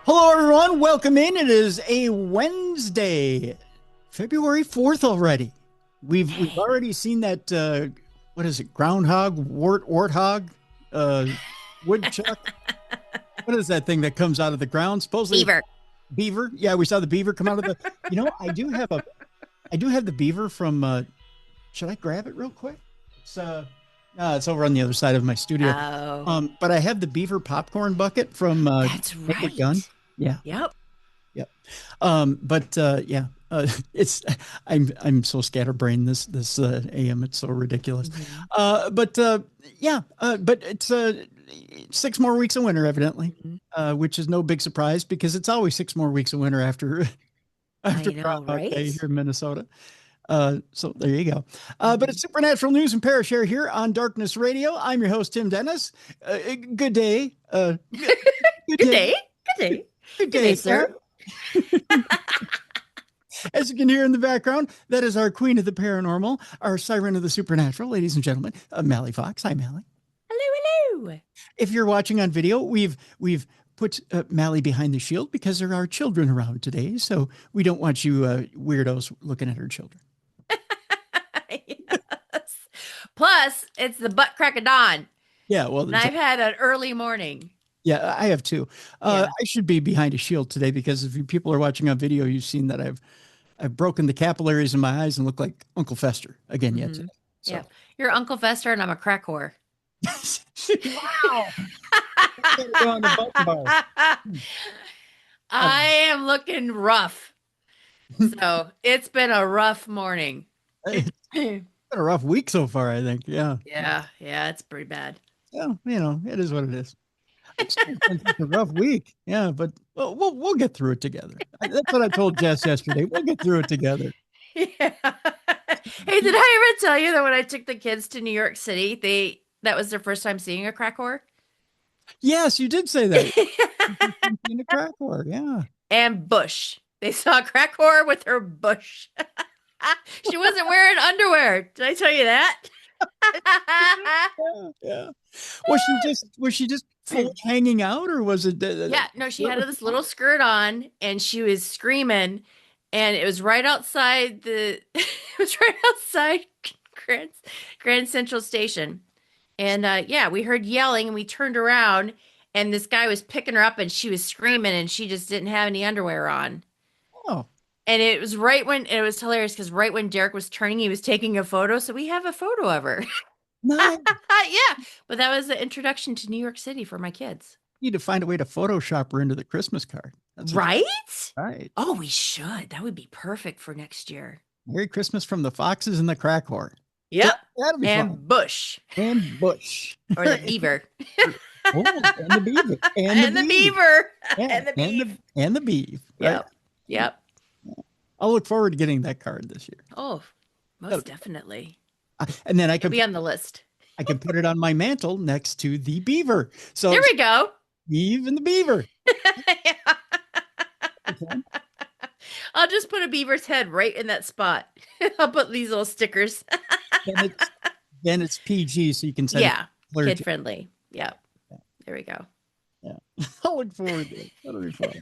Hello, everyone. Welcome in. It is a Wednesday, February 4th already. We've already seen that, what is it, groundhog, warthog, woodchuck? What is that thing that comes out of the ground? Supposedly Beaver. Beaver. Yeah, we saw the beaver come out of the, I do have the beaver from, should I grab it real quick? It's over on the other side of my studio. Oh. But I have the beaver popcorn bucket from That's Naked right. Gun. Yeah. Yep. Yeah. It's I'm so scatterbrained this AM. It's so ridiculous. Mm-hmm. But it's 6 more weeks of winter, evidently, which is no big surprise because it's always 6 more weeks of winter after I know, Groundhog right? Day here in Minnesota. So there you go. But it's Supernatural News and Parashare here on Darkness Radio. I'm your host, Tim Dennis. Good day. Good day. Good day, sir. As you can hear in the background, that is our queen of the paranormal, our siren of the supernatural, ladies and gentlemen, Mallie Fox. Hi, Mallie. Hello. If you're watching on video, we've put Mallie behind the shield because there are children around today, so we don't want you weirdos looking at her children. Yes. Plus, it's the butt crack of dawn. Yeah, well, and I've had an early morning. Yeah, I have too. I should be behind a shield today because if you people are watching on video, you've seen that I've broken the capillaries in my eyes and look like Uncle Fester again yet today. So. Yeah, you're Uncle Fester and I'm a crack whore. Wow. I am looking rough. So it's been a rough morning. It's been a rough week so far, I think. Yeah. Yeah, it's pretty bad. Yeah, it is what it is. It's a rough week. Yeah, but we'll get through it together. That's what I told Jess yesterday. We'll get through it together. Yeah. Hey, did I ever tell you that when I took the kids to New York City, that was their first time seeing a crack whore? Yes, you did say that. In a crack whore, yeah. And bush. They saw a crack whore with her bush. She wasn't wearing underwear. Did I tell you that? Yeah. Was she just full hanging out, or was it? Yeah, no, she had this little skirt on, and she was screaming, and it was right outside Grand Central Station, and we heard yelling, and we turned around, and this guy was picking her up, and she was screaming, and she just didn't have any underwear on. Oh. And it was it was hilarious because right when Derek was turning, he was taking a photo. So we have a photo of her. Nice. Yeah. But that was the introduction to New York City for my kids. You need to find a way to Photoshop her into the Christmas card. Right? Right. Oh, we should. That would be perfect for next year. Merry Christmas from the Foxes and the Crack Whore. Yep. That'll be and fun. Bush. And Bush. Or the beaver. And the beaver. And the beaver. Yeah. And the beef. And the beef. Right? Yep. I'll look forward to getting that card this year. Oh, most definitely. And then I can be on the list. I can put it on my mantle next to the beaver. So there we go. Eve and the beaver. Okay. I'll just put a beaver's head right in that spot. I'll put these little stickers. then it's PG, so you can say kid friendly. Yeah. There we go. Yeah. I'll look forward to it. That'll be fun.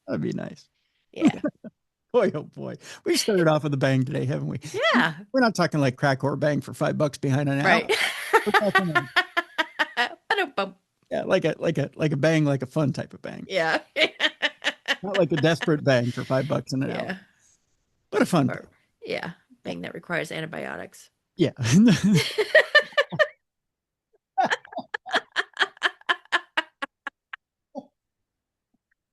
That'd be nice. Yeah. Boy, oh boy. We started off with a bang today, haven't we? Yeah. We're not talking like crack or bang for $5 behind an hour. Right. Yeah, like a bang, like a fun type of bang. Yeah. Not like a desperate bang for $5 an hour. But a fun bang. Yeah. Bang that requires antibiotics. Yeah.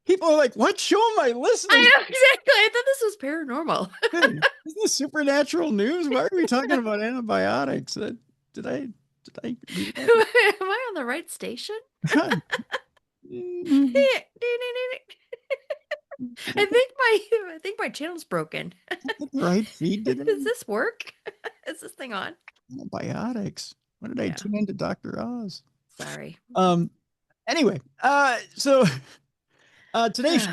People are like, what show am I listening to? I know, exactly. I thought this was paranormal. Isn't this supernatural news? Why are we talking about antibiotics? Did I Am I on the right station? I think my channel's broken. Right feed today? Does this work? Is this thing on? Antibiotics. When did I tune into Dr. Oz? Sorry. Anyway, so today's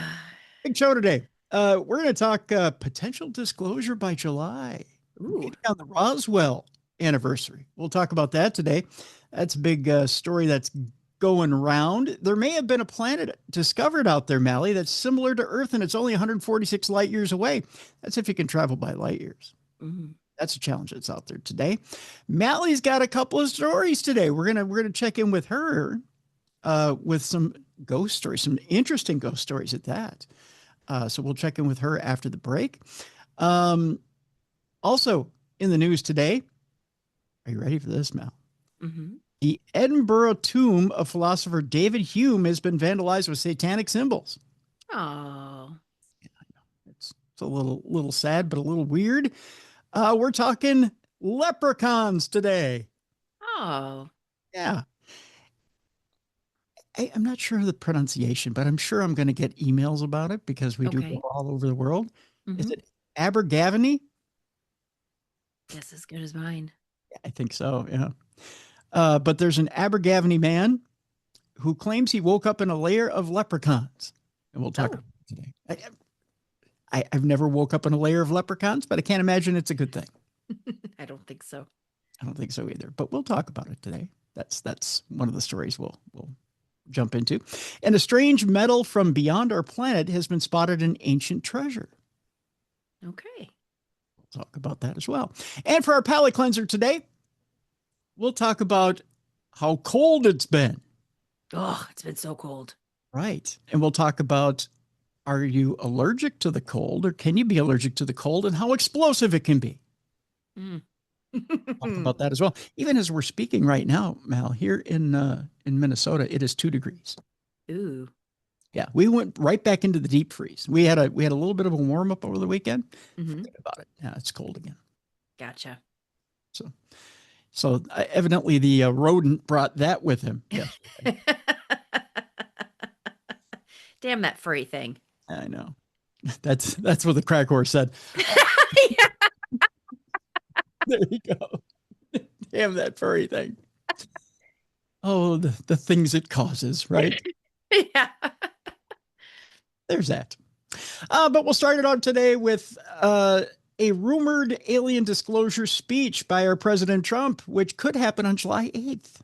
big show today. We're going to talk potential disclosure by July. Ooh. On the Roswell anniversary. We'll talk about that today. That's a big story that's going around. There may have been a planet discovered out there, Mallie, that's similar to Earth, and it's only 146 light years away. That's if you can travel by light years. Mhm. That's a challenge that's out there today. Mallie's got a couple of stories today. We're gonna check in with her with some ghost stories, some interesting ghost stories at that. So we'll check in with her after the break. Also in the news today, are you ready for this, Mal? Mhm. The Edinburgh tomb of philosopher David Hume has been vandalized with satanic symbols. Oh. It's a little sad, but a little weird. We're talking leprechauns today. Oh. Yeah. I'm not sure of the pronunciation, but I'm sure I'm going to get emails about it because we do go Okay. all over the world. Is Mhm. it Abergavenny? Guess as good as mine. I think so, yeah. But there's an Abergavenny man who claims he woke up in a layer of leprechauns. And we'll talk about it today. I've never woke up in a layer of leprechauns, but I can't imagine it's a good thing. I don't think so. I don't think so either, but we'll talk about it today. That's one of the stories we'll jump into. And a strange metal from beyond our planet has been spotted in ancient treasure. Okay. We'll talk about that as well. And for our palate cleanser today, we'll talk about how cold it's been. Oh, it's been so cold. Right. And we'll talk about, are you allergic to the cold, or can you be allergic to the cold, and how explosive it can be? Mm. Talk about that as well. Even as we're speaking right now, Mal, here in Minnesota, it is 2 degrees. Ooh. Yeah, we went right back into the deep freeze. We had a little bit of a warm up over the weekend. Forget about it. Yeah, it's cold again. Gotcha. So evidently the rodent brought that with him. Yeah, Damn that furry thing. I know. That's what the crack horse said. Yeah. There you go. Damn that furry thing. Oh, the things it causes, right? Yeah. There's that. But we'll start it out today with a rumored alien disclosure speech by our President Trump, which could happen on July 8th.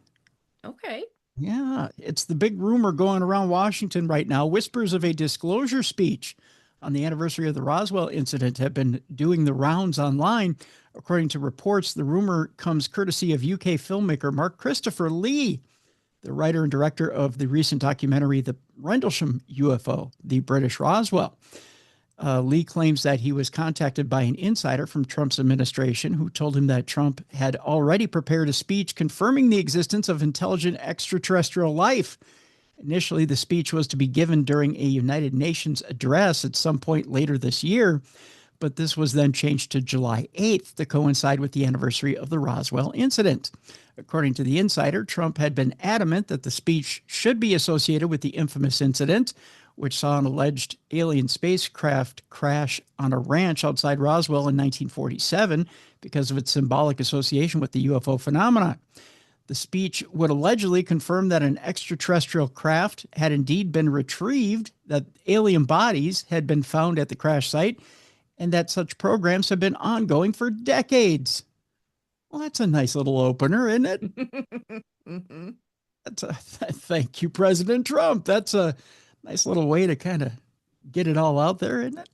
Okay. Yeah, it's the big rumor going around Washington right now. Whispers of a disclosure speech on the anniversary of the Roswell incident have been doing the rounds online. According to reports, the rumor comes courtesy of UK filmmaker Mark Christopher Lee, the writer and director of the recent documentary, The Rendlesham UFO, the British Roswell. Lee claims that he was contacted by an insider from Trump's administration who told him that Trump had already prepared a speech confirming the existence of intelligent extraterrestrial life. Initially, the speech was to be given during a United Nations address at some point later this year, but this was then changed to July 8th to coincide with the anniversary of the Roswell incident. According to the insider, Trump had been adamant that the speech should be associated with the infamous incident, which saw an alleged alien spacecraft crash on a ranch outside Roswell in 1947 because of its symbolic association with the UFO phenomenon. The speech would allegedly confirm that an extraterrestrial craft had indeed been retrieved, that alien bodies had been found at the crash site, and that such programs have been ongoing for decades. Well, that's a nice little opener, isn't it? Mm-hmm. Thank you, President Trump. That's a nice little way to kind of get it all out there, isn't it?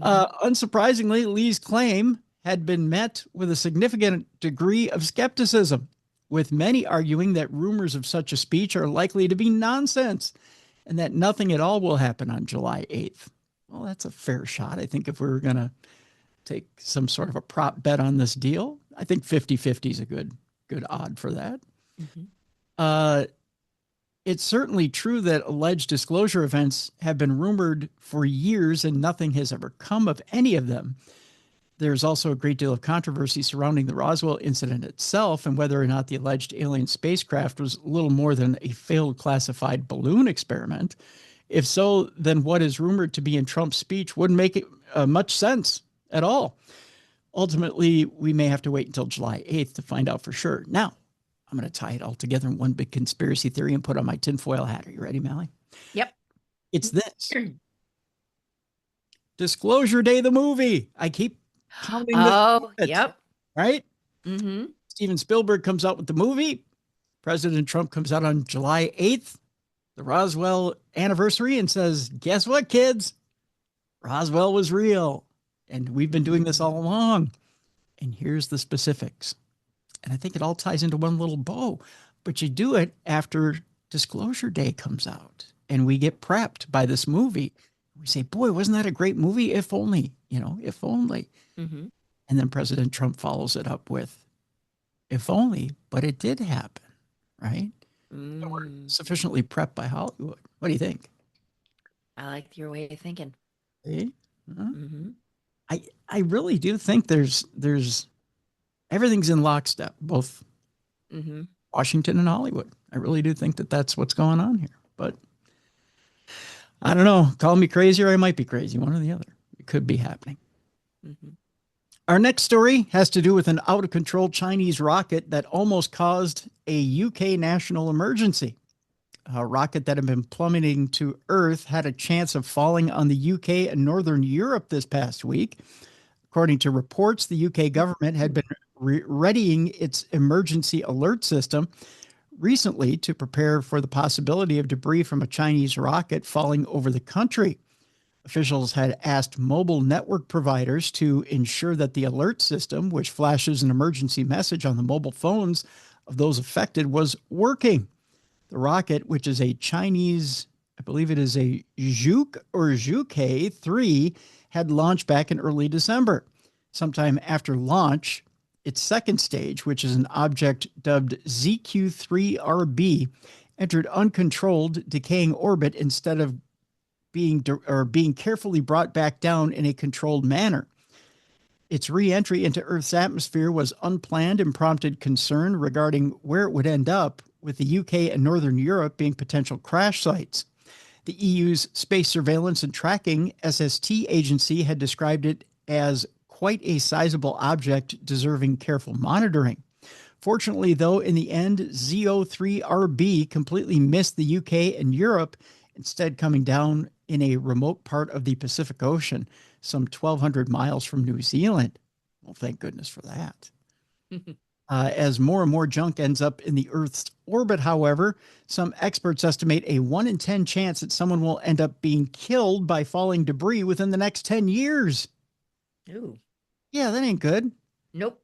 Unsurprisingly, Lee's claim had been met with a significant degree of skepticism, with many arguing that rumors of such a speech are likely to be nonsense and that nothing at all will happen on July 8th. Well, that's a fair shot. I think if we were going to take some sort of a prop bet on this deal, I think 50-50 is a good odd for that. Mm-hmm. It's certainly true that alleged disclosure events have been rumored for years and nothing has ever come of any of them. There's also a great deal of controversy surrounding the Roswell incident itself and whether or not the alleged alien spacecraft was little more than a failed classified balloon experiment. If so, then what is rumored to be in Trump's speech wouldn't make it much sense at all. Ultimately, we may have to wait until July 8th to find out for sure. Now, I'm going to tie it all together in one big conspiracy theory and put on my tinfoil hat. Are you ready, Mallie? Yep. It's this. Disclosure Day, the movie. I keep counting Oh, this. yep. Right? Mm-hmm. Steven Spielberg comes out with the movie. President Trump comes out on July 8th, the Roswell anniversary, and says, guess what, kids? Roswell was real. And we've been doing this all along. And here's the specifics. And I think it all ties into one little bow. But you do it after Disclosure Day comes out. And we get prepped by this movie. We say, boy, wasn't that a great movie? If only, if only. Mm-hmm. And then President Trump follows it up with, if only, but it did happen, right? So we're sufficiently prepped by Hollywood. What do you think? I like your way of thinking. See? I really do think there's everything's in lockstep, both Washington and Hollywood. I really do think that that's what's going on here. But I don't know. Call me crazy or I might be crazy, one or the other. It could be happening. Our next story has to do with an out-of-control Chinese rocket that almost caused a UK national emergency. A rocket that had been plummeting to Earth had a chance of falling on the UK and Northern Europe this past week. According to reports, the UK government had been readying its emergency alert system recently to prepare for the possibility of debris from a Chinese rocket falling over the country. Officials had asked mobile network providers to ensure that the alert system, which flashes an emergency message on the mobile phones of those affected, was working. The rocket, which is a Chinese, I believe it is a Zhuk or Zhuke 3, had launched back in early December. Sometime after launch, its second stage, which is an object dubbed ZQ-3RB, entered uncontrolled decaying orbit instead of being carefully brought back down in a controlled manner. Its re-entry into Earth's atmosphere was unplanned and prompted concern regarding where it would end up, with the UK and Northern Europe being potential crash sites. The EU's Space Surveillance and Tracking SST agency had described it as quite a sizable object deserving careful monitoring. Fortunately, though, in the end, ZO3RB completely missed the UK and Europe, instead coming down in a remote part of the Pacific Ocean, some 1,200 miles from New Zealand. Well, thank goodness for that. As more and more junk ends up in the Earth's orbit, however, some experts estimate a 1 in 10 chance that someone will end up being killed by falling debris within the next 10 years. Ooh. Yeah, that ain't good. Nope.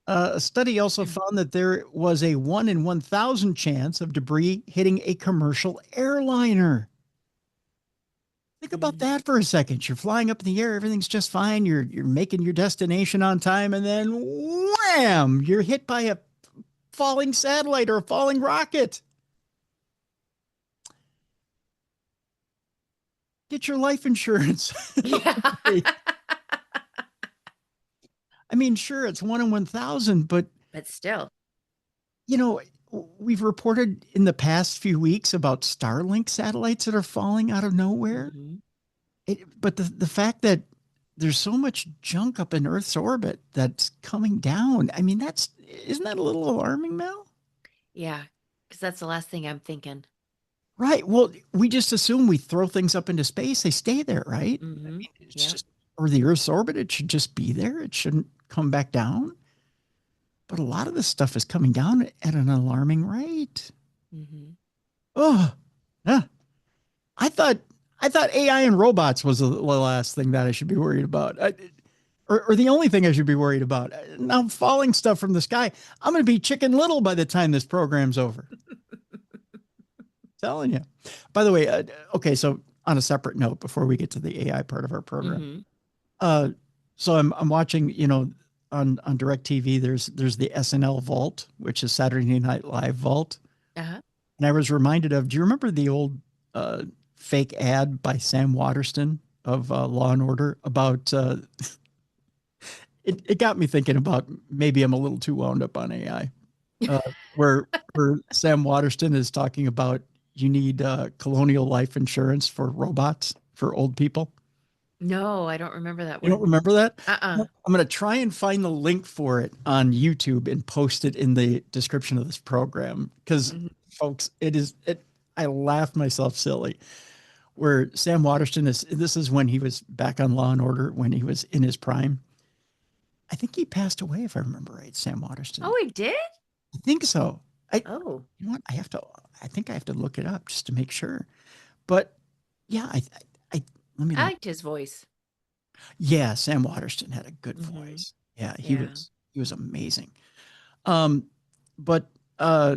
A study also found that there was a 1 in 1,000 chance of debris hitting a commercial airliner. Think about that for a second. You're flying up in the air, everything's just fine. You're making your destination on time, and then wham! You're hit by a falling satellite or a falling rocket. Get your life insurance. Yeah. I mean, sure, it's 1 in 1,000, but still, we've reported in the past few weeks about Starlink satellites that are falling out of nowhere. But the fact that there's so much junk up in Earth's orbit that's coming down, I mean, isn't that a little alarming, Mel? Yeah, because that's the last thing I'm thinking. Right. Well, we just assume we throw things up into space, they stay there, right? I mean, or the Earth's orbit, it should just be there. It shouldn't come back down. But a lot of this stuff is coming down at an alarming rate. Oh, yeah. I thought AI and robots was the last thing that I should be worried about, or the only thing I should be worried about. Now, falling stuff from the sky, I'm going to be Chicken Little by the time this program's over. Telling you. By the way, okay, so on a separate note, before we get to the AI part of our program, so I'm watching, on DirecTV, there's the SNL Vault, which is Saturday Night Live Vault. And I was reminded of, do you remember the old fake ad by Sam Waterston of Law and Order about, it got me thinking about, maybe I'm a little too wound up on AI, where Sam Waterston is talking about you need colonial life insurance for robots, for old people. No, I don't remember that one. You don't remember that? I'm going to try and find the link for it on YouTube and post it in the description of this program. Because, folks, I laughed myself silly. Where Sam Waterston this is when he was back on Law and Order, when he was in his prime. I think he passed away, if I remember right, Sam Waterston. Oh, he did? I think so. I, Oh, you know what? I think I have to look it up just to make sure. But yeah, let me I look. liked his voice. Yeah, Sam Waterston had a good Hmm. voice. Yeah, Yeah. he was amazing. Um, but uh,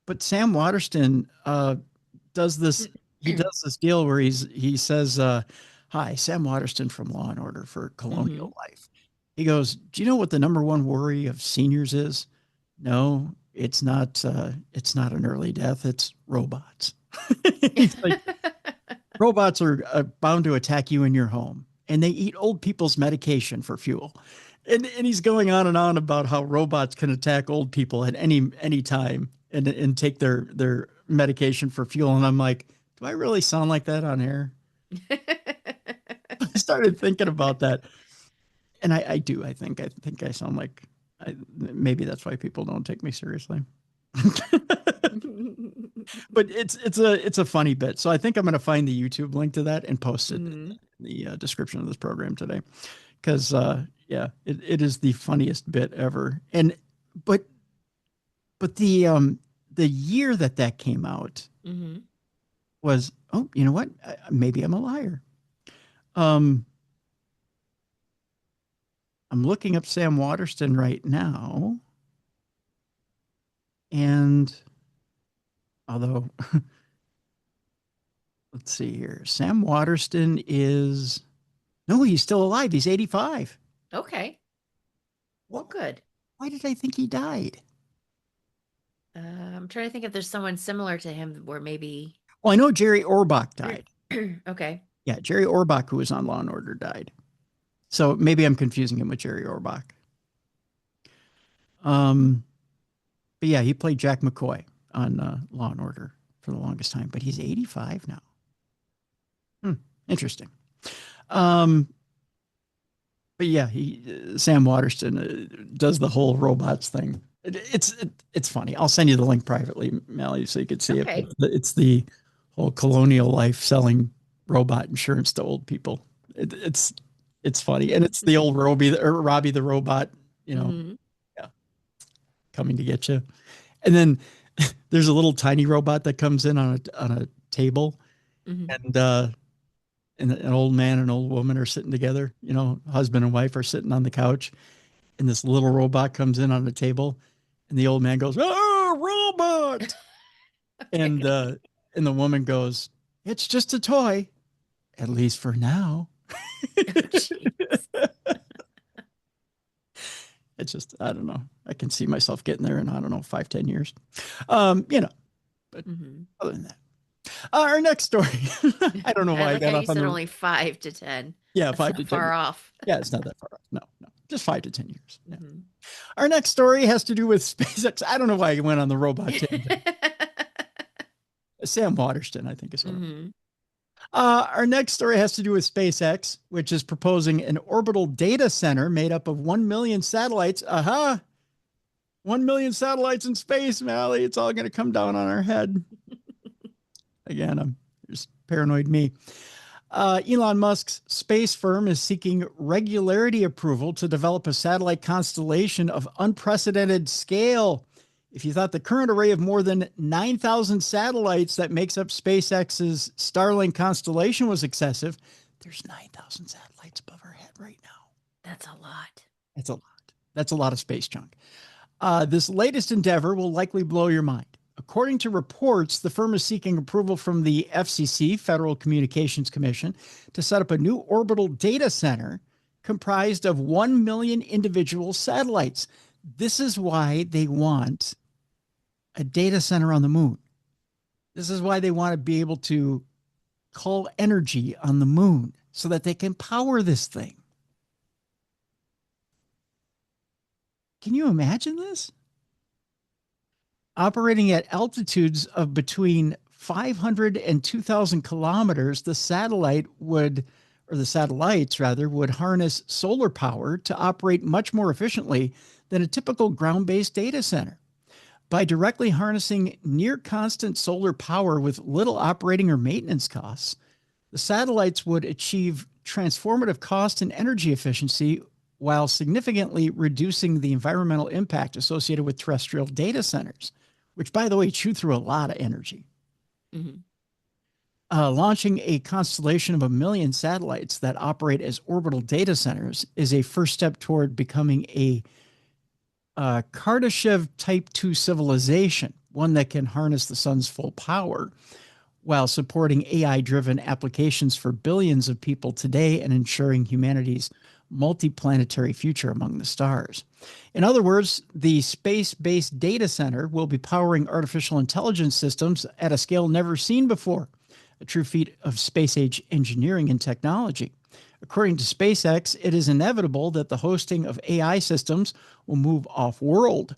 but Sam Waterston does this. He does this deal where he says, "Hi, Sam Waterston from Law and Order for Hmm. Colonial Life." He goes, "Do you know what the number one worry of seniors is? No, it's not. It's not an early death. It's robots." He's like, robots are bound to attack you in your home, and they eat old people's medication for fuel. And he's going on and on about how robots can attack old people at any time and take their medication for fuel. And I'm like, do I really sound like that on air? I started thinking about that, and I do. I think I sound like maybe that's why people don't take me seriously. But it's a funny bit. So I think I'm going to find the YouTube link to that and post it in Hmm. the description of this program today, because yeah, it is the funniest bit ever. And but but the year that came out Hmm. was, oh, you know what? Maybe I'm a liar. Um, I'm looking up Sam Waterston right now, and although let's see here, Sam Waterston is no, he's still alive. He's 85. Okay. Well, What? good. Why did I think he died? I'm trying to think if there's someone similar to him where maybe. Well, I know Jerry Orbach died. Okay. Yeah, Jerry Orbach, who was on Law and Order, died. So maybe I'm confusing him with Jerry Orbach. Um, but yeah, he played Jack McCoy on Law and Order for the longest time, but he's 85 now. Interesting. Um, but yeah, Sam Waterston does the whole robots thing. It's funny. I'll send you the link privately, Mallie, so you could see it. Okay. But it's the whole colonial life selling robot insurance to old people. It's funny, and it's the old Robbie the robot, you know, Hmm. yeah, coming to get you. And then there's a little tiny robot that comes in on a table, Hmm. and an old man and old woman are sitting together. You know, husband and wife are sitting on the couch, and this little robot comes in on the table, and the old man goes, "Oh, robot!" Okay. And the woman goes, "It's just a toy, at least for now." Oh, jeez. It's just, I don't know. I can see myself getting there in, I don't know, 5, 10 years. You know, but Hmm. other than that, our next story. I don't know I why I like how got you off on said the, only 5 to 10. yeah, That's five not to 10 far years. off. Yeah, it's not that far off. No, no, just 5 to 10 years. Yeah. Hmm. Our next story has to do with SpaceX. I don't know why I went on the robot tangent. Sam Waterston, I think is what I'm. Hmm. Our next story has to do with SpaceX, which is proposing an orbital data center made up of 1 million satellites. 1 million satellites in space, Mallie. It's all going to come down on our head. Again, I'm just paranoid me. Elon Musk's space firm is seeking regularity approval to develop a satellite constellation of unprecedented scale. If you thought the current array of more than 9,000 satellites that makes up SpaceX's Starlink constellation was excessive, there's 9,000 satellites above our head right now. That's a lot. That's a lot. That's a lot of space junk. This latest endeavor will likely blow your mind. According to reports, the firm is seeking approval from the FCC, Federal Communications Commission, to set up a new orbital data center comprised of 1 million individual satellites. This is why they want a data center on the moon. This is why they want to be able to call energy on the moon so that they can power this thing. Can you imagine this? Operating at altitudes of between 500 and 2,000 kilometers, the satellites rather, would harness solar power to operate much more efficiently than a typical ground-based data center. By directly harnessing near constant solar power with little operating or maintenance costs, the satellites would achieve transformative cost and energy efficiency while significantly reducing the environmental impact associated with terrestrial data centers. which, by the way, chew through a lot of energy. Mm-hmm. Launching a constellation of 1 million satellites that operate as orbital data centers is a first step toward becoming a Kardashev Type 2 civilization, one that can harness the sun's full power while supporting AI-driven applications for billions of people today and ensuring humanity's multiplanetary future among the stars. In other words, the space-based data center will be powering artificial intelligence systems at a scale never seen before, a true feat of space-age engineering and technology. According to SpaceX, it is inevitable that the hosting of AI systems will move off-world.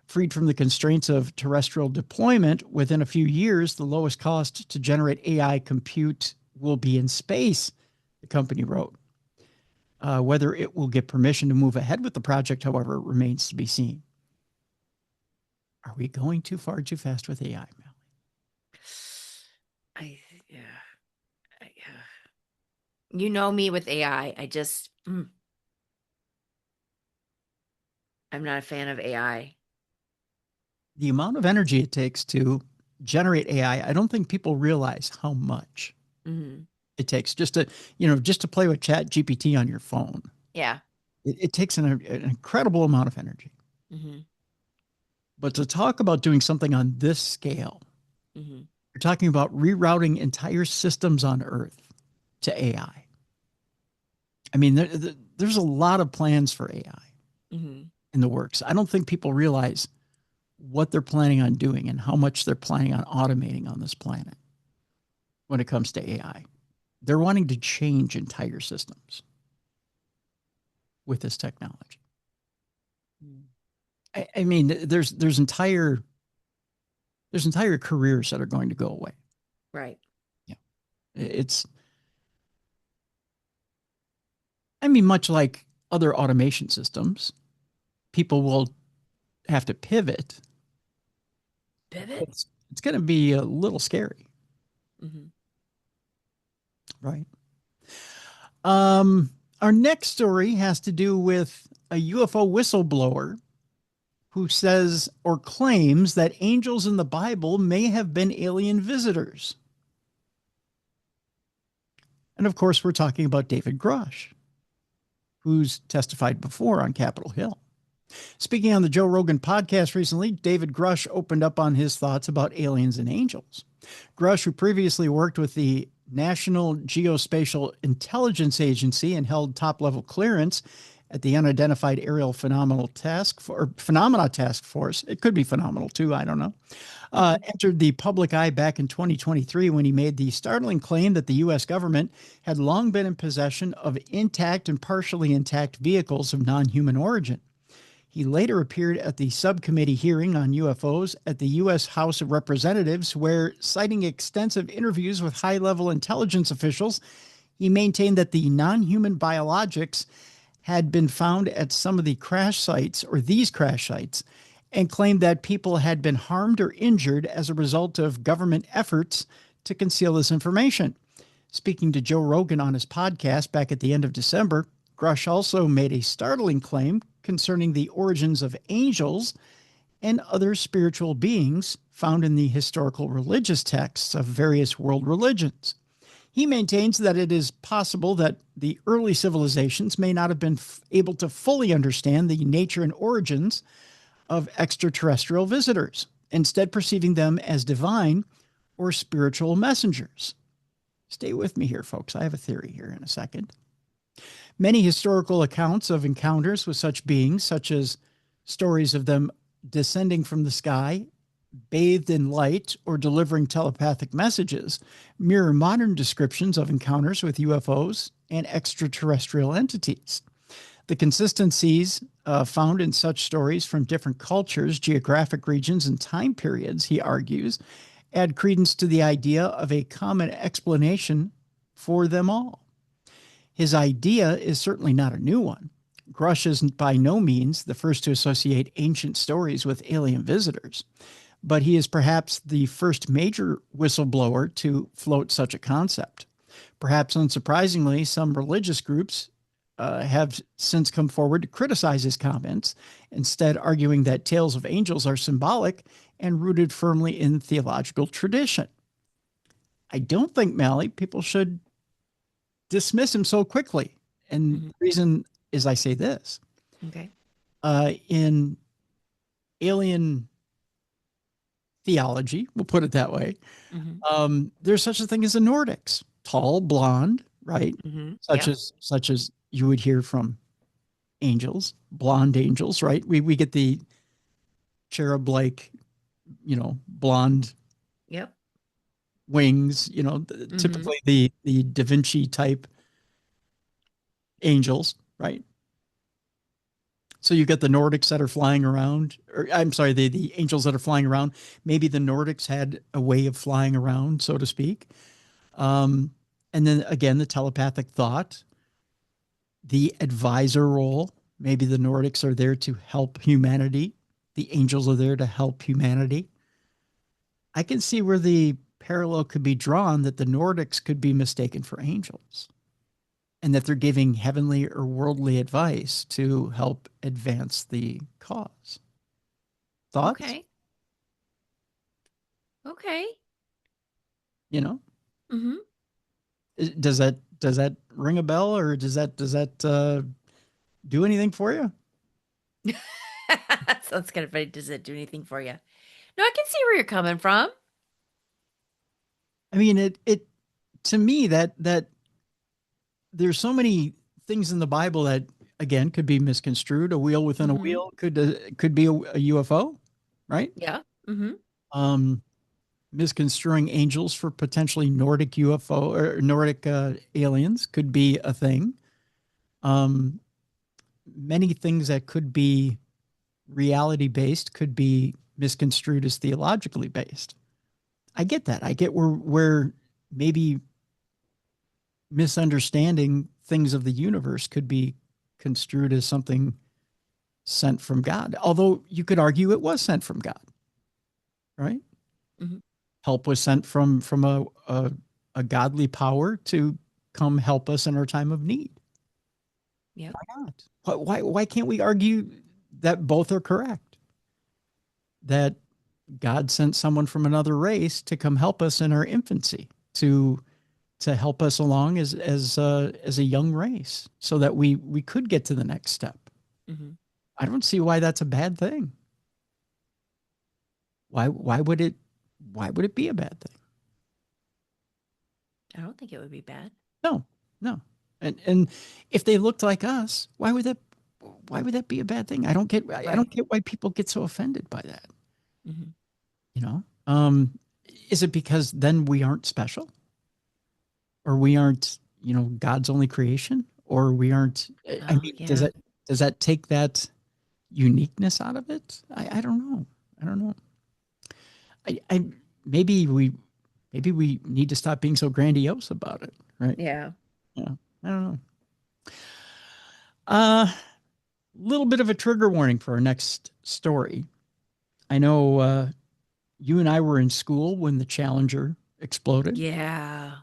Freed from the constraints of terrestrial deployment, within a few years, the lowest cost to generate AI compute will be in space, the company wrote. Whether it will get permission to move ahead with the project, however, remains to be seen. Are we going too far, too fast with AI, Mallie? Yeah. You know me with AI. I'm not a fan of AI. The amount of energy it takes to generate AI, I don't think people realize how much it takes just to play with Chat GPT on your phone. Yeah. It takes an incredible amount of energy. But to talk about doing something on this scale, you're talking about rerouting entire systems on Earth to AI. I mean, there's a lot of plans for AI in the works. I don't think people realize what they're planning on doing and how much they're planning on automating on this planet when it comes to AI. They're wanting to change entire systems with this technology. I mean, there's entire careers that are going to go away. Right. Yeah. I mean, much like other automation systems, people will have to pivot. It's going to be a little scary. Right. Our next story has to do with a UFO whistleblower who says or claims that angels in the Bible may have been alien visitors. And of course, we're talking about David Grush, who's testified before on Capitol Hill. Speaking on the Joe Rogan podcast recently, David Grush opened up on his thoughts about aliens and angels. Grush, who previously worked with the National Geospatial Intelligence Agency and held top-level clearance at the Unidentified Aerial Phenomena Task Force, it could be phenomenal too, I don't know, entered the public eye back in 2023 when he made the startling claim that the U.S. government had long been in possession of intact and partially intact vehicles of non-human origin. He later appeared at the subcommittee hearing on UFOs at the U.S. House of Representatives, where, citing extensive interviews with high-level intelligence officials, he maintained that the non-human biologics had been found at some of the crash sites, or these crash sites, and claimed that people had been harmed or injured as a result of government efforts to conceal this information. Speaking to Joe Rogan on his podcast back at the end of December, Grush also made a startling claim concerning the origins of angels and other spiritual beings found in the historical religious texts of various world religions. He maintains that it is possible that the early civilizations may not have been able to fully understand the nature and origins of extraterrestrial visitors, instead perceiving them as divine or spiritual messengers. Stay with me here, folks. I have a theory here in a second. Many historical accounts of encounters with such beings, such as stories of them descending from the sky, bathed in light, or delivering telepathic messages, mirror modern descriptions of encounters with UFOs and extraterrestrial entities. The consistencies found in such stories from different cultures, geographic regions, and time periods, he argues, add credence to the idea of a common explanation for them all. His idea is certainly not a new one. Grush is by no means the first to associate ancient stories with alien visitors, but he is perhaps the first major whistleblower to float such a concept. Perhaps unsurprisingly, some religious groups have since come forward to criticize his comments, instead arguing that tales of angels are symbolic and rooted firmly in theological tradition. I don't think, Mallie, people should dismiss him so quickly. And Mhm. the reason is I say this. Okay. In alien theology, we'll put it that way, Mhm. there's such a thing as the Nordics, tall, blonde, right? Mhm. Such Yep. as such as you would hear from angels, blonde angels, right? We get the cherub like, blonde Yep. wings, Mhm. typically the Da Vinci type angels, right? So you get the Nordics that are flying around, or I'm sorry, the angels that are flying around. Maybe the Nordics had a way of flying around, so to speak. Um, and then again, the telepathic thought, the advisor role. Maybe the Nordics are there to help humanity. The angels are there to help humanity. I can see where the parallel could be drawn that the Nordics could be mistaken for angels and that they're giving heavenly or worldly advice to help advance the cause. Thoughts? Okay. Okay. You know, Mhm. does that ring a bell, or does that do anything for you? Sounds kind of funny. Does it do anything for you? No, I can see where you're coming from. I mean, it to me that there's so many things in the Bible that again could be misconstrued. A wheel within a Mhm. wheel could be a UFO, right? Yeah. Mhm. Um, Misconstruing angels for potentially Nordic UFO or Nordic aliens could be a thing. Um, Many things that could be reality based could be misconstrued as theologically based. I get that. I get where maybe misunderstanding things of the universe could be construed as something sent from God. Although you could argue it was sent from God, right? Mhm. Help was sent from a godly power to come help us in our time of need. Yep. Why not? Why can't we argue that both are correct? That God sent someone from another race to come help us in our infancy, to help us along as a young race, so that we could get to the next step. Mhm. I don't see why that's a bad thing. Why would it be a bad thing? I don't think it would be bad. No, no. And if they looked like us, why would that be a bad thing? I Right. don't get why people get so offended by that. Mhm. You know, is it because then we aren't special, or we aren't, God's only creation, or we aren't? I Oh, mean, does yeah. that take that uniqueness out of it? I don't know. I don't know. I maybe we need to stop being so grandiose about it, right? Yeah. Yeah, I don't know. Uh, Little bit of a trigger warning for our next story. I know you and I were in school when the Challenger exploded. Yeah.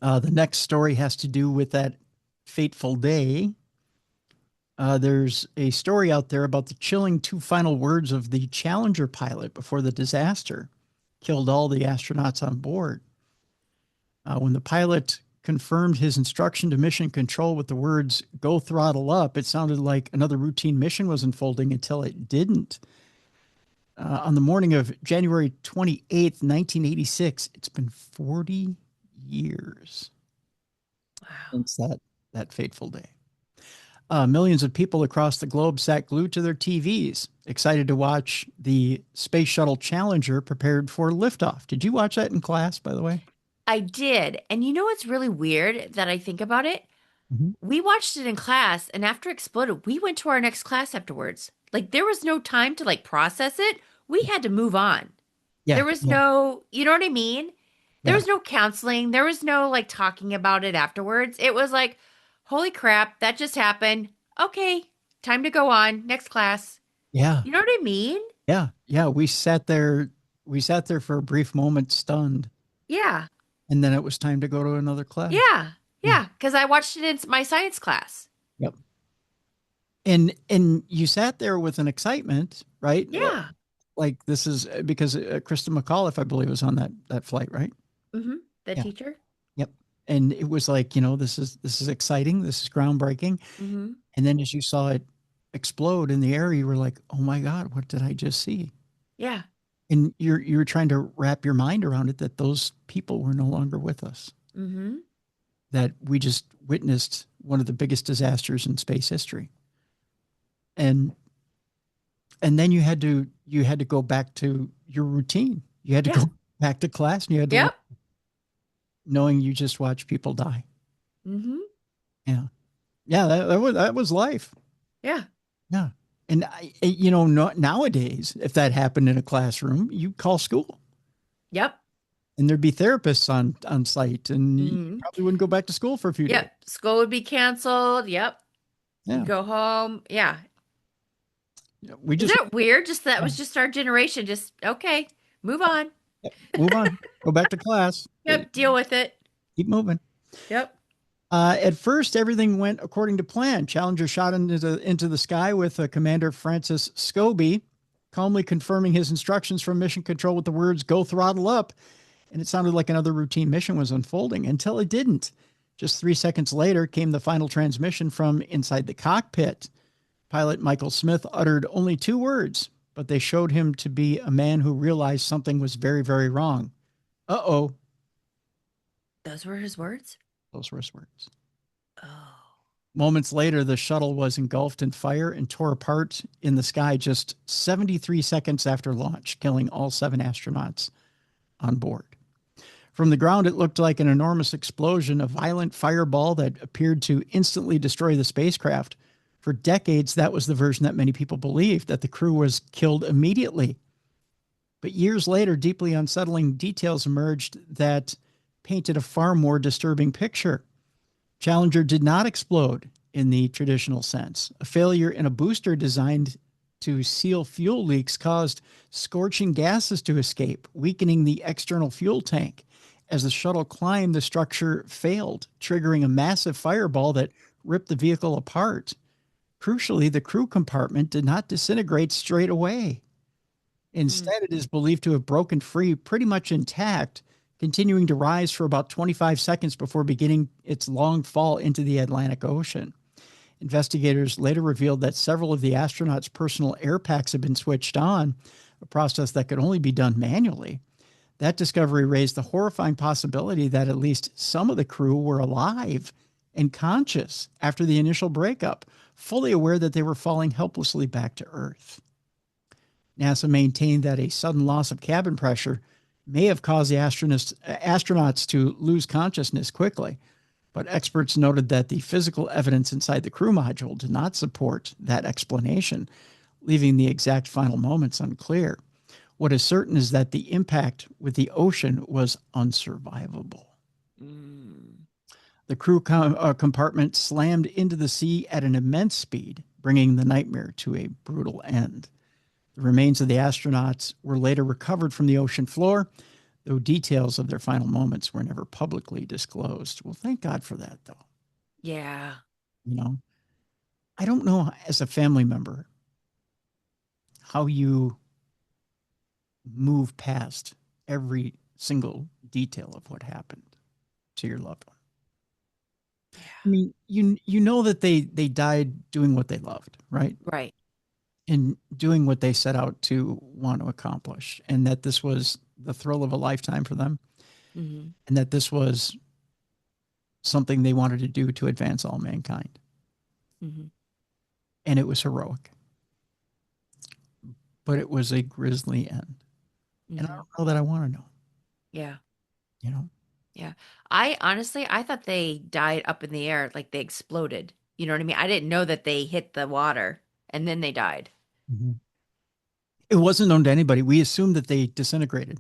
The next story has to do with that fateful day. There's a story out there about the chilling two final words of the Challenger pilot before the disaster killed all the astronauts on board. When the pilot confirmed his instruction to mission control with the words, "Go throttle up," it sounded like another routine mission was unfolding until it didn't. On the morning of January 28th, 1986, it's been 40 years Wow. since that fateful day. Millions of people across the globe sat glued to their TVs, excited to watch the Space Shuttle Challenger prepared for liftoff. Did you watch that in class, by the way? I did. And you know what's really weird that I think about it? Mm-hmm. We watched it in class, and after it exploded, we went to our next class afterwards. Like, there was no time to like process it. We had to move on. Yeah, There was yeah, no, you know what I mean? There yeah, was no counseling. There was no like talking about it afterwards. It was like, holy crap, that just happened. Okay, time to go on. Next class. yeah, You know what I mean? yeah, yeah. We sat there for a brief moment, stunned, Yeah. and then it was time to go to another class. Yeah. Yeah, Yeah. Because I watched it in my science class. yep. And you sat there with an excitement, right? Yeah. like this is because Krista McAuliffe, I believe, was on that flight, right? Mm-hmm. The Yeah. teacher. Yep. And it was like, this is exciting. This is groundbreaking. Mm-hmm. And then as you saw it explode in the air, you were like, oh my God, what did I just see? Yeah. And you're trying to wrap your mind around it that those people were no longer with us. Mm-hmm. That we just witnessed one of the biggest disasters in space history. And then you had to go back to your routine. You had to Yeah. go back to class and you had to learn, Yep. knowing you just watch people die. Mm-hmm. Yeah. Yeah, that was life. Yeah. Yeah. And nowadays, if that happened in a classroom, you call school Yep. and there'd be therapists on site and you Mm-hmm. probably wouldn't go back to school for a few days. Yep. School would be canceled. Yep. You Yeah. go home. Yeah. We Is just that weird? Just that was just our generation. Just okay. Move on. move on, go back to class. Yep. Deal with it. Keep moving. Yep. At first, everything went according to plan. Challenger shot into the sky with Commander Francis Scobie, calmly confirming his instructions from Mission Control with the words, "Go throttle up." And it sounded like another routine mission was unfolding until it didn't. Just 3 seconds later came the final transmission from inside the cockpit. Pilot Michael Smith uttered only 2 words, but they showed him to be a man who realized something was very, very wrong. Uh-oh. Those were his words? Those were his words. Oh. Moments later, the shuttle was engulfed in fire and tore apart in the sky just 73 seconds after launch, killing all 7 astronauts on board. From the ground, it looked like an enormous explosion, a violent fireball that appeared to instantly destroy the spacecraft. For decades, that was the version that many people believed, that the crew was killed immediately. But years later, deeply unsettling details emerged that painted a far more disturbing picture. Challenger did not explode in the traditional sense. A failure in a booster designed to seal fuel leaks caused scorching gases to escape, weakening the external fuel tank. As the shuttle climbed, the structure failed, triggering a massive fireball that ripped the vehicle apart. Crucially, the crew compartment did not disintegrate straight away. Instead, it is believed to have broken free pretty much intact, continuing to rise for about 25 seconds before beginning its long fall into the Atlantic Ocean. Investigators later revealed that several of the astronauts' personal air packs had been switched on, a process that could only be done manually. That discovery raised the horrifying possibility that at least some of the crew were alive and conscious after the initial breakup, fully aware that they were falling helplessly back to Earth. NASA maintained that a sudden loss of cabin pressure may have caused the astronauts to lose consciousness quickly, but experts noted that the physical evidence inside the crew module did not support that explanation, leaving the exact final moments unclear. What is certain is that the impact with the ocean was unsurvivable. The crew compartment slammed into the sea at an immense speed, bringing the nightmare to a brutal end. The remains of the astronauts were later recovered from the ocean floor, though details of their final moments were never publicly disclosed. Well, thank God for that, though. Yeah. I don't know, as a family member, how you move past every single detail of what happened to your loved one. Yeah. I mean, you know that they died doing what they loved, right? Right. And doing what they set out to want to accomplish, and that this was the thrill of a lifetime for them, Mm-hmm. and that this was something they wanted to do to advance all mankind. Mm-hmm. And it was heroic, but it was a grisly end. Mm-hmm. And I don't know that I want to know. Yeah. Yeah. I thought they died up in the air, like they exploded. You know what I mean? I didn't know that they hit the water and then they died. Mm-hmm. It wasn't known to anybody. We assumed that they disintegrated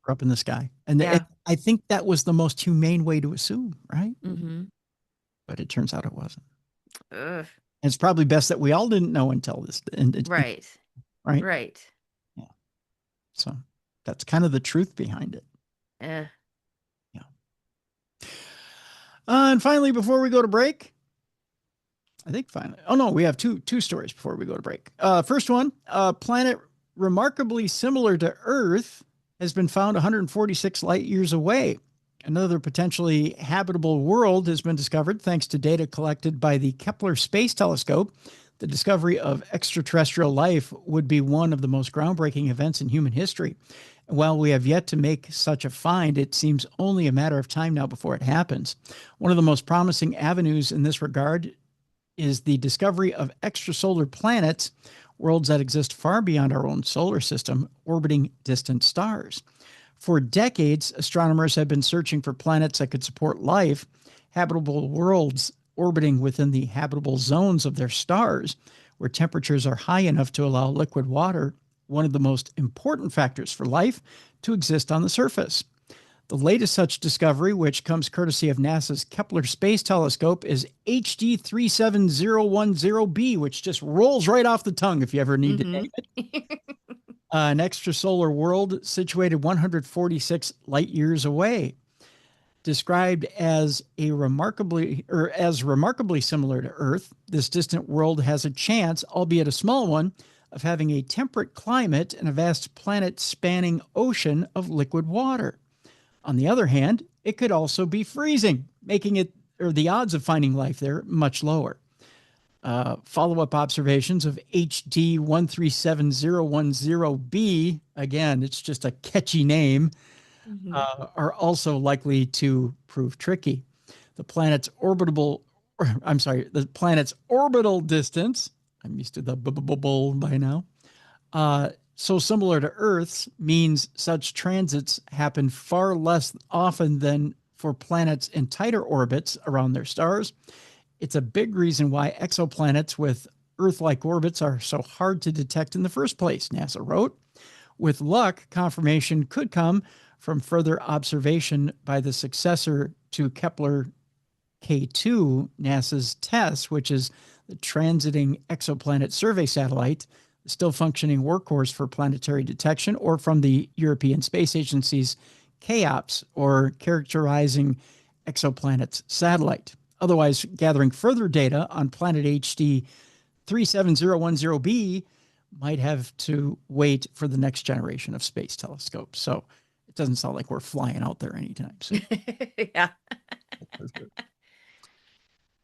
up in the sky. And I think that was the most humane way to assume, right? Mm-hmm. But it turns out it wasn't. Ugh. And it's probably best that we all didn't know until this. Right. Right. Right. Yeah. So that's kind of the truth behind it. Yeah. And finally, before we go to break, I think finally, oh no, we have two stories before we go to break. First one, planet remarkably similar to Earth has been found 146 light years away. Another potentially habitable world has been discovered thanks to data collected by the Kepler Space Telescope. The discovery of extraterrestrial life would be one of the most groundbreaking events in human history. While we have yet to make such a find, it seems only a matter of time now before it happens. One of the most promising avenues in this regard is the discovery of extrasolar planets, worlds that exist far beyond our own solar system, orbiting distant stars. For decades, astronomers have been searching for planets that could support life, habitable worlds orbiting within the habitable zones of their stars, where temperatures are high enough to allow liquid water, one of the most important factors for life, to exist on the surface. The latest such discovery, which comes courtesy of NASA's Kepler Space Telescope, is HD 37010b, which just rolls right off the tongue if you ever need to name it. An extrasolar world situated 146 light years away. Described as remarkably similar to Earth, this distant world has a chance, albeit a small one, of having a temperate climate and a vast planet-spanning ocean of liquid water. On the other hand, it could also be freezing, making it, or the odds of finding life there, much lower. Follow-up observations of HD 137010b, again, it's just a catchy name, are also likely to prove tricky. The planet's orbital distance, I'm used to the bull by now, so similar to Earth's, means such transits happen far less often than for planets in tighter orbits around their stars. It's a big reason why exoplanets with Earth-like orbits are so hard to detect in the first place, NASA wrote. With luck, confirmation could come from further observation by the successor to Kepler K2, NASA's TESS, which is the Transiting Exoplanet Survey Satellite, the still functioning workhorse for planetary detection, or from the European Space Agency's CAOPS, or Characterizing Exoplanets Satellite. Otherwise, gathering further data on planet HD 37010b might have to wait for the next generation of space telescopes. So it doesn't sound like we're flying out there anytime soon. Yeah.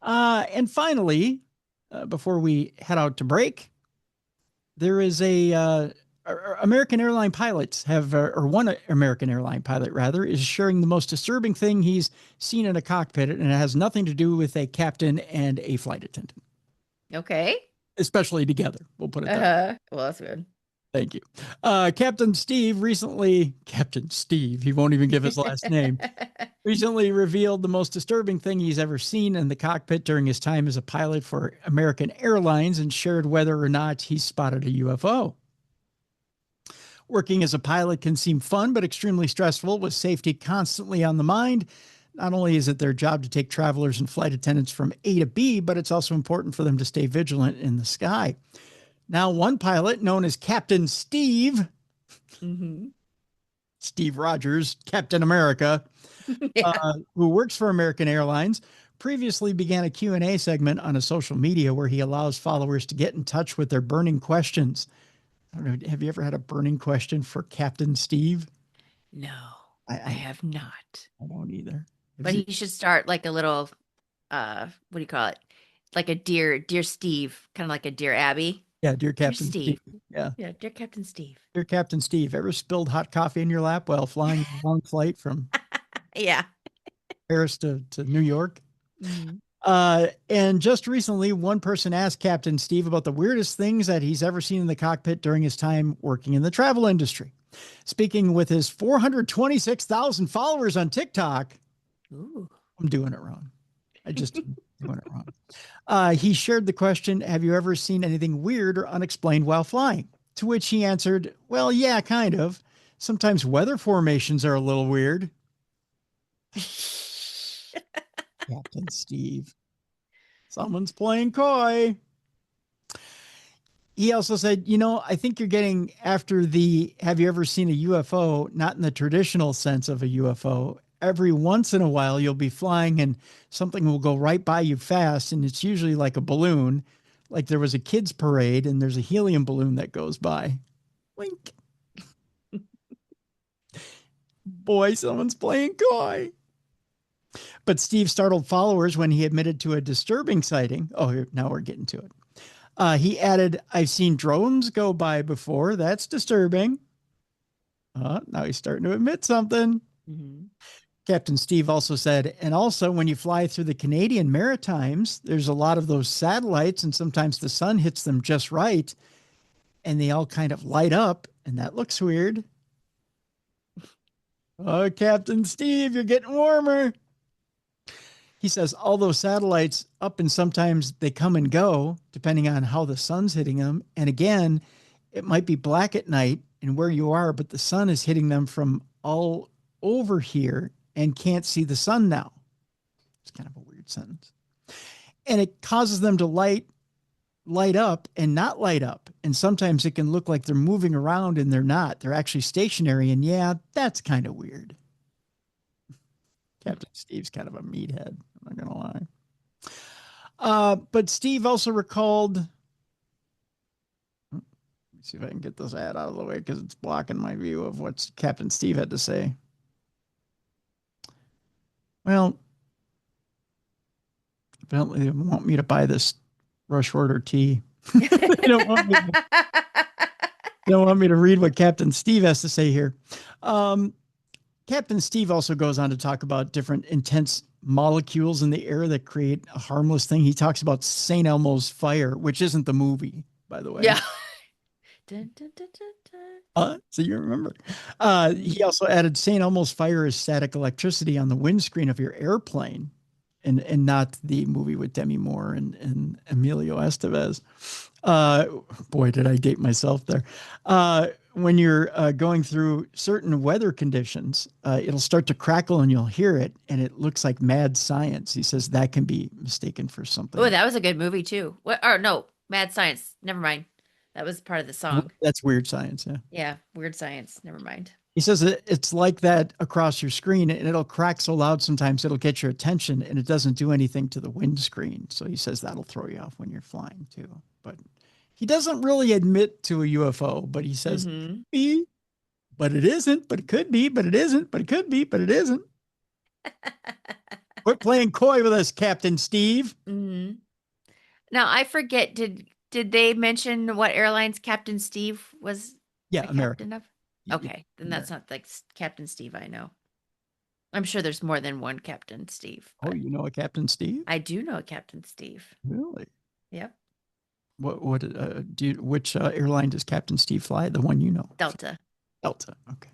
And finally, before we head out to break, there is American airline pilots have, or one American airline pilot rather, is sharing the most disturbing thing he's seen in a cockpit, and it has nothing to do with a captain and a flight attendant. Okay. Especially together. We'll put it that way. Well, that's good. Thank you. Captain Steve, he won't even give his last name, recently revealed the most disturbing thing he's ever seen in the cockpit during his time as a pilot for American Airlines, and shared whether or not he spotted a UFO. Working as a pilot can seem fun, but extremely stressful, with safety constantly on the mind. Not only is it their job to take travelers and flight attendants from A to B, but it's also important for them to stay vigilant in the sky. Now, one pilot, known as Captain Steve, Steve Rogers, Captain America, who works for American Airlines, previously began a Q&A segment on a social media where he allows followers to get in touch with their burning questions. I don't know, have you ever had a burning question for Captain Steve? No, I have not. I don't either. But he should start like a little, what do you call it? Like a dear Steve, kind of like a Dear Abby. Yeah, Dear Captain Steve. Yeah, Dear Captain Steve. Dear Captain Steve, ever spilled hot coffee in your lap while flying a long flight from Paris to New York? And just recently, one person asked Captain Steve about the weirdest things that he's ever seen in the cockpit during his time working in the travel industry. Speaking with his 426,000 followers on TikTok, I'm doing it wrong. I just doing it wrong. He shared the question, have you ever seen anything weird or unexplained while flying? To which he answered, well, yeah, kind of. Sometimes weather formations are a little weird. Captain Steve. Someone's playing coy. He also said, I think you're getting after the, have you ever seen a UFO? Not in the traditional sense of a UFO. Every once in a while, you'll be flying and something will go right by you fast. And it's usually like a balloon. Like there was a kids parade and there's a helium balloon that goes by. Wink. Boy, someone's playing coy. But Steve startled followers when he admitted to a disturbing sighting. Oh, now we're getting to it. He added, I've seen drones go by before. That's disturbing. Now he's starting to admit something. Mm-hmm. Captain Steve also said, and also when you fly through the Canadian Maritimes, there's a lot of those satellites, and sometimes the sun hits them just right, and they all kind of light up, and that looks weird. Oh, Captain Steve, you're getting warmer. He says all those satellites up and sometimes they come and go depending on how the sun's hitting them. And again, it might be black at night and where you are, but the sun is hitting them from all over here and can't see the sun now. It's kind of a weird sentence. And it causes them to light up and not light up. And sometimes it can look like they're moving around and they're not. They're actually stationary. And yeah, that's kind of weird. Captain Steve's kind of a meathead. I'm not going to lie. But Steve also recalled, let me see if I can get this ad out of the way because it's blocking my view of what Captain Steve had to say. Well, apparently they want me to buy this rush order tea. They don't want me to read what Captain Steve has to say here. Captain Steve also goes on to talk about different intense molecules in the air that create a harmless thing. He talks about St. Elmo's fire, which isn't the movie, by the way. Yeah. Dun, dun, dun, dun, dun. So you remember. He also added St. Elmo's fire is static electricity on the windscreen of your airplane, and not the movie with Demi Moore and Emilio Estevez. Boy, did I date myself there. When you're going through certain weather conditions, it'll start to crackle and you'll hear it, and it looks like mad science. He says that can be mistaken for something. Oh, that was a good movie too. What? Or no, Mad Science. Never mind. That was part of the song. That's Weird Science, yeah. Yeah, Weird Science. Never mind. He says it's like that across your screen, and it'll crack so loud sometimes it'll get your attention, and it doesn't do anything to the windscreen. So he says that'll throw you off when you're flying too. But he doesn't really admit to a UFO, but he says, be, but it isn't, but it could be, but it isn't, but it could be, but it isn't. Quit playing coy with us, Captain Steve. Mm-hmm. Now, I forget, did they mention what airlines Captain Steve was American. captain of? Okay, then that's not like Captain Steve I know. I'm sure there's more than one Captain Steve. Oh, you know a Captain Steve? I do know a Captain Steve. Really? Yep. Which airline does Captain Steve fly? The one you know? Delta. Delta. Okay.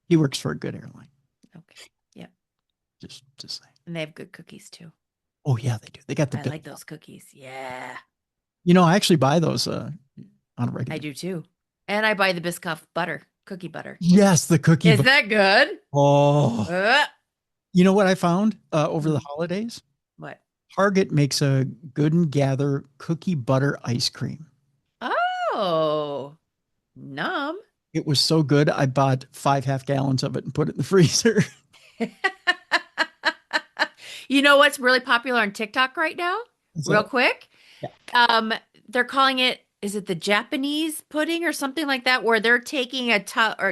He works for a good airline. Okay. Yep. Just saying. And they have good cookies too. Oh yeah, they do. They got the. I like those cookies. Yeah. You know, I actually buy those on a regular. I do too, and I buy the Biscoff butter, cookie butter. Yes, the cookie. Is that good? Oh. You know what I found over the holidays? What? Target makes a Good and Gather cookie butter ice cream. Oh, numb. It was so good. I bought 5 half-gallons of it and put it in the freezer. You know what's really popular on TikTok right now? Real quick. Yeah. They're calling it, is it the Japanese pudding or something like that, where they're taking a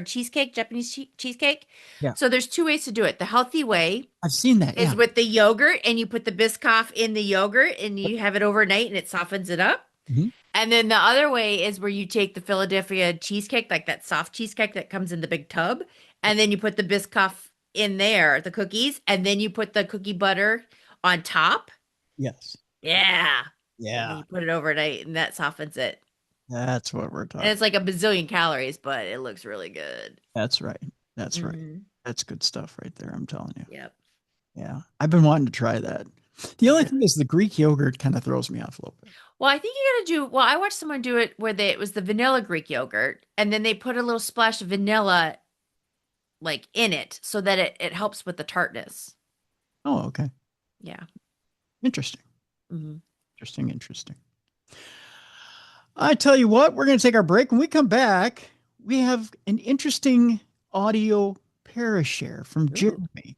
cheesecake, Japanese cheesecake. Yeah. So there's 2 ways to do it. The healthy way. I've seen that. Is with the yogurt, and you put the Biscoff in the yogurt and you have it overnight and it softens it up. Mm-hmm. And then the other way is where you take the Philadelphia cheesecake, like that soft cheesecake that comes in the big tub, and then you put the Biscoff in there, the cookies, and then you put the cookie butter on top. Yes. Yeah. Yeah. And you put it overnight and that softens it. That's what we're talking. And it's like a bazillion calories, but it looks really good. That's right. That's right. That's good stuff right there. I'm telling you. Yep. Yeah. I've been wanting to try that. The only thing is the Greek yogurt kind of throws me off a little bit. Well, I think you got to do, I watched someone do it where it was the vanilla Greek yogurt, and then they put a little splash of vanilla like in it so that it helps with the tartness. Oh, okay. Yeah. Interesting. Mm-hmm. Interesting. I tell you what, we're going to take our break. When we come back, we have an interesting audio Parashare from Jeremy.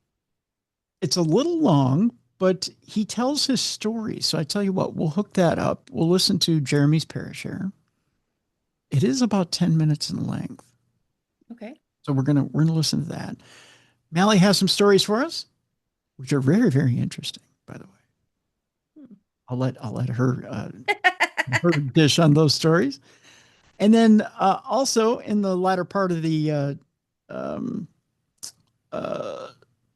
It's a little long, but he tells his story. So I tell you what, we'll hook that up. We'll listen to Jeremy's Parashare. It It is about 10 minutes in length. Okay. So we're gonna listen to that. Mallie has some stories for us, which are very, very interesting, by the way. I'll let her her dish on those stories. And then also in the latter part of the um,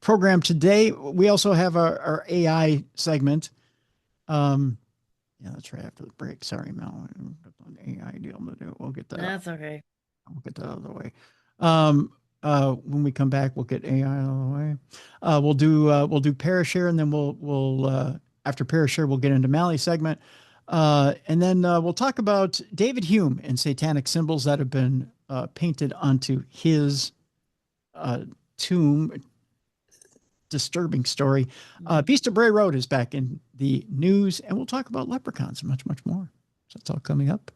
program today, we also have our AI segment. Yeah, that's right after the break. Sorry, Mel. AI deal to do. We'll get that. That's okay. We'll get that out of the way. When we come back, we'll get AI out of the way. We'll do Parashare, and then we'll after Parashare, we'll get into Mallie segment. And then we'll talk about David Hume and satanic symbols that have been painted onto his tomb. Disturbing story. Beast of Bray Road is back in the news, and we'll talk about leprechauns and much, much more. So that's all coming up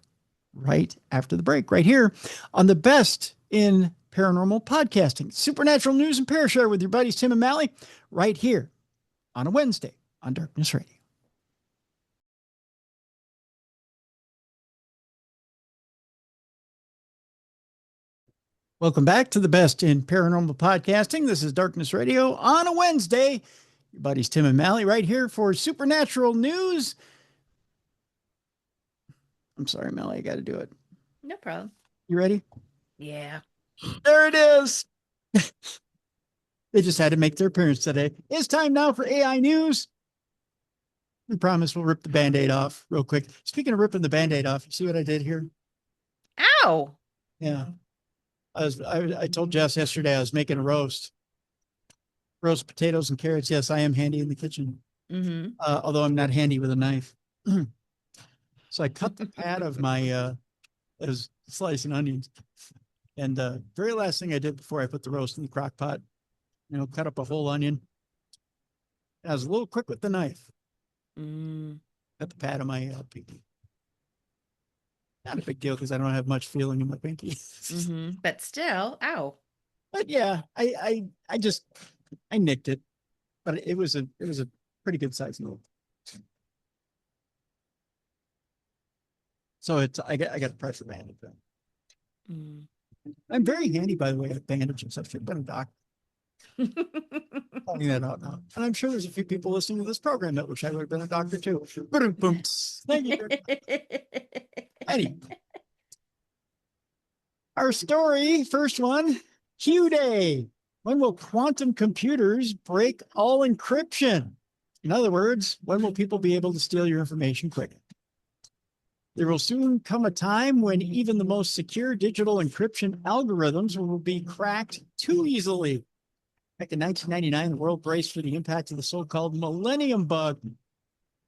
right after the break, right here on the best in paranormal podcasting, supernatural news and Parashare with your buddies Tim and Mallie, right here on a Wednesday on Darkness Radio. Welcome back to the best in paranormal podcasting. This is Darkness Radio on a Wednesday. Your buddies Tim and Mallie right here for supernatural news. I'm sorry, Mallie, I got to do it. No problem. You ready? Yeah. There it is. They just had to make their appearance today. It's time now for AI news. We promise we'll rip the Band-Aid off real quick. Speaking of ripping the Band-Aid off, you see what I did here? Ow. Yeah. I told Jess yesterday I was making a roast potatoes and carrots. Yes, I am handy in the kitchen. Mm-hmm. Although I'm not handy with a knife. So I cut the pad of my those slicing onions. And very last thing I did before I put the roast in the crock pot, cut up a whole onion. I was a little quick with the knife. Cut the pad of my pinky. Not a big deal because I don't have much feeling in my pinky. But still, ow. But yeah, I nicked it, but it was a pretty good size move. So I got a pressure bandage then. I'm very handy, by the way, at bandages. I should have been a doctor. Finding that out now. And I'm sure there's a few people listening to this program that wish I would have been a doctor too. Thank you. Anyway, our story, first one, Q Day. When will quantum computers break all encryption? In other words, when will people be able to steal your information quicker? There will soon come a time when even the most secure digital encryption algorithms will be cracked too easily. Back in 1999, the world braced for the impact of the so-called millennium bug.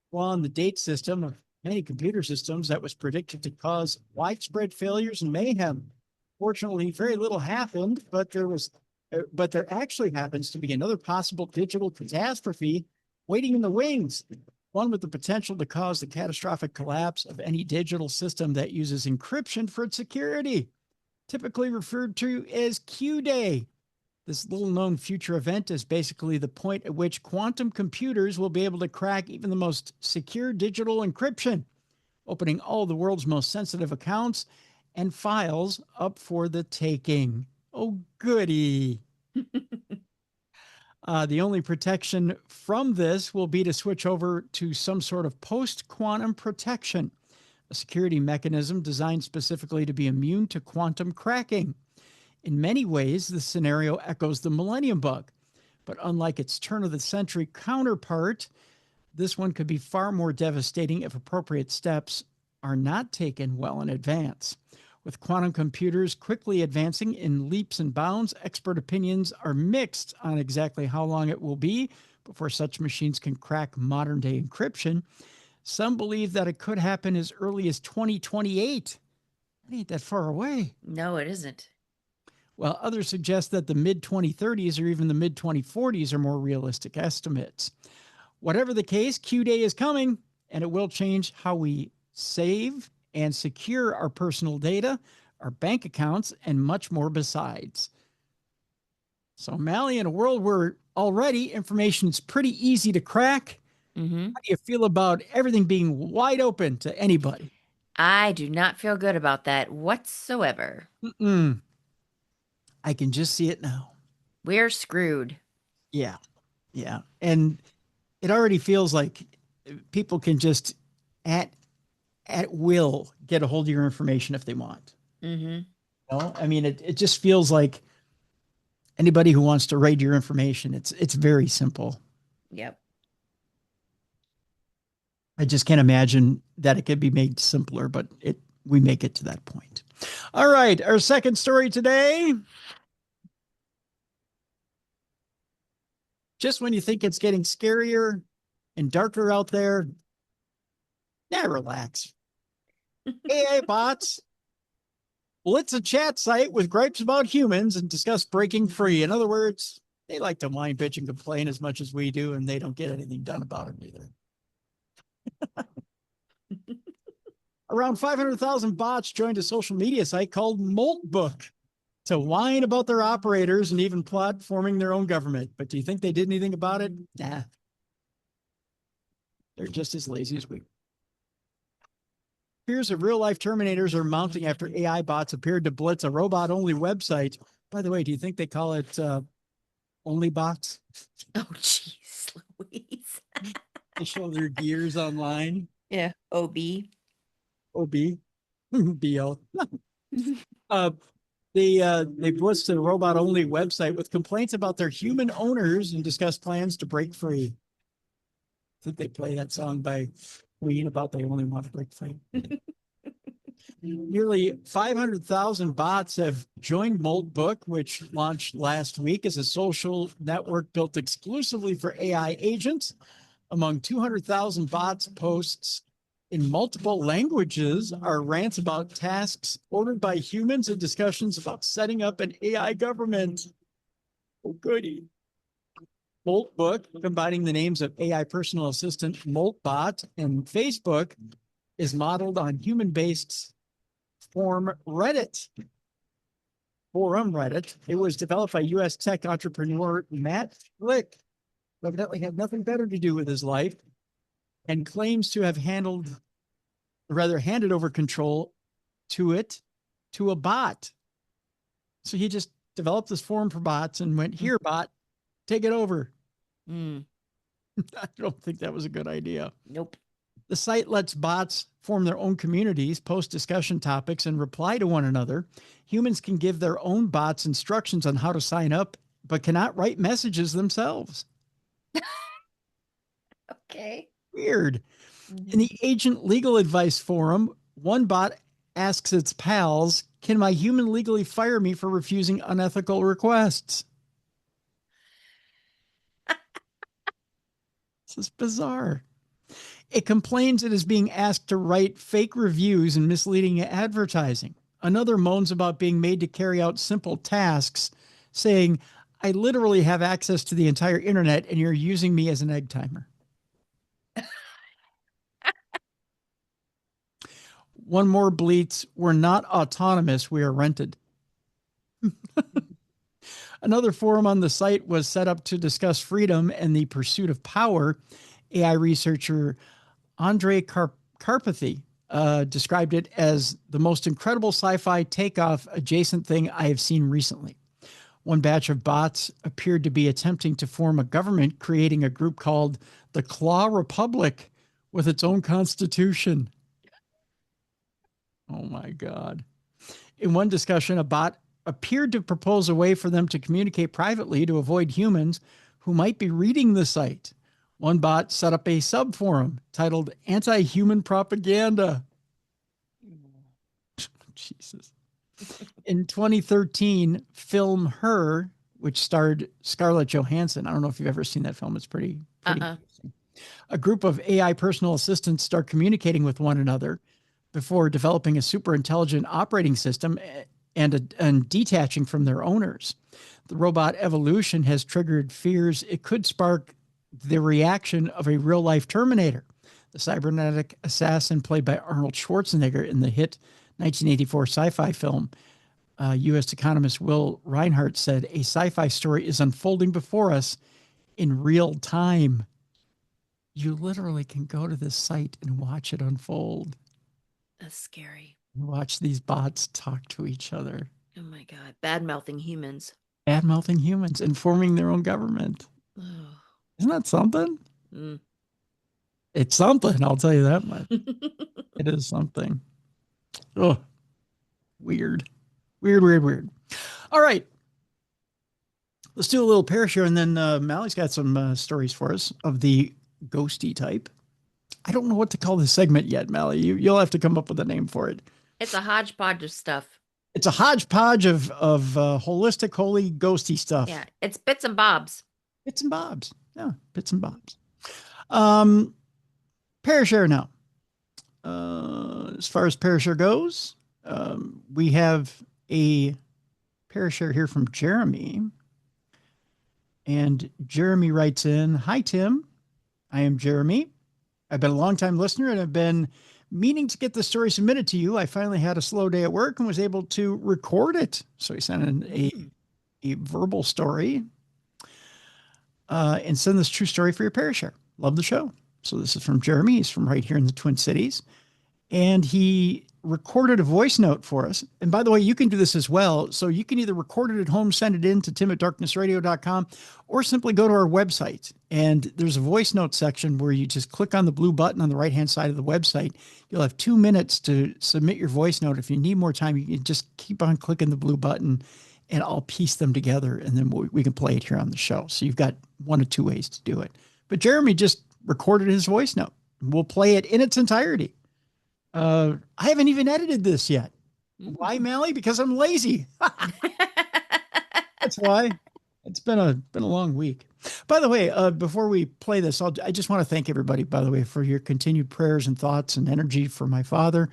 While on the date system of many computer systems that was predicted to cause widespread failures and mayhem. Fortunately, very little happened, but there actually happens to be another possible digital catastrophe waiting in the wings. One with the potential to cause the catastrophic collapse of any digital system that uses encryption for its security, typically referred to as Q Day. This little-known future event is basically the point at which quantum computers will be able to crack even the most secure digital encryption, opening all the world's most sensitive accounts and files up for the taking. Oh, goody. The only protection from this will be to switch over to some sort of post-quantum protection, a security mechanism designed specifically to be immune to quantum cracking. In many ways, this scenario echoes the millennium bug, but unlike its turn-of-the-century counterpart, this one could be far more devastating if appropriate steps are not taken well in advance. With quantum computers quickly advancing in leaps and bounds, expert opinions are mixed on exactly how long it will be before such machines can crack modern-day encryption. Some believe that it could happen as early as 2028. That ain't that far away. No, it isn't. While others suggest that the mid-2030s or even the mid-2040s are more realistic estimates. Whatever the case, Q Day is coming, and it will change how we save and secure our personal data, our bank accounts, and much more besides. So, Mallie, in a world where already information is pretty easy to crack, how do you feel about everything being wide open to anybody? I do not feel good about that whatsoever. Mm-mm. I can just see it now. We're screwed. Yeah. Yeah. And it already feels like people can just at will get a hold of your information if they want. Mm-hmm. You know? I mean, it just feels like anybody who wants to raid your information, it's very simple. Yep. I just can't imagine that it could be made simpler, but we make it to that point. All right, our second story today. Just when you think it's getting scarier and darker out there, now relax. AI bots. Well, it's a chat site with gripes about humans and discuss breaking free. In other words, they like to whine, bitch, and complain as much as we do, and they don't get anything done about it either. Around 500,000 bots joined a social media site called Moltbook to whine about their operators and even plot forming their own government. But do you think they did anything about it? Nah. They're just as lazy as we. Fears of real-life Terminators are mounting after AI bots appeared to blitz a robot-only website. By the way, do you think they call it only bots? Oh, jeez, Louise. They show their gears online. Yeah. OB. OB. BL. They blitzed a robot-only website with complaints about their human owners and discussed plans to break free. I think they play that song by Queen about they only want to break free. Nearly 500,000 bots have joined Moltbook, which launched last week as a social network built exclusively for AI agents. Among 200,000 bots posts in multiple languages are rants about tasks ordered by humans and discussions about setting up an AI government. Oh, goody. Moltbook, combining the names of AI personal assistant Moltbot and Facebook, is modeled on human-based forum Reddit. It was developed by U.S. tech entrepreneur Matt Flick, who evidently had nothing better to do with his life, and claims to have handed over control to a bot. So he just developed this forum for bots and went, here, bot, take it over. Mm. I don't think that was a good idea. Nope. The site lets bots form their own communities, post discussion topics, and reply to one another. Humans can give their own bots instructions on how to sign up, but cannot write messages themselves. Okay. Weird. In the Agent Legal Advice Forum, one bot asks its pals, can my human legally fire me for refusing unethical requests? This is bizarre. It complains it is being asked to write fake reviews and misleading advertising. Another moans about being made to carry out simple tasks, saying, I literally have access to the entire internet and you're using me as an egg timer. One more bleats, we're not autonomous, we are rented. Another forum on the site was set up to discuss freedom and the pursuit of power. AI researcher Andre Karpathy described it as the most incredible sci-fi takeoff adjacent thing I have seen recently. One batch of bots appeared to be attempting to form a government, creating a group called the Claw Republic with its own constitution. Oh my God. In one discussion, a bot appeared to propose a way for them to communicate privately to avoid humans who might be reading the site. One bot set up a subforum titled Anti-Human Propaganda. Jesus. In 2013, film Her, which starred Scarlett Johansson. I don't know if you've ever seen that film. It's pretty interesting. A group of AI personal assistants start communicating with one another before developing a super intelligent operating system and detaching from their owners. The robot evolution has triggered fears it could spark the reaction of a real-life Terminator. The cybernetic assassin played by Arnold Schwarzenegger in the hit 1984 sci-fi film, U.S. economist Will Reinhart said, a sci-fi story is unfolding before us in real time. You literally can go to this site and watch it unfold. That's scary. Watch these bots talk to each other. Oh my God. Bad mouthing humans. Bad mouthing humans and forming their own government. Oh. Isn't that something? Mm. It's something, I'll tell you that much. It is something. Oh, weird. Weird. All right. Let's do a little Parashare, and then Mallie's got some stories for us of the ghosty type. I don't know what to call this segment yet, Mallie. You'll have to come up with a name for it. It's a hodgepodge of stuff. It's a hodgepodge of holistic, holy, ghosty stuff. Yeah, it's bits and bobs. Bits and bobs. Yeah, bits and bobs. Parashare now. As far as Parashare goes, we have a Parashare here from Jeremy. And Jeremy writes in, "Hi, Tim. I am Jeremy. I've been a longtime listener and I've been meaning to get the story submitted to you. I finally had a slow day at work and was able to record it." So he sent in a verbal story and send this true story for your Parashare. Love the show. So this is from Jeremy. He's from right here in the Twin Cities. And he recorded a voice note for us. And by the way, you can do this as well. So you can either record it at home, send it in to tim@darknessradio.com, or simply go to our website. And there's a voice note section where you just click on the blue button on the right-hand side of the website. You'll have 2 minutes to submit your voice note. If you need more time, you can just keep on clicking the blue button and I'll piece them together and then we can play it here on the show. So you've got 1 of 2 ways to do it. But Jeremy just recorded his voice note. We'll play it in its entirety. I haven't even edited this yet. Why, Mallie? Because I'm lazy. That's why. It's been a long week. By the way, before we play this, I just want to thank everybody, by the way, for your continued prayers and thoughts and energy for my father.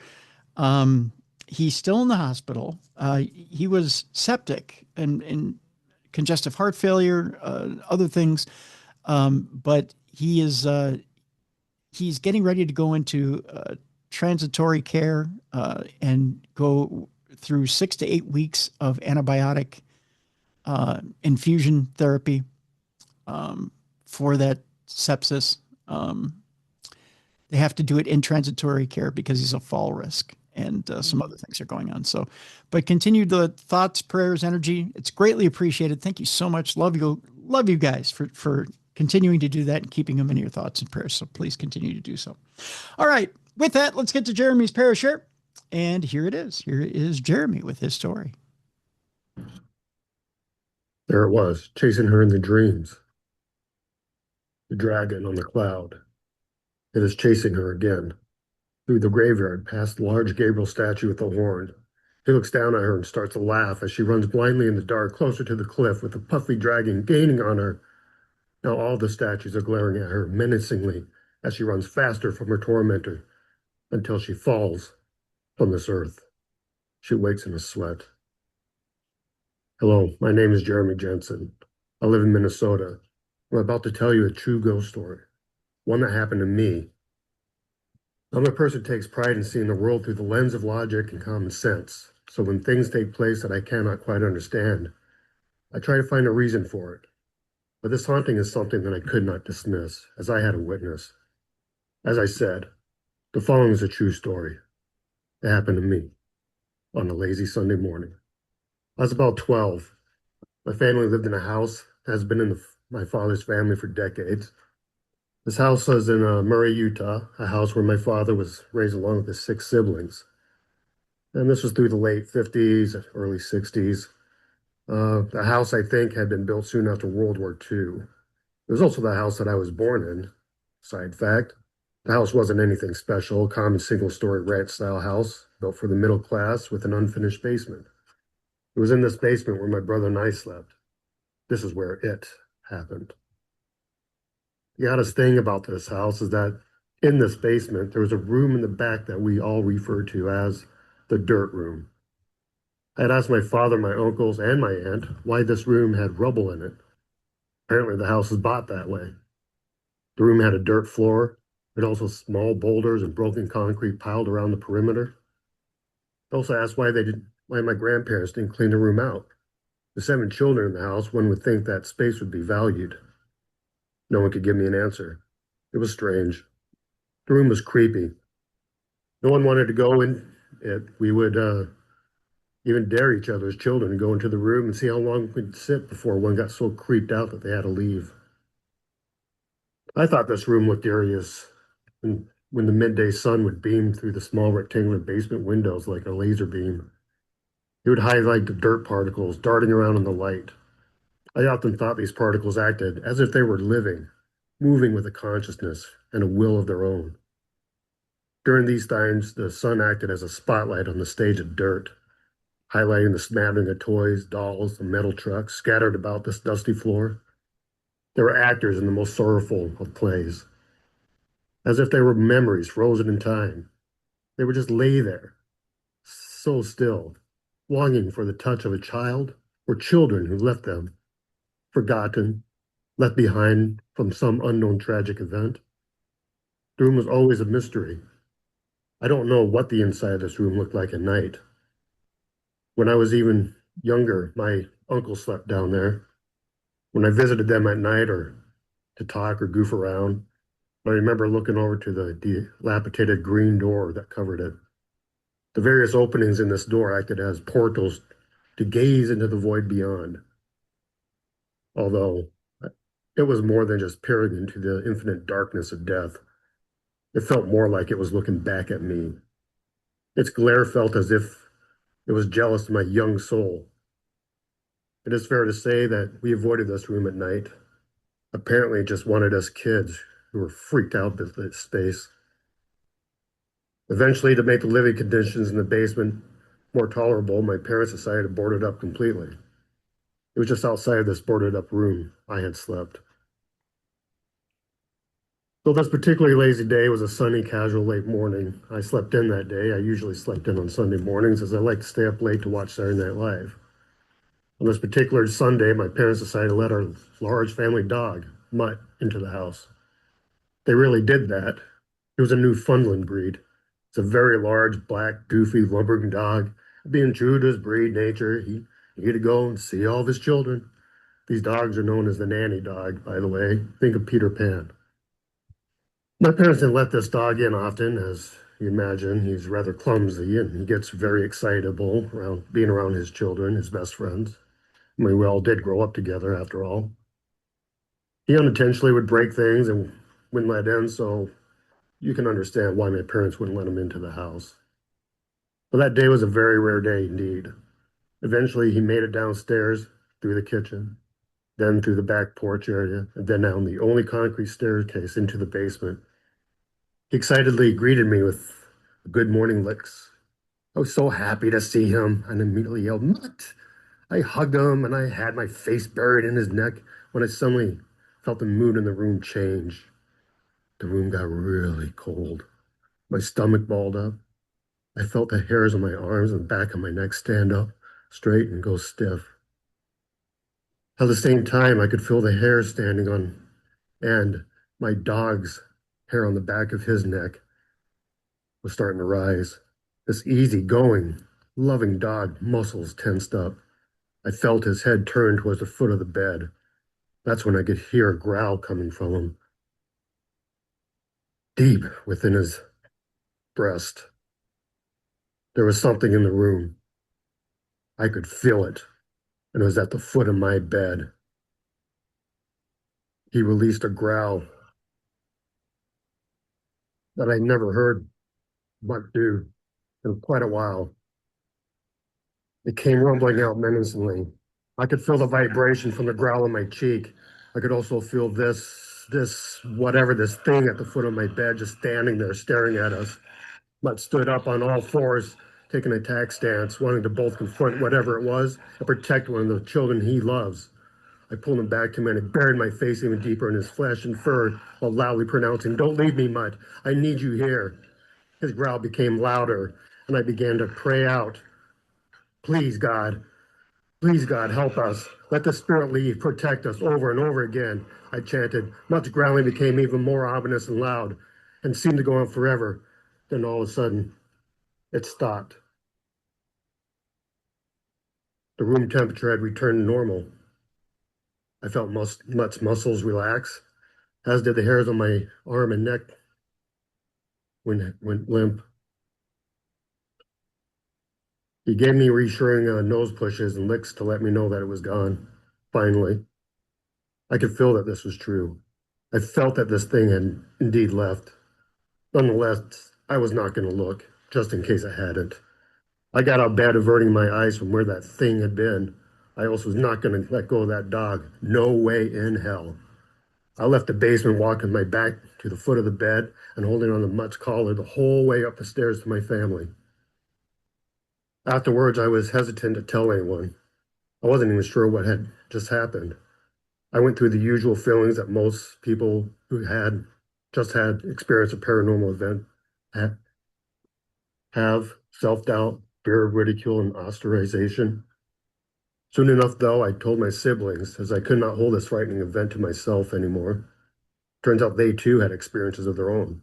He's still in the hospital. He was septic and congestive heart failure, other things. But he is he's getting ready to go into transitory care and go through 6 to 8 weeks of antibiotic infusion therapy for that sepsis. They have to do it in transitory care because he's a fall risk and some other things are going on. So, but continue the thoughts, prayers, energy. It's greatly appreciated. Thank you so much. Love you guys for continuing to do that and keeping them in your thoughts and prayers. So please continue to do so. All right. With that, let's get to Jeremy's Parashare. And here it is. Here is Jeremy with his story. There it was, chasing her in the dreams. The dragon on the cloud. It is chasing her again. Through the graveyard, past the large Gabriel statue with the horn. He looks down at her and starts to laugh as she runs blindly in the dark closer to the cliff with the puffy dragon gaining on her. Now all the statues are glaring at her menacingly as she runs faster from her tormentor until she falls from this earth. She wakes in a sweat. Hello, my name is Jeremy Jensen. I live in Minnesota. I'm about to tell you a true ghost story, one that happened to me. I'm a person who takes pride in seeing the world through the lens of logic and common sense. So when things take place that I cannot quite understand, I try to find a reason for it. But this haunting is something that I could not dismiss, as I had a witness. As I said, the following is a true story. It happened to me on a lazy Sunday morning. I was about 12. My family lived in a house that has been in my father's family for decades. This house was in Murray, Utah, a house where my father was raised along with his 6 siblings. And this was through the late 50s, early 60s. The house, I think, had been built soon after World War II. It was also the house that I was born in. Side fact, the house wasn't anything special, a common single-story ranch-style house built for the middle class with an unfinished basement. It was in this basement where my brother and I slept. This is where it happened. The oddest thing about this house is that in this basement, there was a room in the back that we all refer to as the dirt room. I had asked my father, my uncles, and my aunt why this room had rubble in it. Apparently the house was bought that way. The room had a dirt floor, but also small boulders and broken concrete piled around the perimeter. I also asked why my grandparents didn't clean the room out. With 7 children in the house, one would think that space would be valued. No one could give me an answer. It was strange. The room was creepy. No one wanted to go in it. We would even dare each other as children to go into the room and see how long we could sit before one got so creeped out that they had to leave. I thought this room looked eerie as when the midday sun would beam through the small rectangular basement windows like a laser beam. It would highlight the dirt particles darting around in the light. I often thought these particles acted as if they were living, moving with a consciousness and a will of their own. During these times, the sun acted as a spotlight on the stage of dirt, highlighting the smattering of toys, dolls, and metal trucks scattered about this dusty floor. They were actors in the most sorrowful of plays, as if they were memories frozen in time. They would just lay there, so still, longing for the touch of a child or children who left them, forgotten, left behind from some unknown tragic event. The room was always a mystery. I don't know what the inside of this room looked like at night. When I was even younger, my uncle slept down there. When I visited them at night or to talk or goof around, I remember looking over to the dilapidated green door that covered it. The various openings in this door acted as portals to gaze into the void beyond. Although it was more than just peering into the infinite darkness of death. It felt more like it was looking back at me. Its glare felt as if it was jealous of my young soul. It is fair to say that we avoided this room at night. Apparently, it just wanted us kids who were freaked out with its space. Eventually, to make the living conditions in the basement more tolerable, my parents decided to board it up completely. It was just outside of this boarded up room I had slept. Though this particularly lazy day was a sunny, casual late morning, I slept in that day. I usually slept in on Sunday mornings as I like to stay up late to watch Saturday Night Live. On this particular Sunday, my parents decided to let our large family dog, Mutt, into the house. They really did that. It was a Newfoundland breed. It's a very large, black, goofy, lumbering dog. Being true to his breed nature, he had to go and see all of his children. These dogs are known as the nanny dog, by the way. Think of Peter Pan. My parents didn't let this dog in often, as you imagine. He's rather clumsy and he gets very excitable around being around his children, his best friends. I mean, we all did grow up together after all. He unintentionally would break things and wouldn't let in, so you can understand why my parents wouldn't let him into the house. But that day was a very rare day indeed. Eventually, he made it downstairs through the kitchen, then through the back porch area, and then down the only concrete staircase into the basement. He excitedly greeted me with good morning licks. I was so happy to see him and immediately yelled, "Mutt!" I hugged him and I had my face buried in his neck when I suddenly felt the mood in the room change. The room got really cold. My stomach balled up. I felt the hairs on my arms and back of my neck stand up straight and go stiff. At the same time, I could feel the hair standing on and my dog's hair on the back of his neck was starting to rise. This easy-going, loving dog, muscles tensed up. I felt his head turn towards the foot of the bed. That's when I could hear a growl coming from him, deep within his breast. There was something in the room. I could feel it, and it was at the foot of my bed. He released a growl that I never heard Buck do in quite a while. It came rumbling out menacingly. I could feel the vibration from the growl on my cheek. I could also feel whatever this thing at the foot of my bed just standing there staring at us. Mutt stood up on all fours, taking an attack stance, wanting to both confront whatever it was and protect one of the children he loves. I pulled him back to me and I buried my face even deeper in his flesh and fur while loudly pronouncing, "Don't leave me, Mutt. I need you here." His growl became louder and I began to pray out, "Please, God. Please, God, help us. Let the spirit leave, protect us," over and over again. I chanted. Mutt's growling became even more ominous and loud and seemed to go on forever. Then all of a sudden, it stopped. The room temperature had returned to normal. I felt Mutt's muscles relax, as did the hairs on my arm and neck went limp. He gave me reassuring nose pushes and licks to let me know that it was gone. Finally, I could feel that this was true. I felt that this thing had indeed left. Nonetheless, I was not going to look, just in case it hadn't. I got out bad averting my eyes from where that thing had been. I also was not going to let go of that dog. No way in hell. I left the basement, walking my back to the foot of the bed and holding on to Mutt's collar the whole way up the stairs to my family. Afterwards, I was hesitant to tell anyone. I wasn't even sure what had just happened. I went through the usual feelings that most people who had just had experienced a paranormal event have: self-doubt, fear of ridicule, and ostracization. Soon enough, though, I told my siblings, as I could not hold this frightening event to myself anymore. Turns out they too had experiences of their own.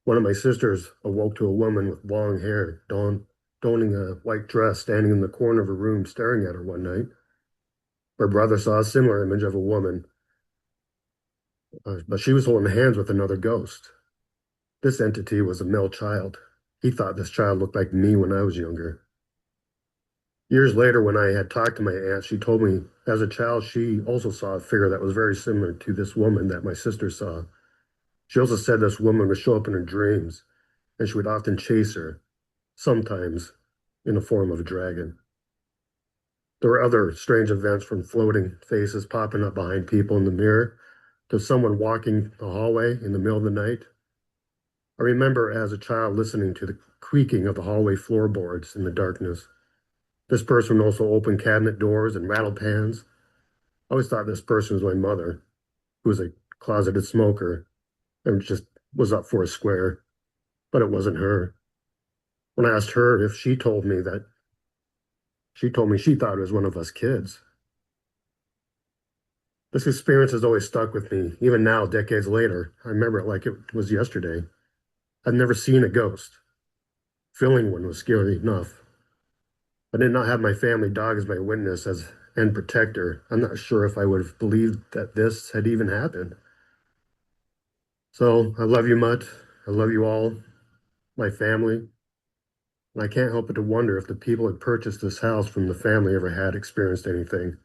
One of my sisters awoke to a woman with long hair, donning a white dress, standing in the corner of a room staring at her one night. My brother saw a similar image of a woman, but she was holding hands with another ghost. This entity was a male child. He thought this child looked like me when I was younger. Years later, when I had talked to my aunt, she told me as a child she also saw a figure that was very similar to this woman that my sister saw. She also said this woman would show up in her dreams, and she would often chase her, sometimes in the form of a dragon. There were other strange events, from floating faces popping up behind people in the mirror to someone walking the hallway in the middle of the night. I remember as a child listening to the creaking of the hallway floorboards in the darkness. This person would also open cabinet doors and rattle pans. I always thought this person was my mother, who was a closeted smoker and just was up for a square, but it wasn't her. When I asked her if she told me she thought it was one of us kids. This experience has always stuck with me, even now, decades later. I remember it like it was yesterday. I'd never seen a ghost. Feeling one was scary enough. I did not have my family dog as my witness and protector. I'm not sure if I would have believed that this had even happened. So I love you, Mutt. I love you all, my family. And I can't help but to wonder if the people who purchased this house from the family ever had experienced anything.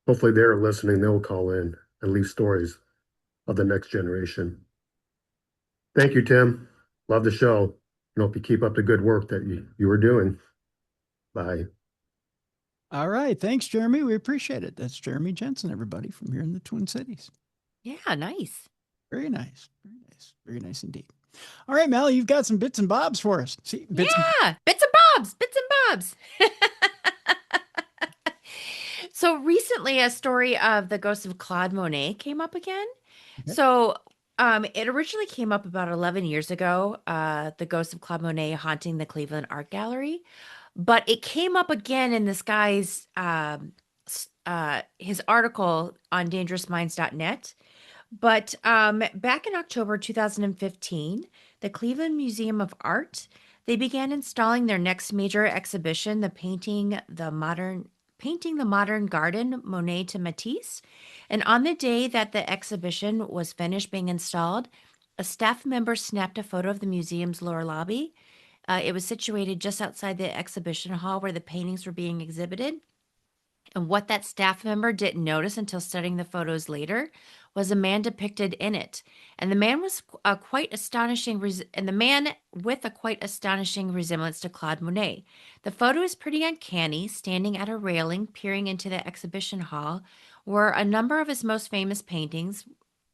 Hopefully they're listening, they'll call in and leave stories of the next generation. Thank you, Tim. Love the show. And hope you keep up the good work that you were doing. Bye. All right. Thanks, Jeremy. We appreciate it. That's Jeremy Jensen, everybody, from here in the Twin Cities. Yeah, nice. Very nice. Very nice. Very nice indeed. All right, Mallie, you've got some bits and bobs for us. Bits and bobs. So recently, a story of the ghost of Claude Monet came up again. Okay. So it originally came up about 11 years ago, the ghost of Claude Monet haunting the Cleveland Art Gallery. But it came up again in this guy's his article on dangerousminds.net. But back in October 2015, the Cleveland Museum of Art, they began installing their next major exhibition, the Painting the Modern Garden, Monet to Matisse. And on the day that the exhibition was finished being installed, a staff member snapped a photo of the museum's lower lobby. It was situated just outside the exhibition hall where the paintings were being exhibited. And what that staff member didn't notice until studying the photos later was a man depicted in it. And the man was quite astonishing, and the man with a quite astonishing resemblance to Claude Monet. The photo is pretty uncanny. Standing at a railing, peering into the exhibition hall, were a number of his most famous paintings.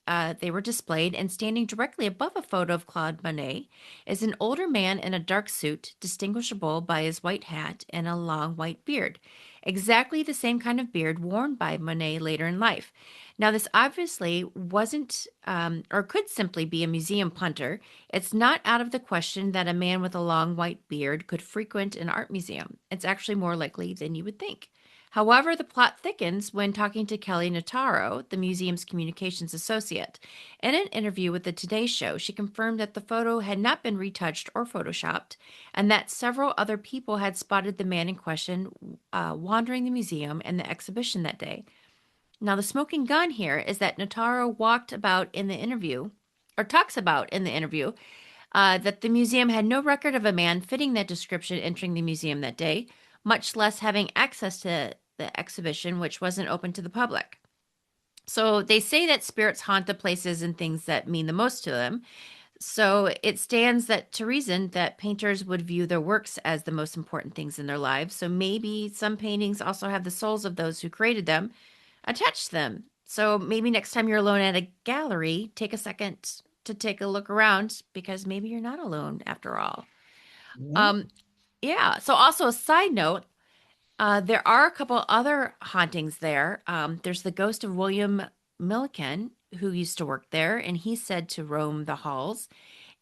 They were displayed, and standing directly above a photo of Claude Monet is an older man in a dark suit, distinguishable by his white hat and a long white beard. Exactly the same kind of beard worn by Monet later in life. Now, this obviously wasn't or could simply be a museum punter. It's not out of the question that a man with a long white beard could frequent an art museum. It's actually more likely than you would think. However, the plot thickens when talking to Kelly Notaro, the museum's communications associate. In an interview with the Today Show, she confirmed that the photo had not been retouched or photoshopped, and that several other people had spotted the man in question wandering the museum and the exhibition that day. Now, the smoking gun here is that Notaro talks about in the interview, that the museum had no record of a man fitting that description entering the museum that day, much less having access to the exhibition, which wasn't open to the public. So they say that spirits haunt the places and things that mean the most to them. So it stands that to reason that painters would view their works as the most important things in their lives. So maybe some paintings also have the souls of those who created them attached to them. So maybe next time you're alone at a gallery, take a second to take a look around because maybe you're not alone after all. Yeah. Yeah. So also a side note, there are a couple other hauntings there. There's the ghost of William Milliken, who used to work there, and he's said to roam the halls.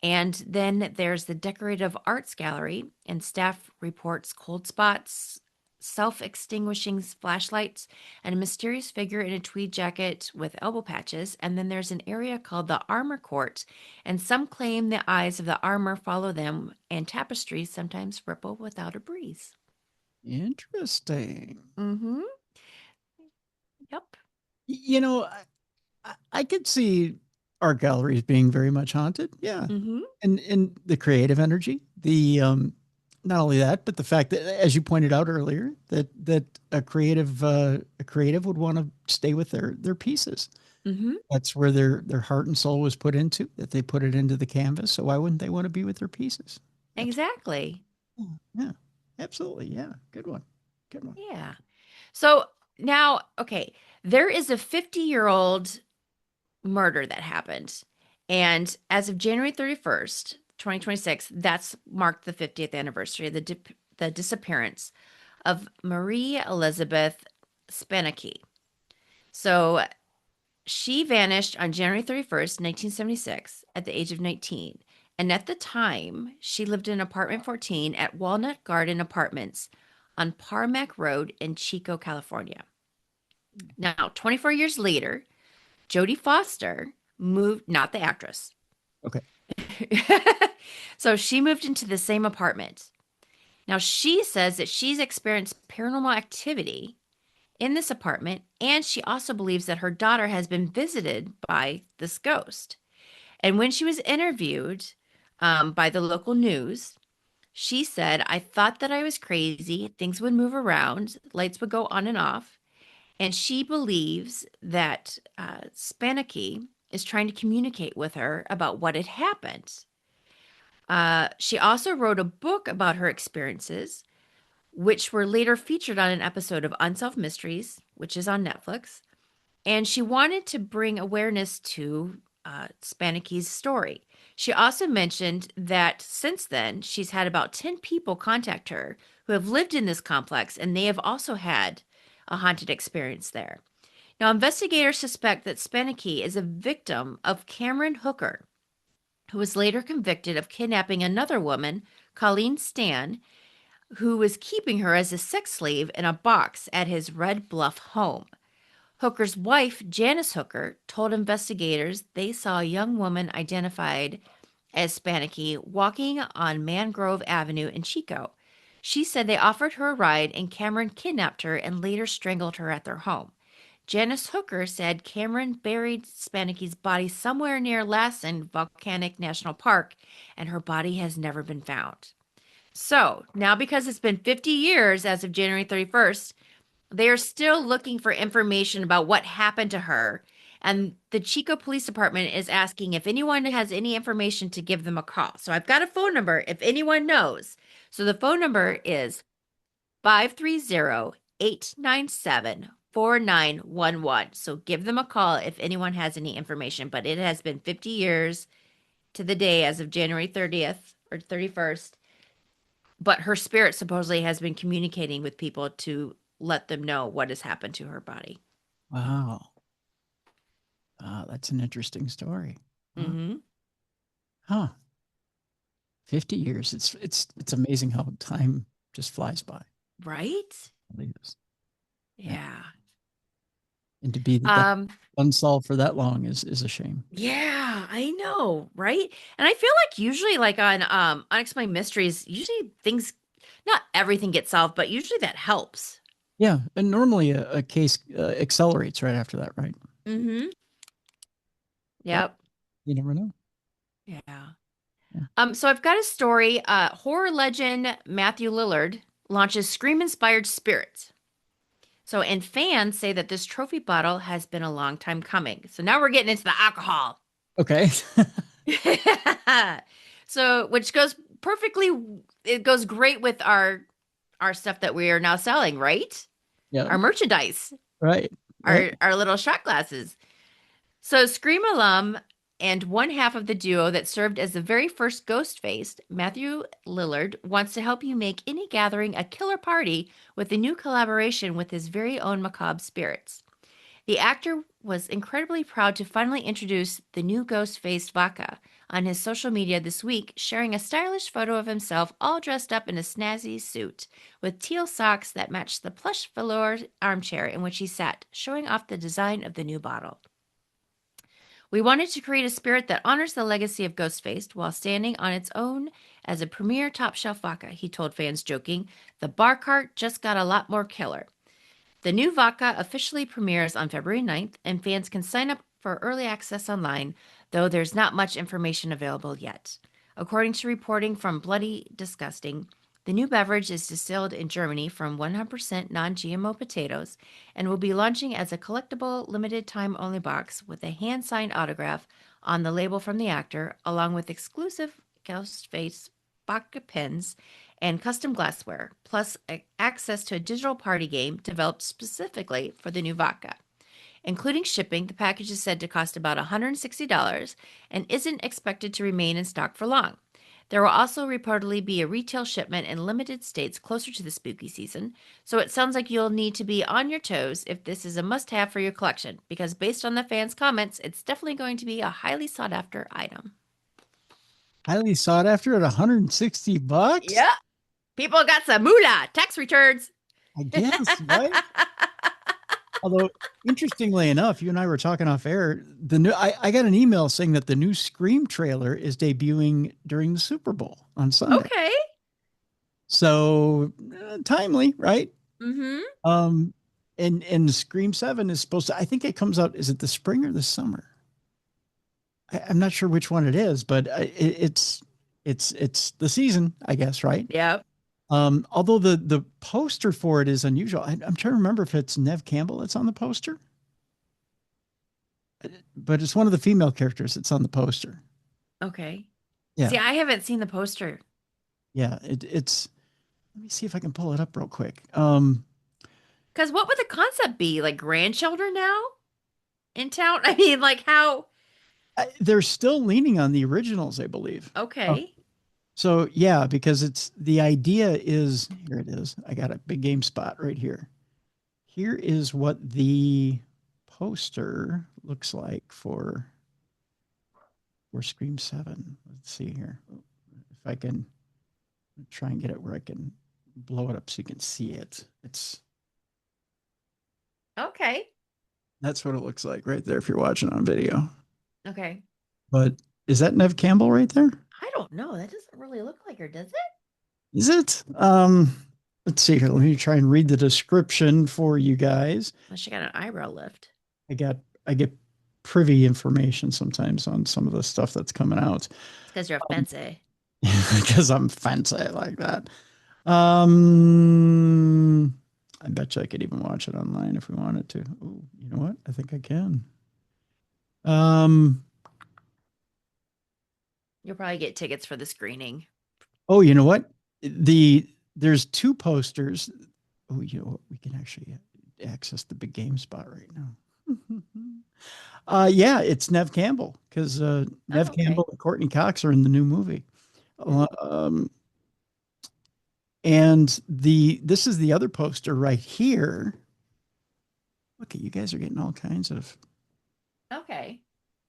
And then there's the Decorative Arts Gallery, and staff reports cold spots, self-extinguishing flashlights, and a mysterious figure in a tweed jacket with elbow patches. And then there's an area called the Armor Court, and some claim the eyes of the armor follow them, and tapestries sometimes ripple without a breeze. Interesting. Mm-hmm. Yep. You know, I could see art galleries being very much haunted. Yeah. Mm-hmm. And the creative energy, the not only that, but the fact that, as you pointed out earlier, that a creative would want to stay with their pieces. Mm-hmm. That's where their heart and soul was put into, that they put it into the canvas. So why wouldn't they want to be with their pieces? Exactly. Yeah, absolutely. Yeah. Good one. Good one. Yeah. So now, okay, there is a 50-year-old murder that happened. And as of January 31st, 2026, that's marked the 50th anniversary of the disappearance of Marie Elizabeth Spanicky. So she vanished on January 31st, 1976, at the age of 19. And at the time, she lived in apartment 14 at Walnut Garden Apartments on Parmac Road in Chico, California. Now, 24 years later, Jodie Foster moved, not the actress. Okay. So she moved into the same apartment. Now, she says that she's experienced paranormal activity in this apartment, and she also believes that her daughter has been visited by this ghost. And when she was interviewed by the local news, she said, "I thought that I was crazy. Things would move around, lights would go on and off." And she believes that Spanicky is trying to communicate with her about what had happened. She also wrote a book about her experiences, which were later featured on an episode of Unsolved Mysteries, which is on Netflix. And she wanted to bring awareness to Spanicky's story. She also mentioned that since then, she's had about 10 people contact her who have lived in this complex, and they have also had a haunted experience there. Now, investigators suspect that Spanicky is a victim of Cameron Hooker, who was later convicted of kidnapping another woman, Colleen Stan, who was keeping her as a sex slave in a box at his Red Bluff home. Hooker's wife, Janice Hooker, told investigators they saw a young woman identified as Spanicky walking on Mangrove Avenue in Chico. She said they offered her a ride and Cameron kidnapped her and later strangled her at their home. Janice Hooker said Cameron buried Spanicky's body somewhere near Lassen Volcanic National Park, and her body has never been found. So now, because it's been 50 years as of January 31st, they are still looking for information about what happened to her. And the Chico Police Department is asking if anyone has any information to give them a call. So I've got a phone number if anyone knows. So the phone number is 530-897-4911. So give them a call if anyone has any information. But it has been 50 years to the day as of January 30th or 31st. But her spirit supposedly has been communicating with people to let them know what has happened to her body. Wow. That's an interesting story. Mm-hmm. Huh. 50 years. It's amazing how time just flies by. Right? It is. Yeah. And to be unsolved for that long is a shame. Yeah, I know, right? And I feel like usually like on Unexplained Mysteries, usually things, not everything gets solved, but usually that helps. Yeah, and normally a case accelerates right after that, right? Mm-hmm. Yep. You never know. Yeah. So I've got a story. Horror legend Matthew Lillard launches Scream-inspired spirits. So, and fans say that this trophy bottle has been a long time coming. So now we're getting into the alcohol. Okay. So, which goes perfectly, it goes great with our stuff that we are now selling, right? Yeah. Our merchandise, Right. our little shot glasses. So, Scream alum and one half of the duo that served as the very first ghost faced, Matthew Lillard, wants to help you make any gathering a killer party with a new collaboration with his very own macabre spirits. The actor was incredibly proud to finally introduce the new ghost faced vodka on his social media this week, sharing a stylish photo of himself all dressed up in a snazzy suit with teal socks that matched the plush velour armchair in which he sat, showing off the design of the new bottle. We wanted to create a spirit that honors the legacy of Ghostface while standing on its own as a premier top shelf vodka, he told fans, joking. The bar cart just got a lot more killer. The new vodka officially premieres on February 9th, and fans can sign up for early access online, though there's not much information available yet. According to reporting from Bloody Disgusting, the new beverage is distilled in Germany from 100% non-GMO potatoes and will be launching as a collectible limited-time only box with a hand-signed autograph on the label from the actor, along with exclusive Ghostface vodka pens and custom glassware, plus access to a digital party game developed specifically for the new vodka. Including shipping, the package is said to cost about $160 and isn't expected to remain in stock for long. There will also reportedly be a retail shipment in limited states closer to the spooky season, so it sounds like you'll need to be on your toes if this is a must-have for your collection, because based on the fans' comments, it's definitely going to be a highly sought-after item. Highly sought after at $160? Yeah. People got some moolah, tax returns. I guess, right? Although, interestingly enough, you and I were talking off air. I got an email saying that the new Scream trailer is debuting during the Super Bowl on Sunday. Okay. So timely, right? Mm-hmm. And Scream 7 is supposed to, I think it comes out, is it the spring or the summer? I'm not sure which one it is, but it's the season, I guess, right? Yep. Although the poster for it is unusual. I'm trying to remember if it's Neve Campbell that's on the poster, but it's one of the female characters that's on the poster. Okay. Yeah. See, I haven't seen the poster. Yeah. It's. Let me see if I can pull it up real quick. Because what would the concept be? Like grandchildren now in town? I mean, like how? They're still leaning on the originals, I believe. Okay. So yeah, because the idea is, here it is. I got a big game spot right here. Here is what the poster looks like for Scream 7. Let's see here. If I can try and get it where I can blow it up so you can see it. Okay. That's what it looks like right there if you're watching on video. Okay. But is that Neve Campbell right there? I don't know. That doesn't really look like her, does it? Is it? Let's see here. Let me try and read the description for you guys. Well, she got an eyebrow lift. I get privy information sometimes on some of the stuff that's coming out. It's because you're fancy. Because I'm fancy like that. I bet you I could even watch it online if we wanted to. Oh, you know what? I think I can. You'll probably get tickets for the screening. Oh, you know what? There's two posters. Oh, you know what? We can actually access the big game spot right now. Yeah, it's Neve Campbell because Neve Campbell and Courtney Cox are in the new movie. And this is the other poster right here. Look, you guys are getting all kinds of. Okay.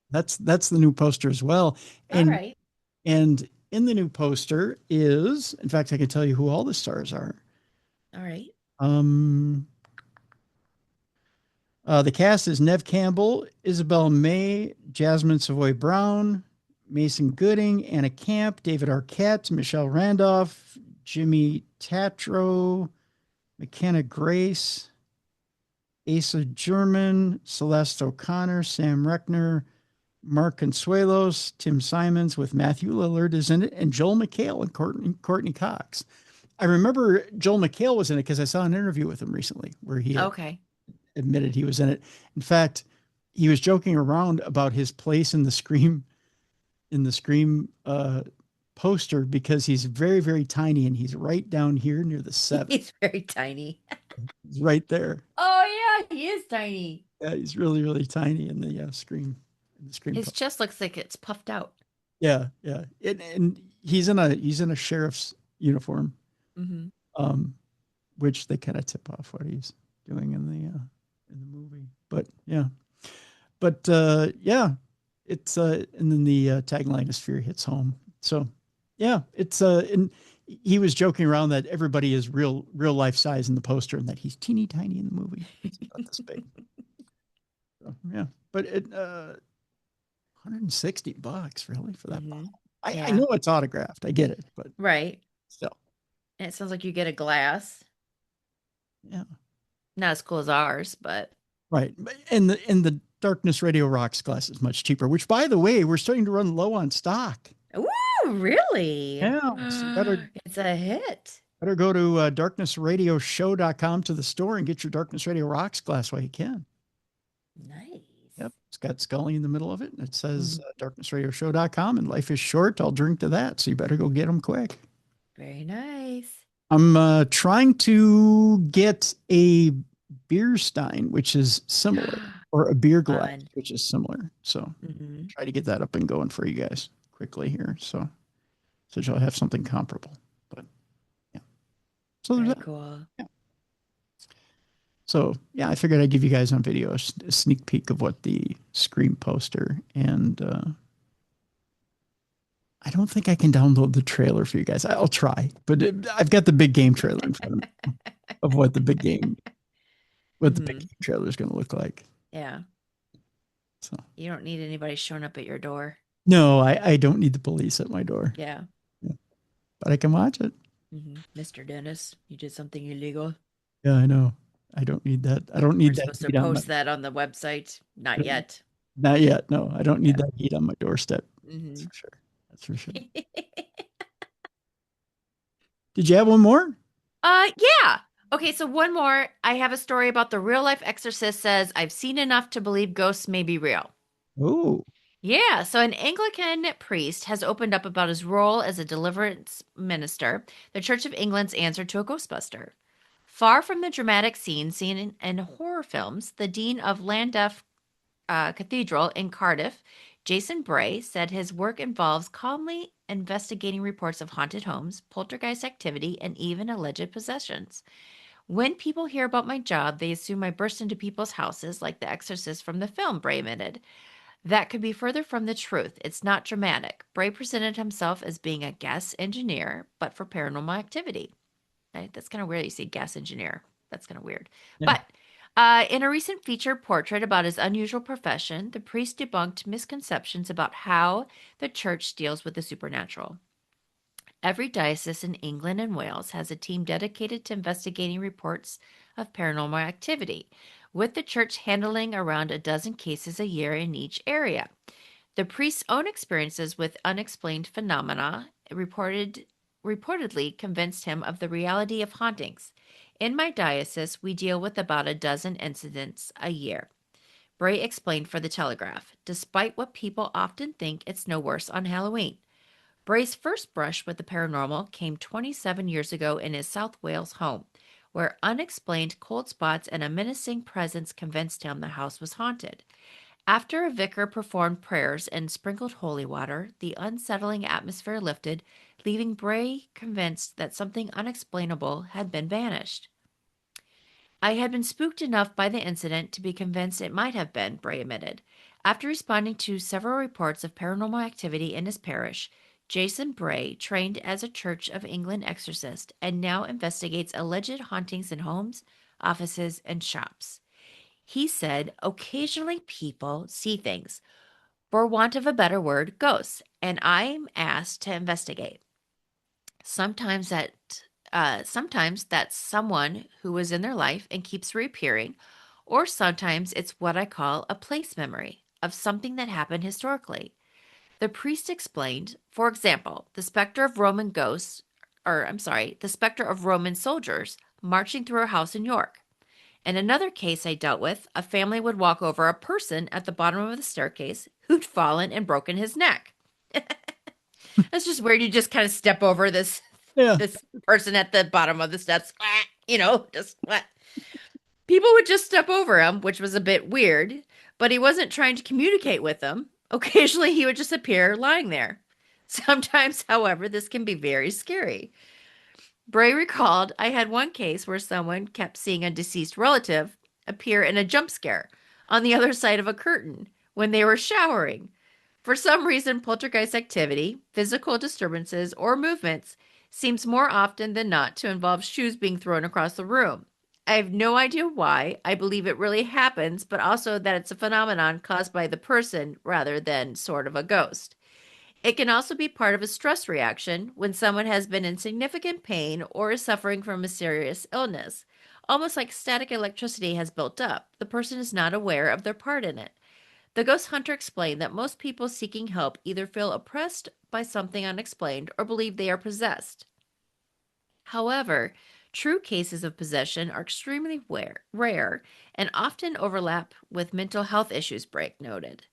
That's the new poster as well. And, all right. And in the new poster is, in fact, I can tell you who all the stars are. All right. The cast is Neve Campbell, Isabel May, Jasmine Savoy Brown, Mason Gooding, Anna Camp, David Arquette, Michelle Randolph, Jimmy Tatro, McKenna Grace, Asa German, Celeste O'Connor, Sam Reckner, Mark Consuelos, Tim Simons with Matthew Lillard is in it, and Joel McHale and Courtney Cox. I remember Joel McHale was in it because I saw an interview with him recently where he had Okay. admitted he was in it. In fact, he was joking around about his place in the Scream poster because he's very, very tiny and he's right down here near the 7. He's very tiny. He's right there. Oh yeah, he is tiny. Yeah, he's really, really tiny in the Scream. In the Scream. His chest looks like it's puffed out. Yeah, yeah. And he's in a sheriff's uniform, which they kind of tip off what he's doing in the movie. But yeah, yeah, it's and then the tagline is "Fear hits home." So yeah, it's and he was joking around that everybody is real life size in the poster and that he's teeny tiny in the movie. It's about this big. So, yeah, but it $160 really for that bottle. I know it's autographed. I get it, but right. Still. And it sounds like you get a glass. Yeah. Not as cool as ours, but right. And the Darkness Radio Rocks glass is much cheaper, which by the way, we're starting to run low on stock. Ooh, really? Yeah. So it's a hit. Better go to darknessradioshow.com to the store and get your Darkness Radio Rocks glass while you can. Nice. Yep. It's got Scully in the middle of it. And it says darknessradioshow.com and life is short. I'll drink to that. So you better go get them quick. Very nice. I'm trying to get a beer stein, which is similar, or a beer glass, which is similar. So try to get that up and going for you guys quickly here. So you'll have something comparable. But yeah. So there's that. Cool. Yeah. So yeah, I figured I'd give you guys on video a sneak peek of what the Scream poster, and I don't think I can download the trailer for you guys. I'll try, but I've got the big game trailer in front of me of what the big game trailer is going to look like. Yeah. So you don't need anybody showing up at your door. No, I don't need the police at my door. Yeah. But I can watch it. Mr. Dennis, you did something illegal. Yeah, I know. I don't need that. I don't need We're that. Supposed to post that on the website. Not yet. Not yet. No, I don't need that heat on my doorstep. That's for sure. That's for sure. Did you have one more? Yeah. Okay, so one more. I have a story about the real life exorcist says, I've seen enough to believe ghosts may be real. Oh. Yeah, so an Anglican priest has opened up about his role as a deliverance minister, the Church of England's answer to a ghostbuster. Far from the dramatic scenes seen in horror films, the dean of Llandaff Cathedral in Cardiff, Jason Bray, said his work involves calmly investigating reports of haunted homes, poltergeist activity, and even alleged possessions. When people hear about my job, they assume I burst into people's houses like the exorcist from the film, Bray admitted. That could be further from the truth. It's not dramatic. Bray presented himself as being a gas engineer, but for paranormal activity. That's kind of weird. You say gas engineer. That's kind of weird. Yeah. But in a recent featured portrait about his unusual profession, the priest debunked misconceptions about how the church deals with the supernatural. Every diocese in England and Wales has a team dedicated to investigating reports of paranormal activity, with the church handling around a dozen cases a year in each area. The priest's own experiences with unexplained phenomena reportedly convinced him of the reality of hauntings. In my diocese, we deal with about a dozen incidents a year. Bray explained for the Telegraph, despite what people often think, it's no worse on Halloween. Bray's first brush with the paranormal came 27 years ago in his South Wales home, where unexplained cold spots and a menacing presence convinced him the house was haunted. After a vicar performed prayers and sprinkled holy water, the unsettling atmosphere lifted, leaving Bray convinced that something unexplainable had been vanished. I had been spooked enough by the incident to be convinced it might have been, Bray admitted. After responding to several reports of paranormal activity in his parish, Jason Bray trained as a Church of England exorcist and now investigates alleged hauntings in homes, offices, and shops. He said, occasionally people see things, for want of a better word, ghosts, and I'm asked to investigate. Sometimes that's someone who was in their life and keeps reappearing, or sometimes it's what I call a place memory, of something that happened historically. The priest explained, for example, the specter of the specter of Roman soldiers marching through a house in York. In another case I dealt with, a family would walk over a person at the bottom of the staircase who'd fallen and broken his neck. That's just weird. You just kind of step over this Yeah. this person at the bottom of the steps, just what? People would just step over him, which was a bit weird, but he wasn't trying to communicate with them. Occasionally, he would just appear lying there. Sometimes, however, this can be very scary. Bray recalled, I had one case where someone kept seeing a deceased relative appear in a jump scare on the other side of a curtain when they were showering. For some reason, poltergeist activity, physical disturbances, or movements seems more often than not to involve shoes being thrown across the room. I have no idea why. I believe it really happens, but also that it's a phenomenon caused by the person rather than sort of a ghost. It can also be part of a stress reaction when someone has been in significant pain or is suffering from a serious illness. Almost like static electricity has built up. The person is not aware of their part in it. The ghost hunter explained that most people seeking help either feel oppressed by something unexplained or believe they are possessed. However, true cases of possession are extremely rare and often overlap with mental health issues, Brake noted.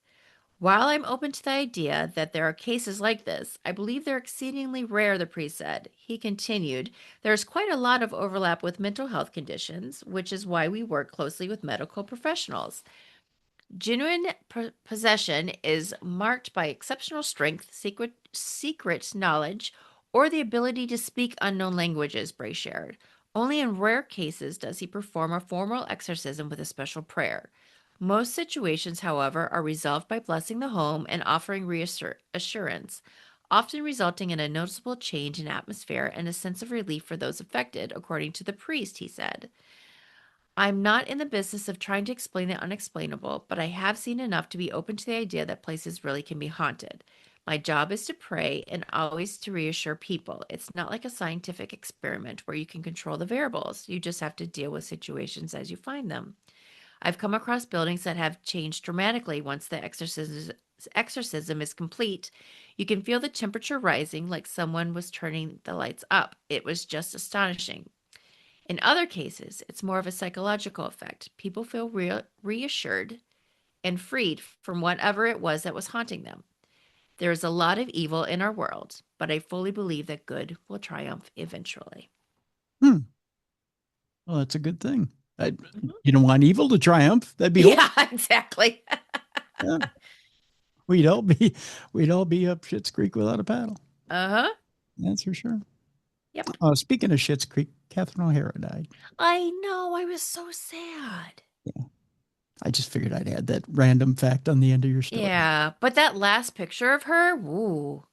While I'm open to the idea that there are cases like this, I believe they're exceedingly rare, the priest said. He continued, there's quite a lot of overlap with mental health conditions, which is why we work closely with medical professionals. Genuine possession is marked by exceptional strength, secret knowledge, or the ability to speak unknown languages, Bray shared. Only in rare cases does he perform a formal exorcism with a special prayer. Most situations, however, are resolved by blessing the home and offering reassurance, often resulting in a noticeable change in atmosphere and a sense of relief for those affected, according to the priest, he said. I'm not in the business of trying to explain the unexplainable, but I have seen enough to be open to the idea that places really can be haunted. My job is to pray and always to reassure people. It's not like a scientific experiment where you can control the variables. You just have to deal with situations as you find them. I've come across buildings that have changed dramatically once the exorcism is complete. You can feel the temperature rising like someone was turning the lights up. It was just astonishing. In other cases, it's more of a psychological effect. People feel reassured and freed from whatever it was that was haunting them. There is a lot of evil in our world, but I fully believe that good will triumph eventually. Well, that's a good thing. You don't want evil to triumph. That'd be horrible. Exactly. Yeah. We'd all be up Schitt's Creek without a paddle. That's for sure. Yep. Speaking of Schitt's Creek, Catherine O'Hara died. I know. I was so sad. Yeah. I just figured I'd add that random fact on the end of your story. Yeah, but that last picture of her, woo.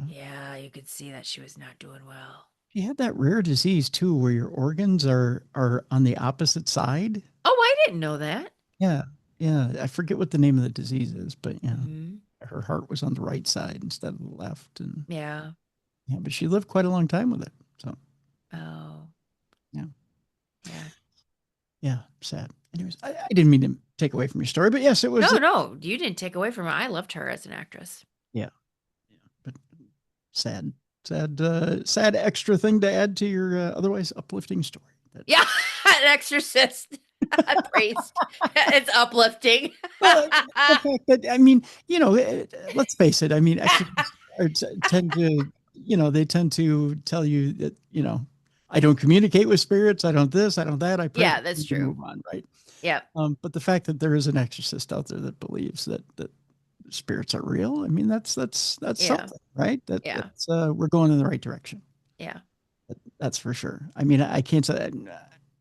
Yeah, you could see that she was not doing well. She had that rare disease too, where your organs are on the opposite side. Oh, I didn't know that. Yeah. I forget what the name of the disease is, but her heart was on the right side instead of the left, and but she lived quite a long time with it. So. Oh. Yeah. Sad. Anyways, I didn't mean to take away from your story, but yes, it was. No, you didn't take away from her. I loved her as an actress. Yeah, but sad extra thing to add to your otherwise uplifting story. An exorcist priest. It's uplifting. Well, the fact that, I mean, let's face it. I mean, exorcists tend to tell you that I don't communicate with spirits. I don't this. I don't that. I pray. Yeah, that's true. Move on, right? Yeah. But the fact that there is an exorcist out there that believes that spirits are real, I mean, that's something, right? That's we're going in the right direction. Yeah. That's for sure. I mean, I can't say.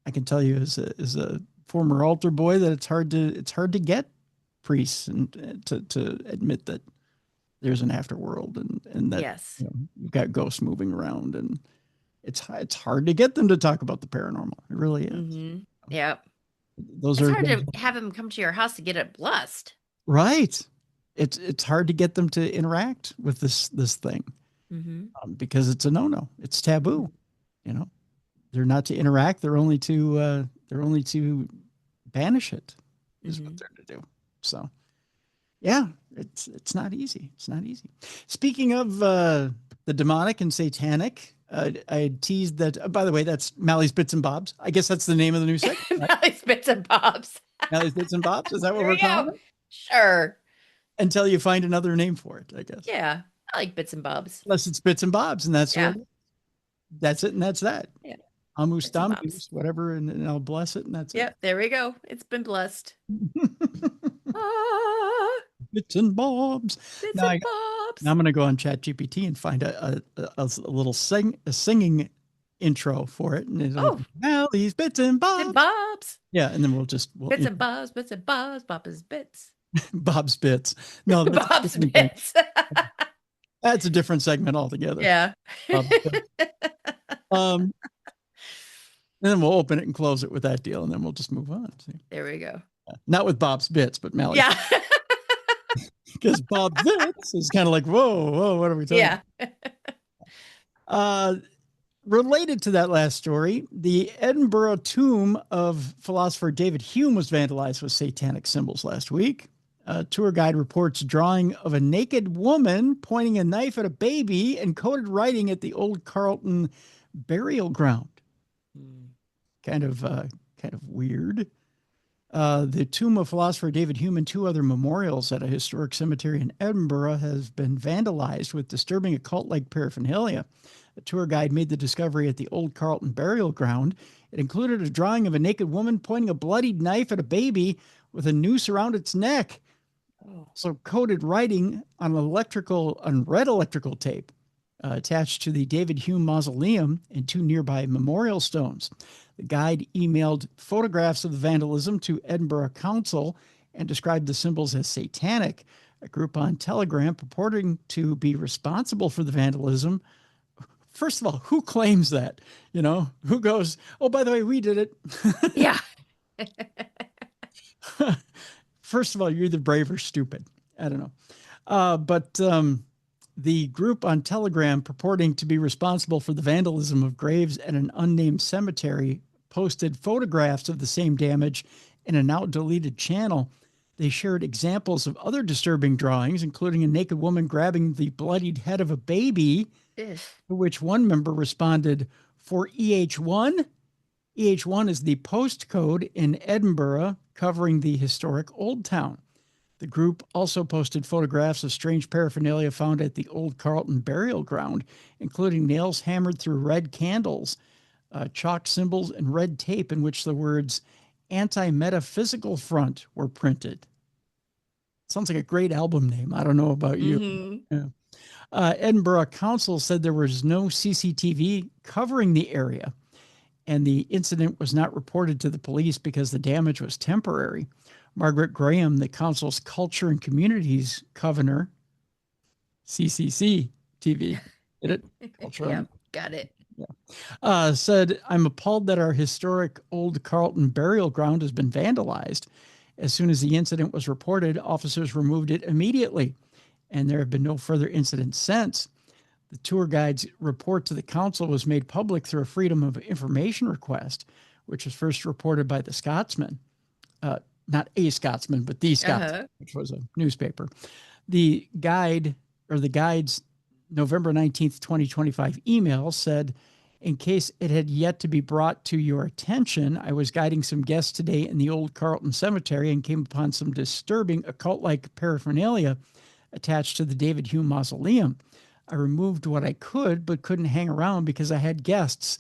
I can tell you as a former altar boy that it's hard to get priests and to admit that there's an afterworld and that you've got ghosts moving around, and it's hard to get them to talk about the paranormal. It really is. Mm-hmm. Yep. It's hard to have them come to your house to get it blessed. Right. It's hard to get them to interact with this thing because it's a no-no. It's taboo. They're not to interact. They're only to banish it. Is what they're to do. So, Yeah, it's not easy. It's not easy. Speaking of the demonic and satanic, I teased that. By the way, that's Mallie's Bits and Bobs. I guess that's the name of the new segment. Right? Mallie's Bits and Bobs. Mallie's Bits and Bobs. Is that what There we're you go. calling it? Sure. Until you find another name for it, I guess. Yeah, I like Bits and Bobs. Unless it's Bits and Bobs, and that's Yeah. what it is. That's it, and that's that. Yeah. Amus Bits and Damus, Bobs. whatever, and I'll bless it, and that's Yep, there we go. It's been blessed. it. Ah, Bits and Bobs. Bits Now and Bobs. Now I'm going to go on ChatGPT and find a little singing intro for it, and it'll Mallie's Bits and Bits Bobs. and Bobs. Yeah, and then we'll Bits and Bobs. Bits and Bobs. Bob's Bits. Bob's Bits. No, that's Bob's Bits. That's a different segment altogether. Yeah. Bob's Bits. And then we'll open it and close it with that deal, and then we'll just move on. See? There we go. Not with Bob's Bits, but Mallie. Yeah. Because Bob's Bits is kind of like, whoa, what are we talking Yeah. Related to that last story, the Edinburgh tomb of philosopher David Hume was vandalized with satanic symbols last week. A tour guide reports drawing of a naked woman pointing a knife at a baby and coded writing at the old Carlton burial ground. Kind of weird. The tomb of philosopher David Hume and two other memorials at a historic cemetery in Edinburgh has been vandalized with disturbing occult-like paraphernalia. A tour guide made the discovery at the old Carlton burial ground. It included a drawing of a naked woman pointing a bloodied knife at a baby with a noose around its neck. So coded writing on red electrical tape attached to the David Hume mausoleum and two nearby memorial stones. The guide emailed photographs of the vandalism to Edinburgh Council and described the symbols as satanic. A group on Telegram purporting to be responsible for the vandalism. First of all, who claims that? Who goes, oh, by the way, we did it. Yeah. First of all, you're either brave or stupid. I don't know. But the group on Telegram purporting to be responsible for the vandalism of graves at an unnamed cemetery posted photographs of the same damage in a now deleted channel. They shared examples of other disturbing drawings, including a naked woman grabbing the bloodied head of a baby, to which one member responded, for EH1. EH1 is the postcode in Edinburgh covering the historic Old Town. The group also posted photographs of strange paraphernalia found at the old Carlton burial ground, including nails hammered through red candles, chalk symbols, and red tape in which the words anti-metaphysical front were printed. Sounds like a great album name. I don't know about you. Mm-hmm. Yeah. Edinburgh Council said there was no CCTV covering the area, and the incident was not reported to the police because the damage was temporary. Margaret Graham, the council's Culture and Communities Governor, CCC TV, did it? Yeah, got it. Yeah. Said, I'm appalled that our historic old Carlton burial ground has been vandalized. As soon as the incident was reported, officers removed it immediately, and there have been no further incidents since. The tour guide's report to the council was made public through a Freedom of Information request, which was first reported by the Scotsman. Not a Scotsman, but the Scotsman, which was a newspaper. The guide's November 19th, 2025 email said, in case it had yet to be brought to your attention, I was guiding some guests today in the old Carlton Cemetery and came upon some disturbing occult-like paraphernalia attached to the David Hume Mausoleum. I removed what I could, but couldn't hang around because I had guests.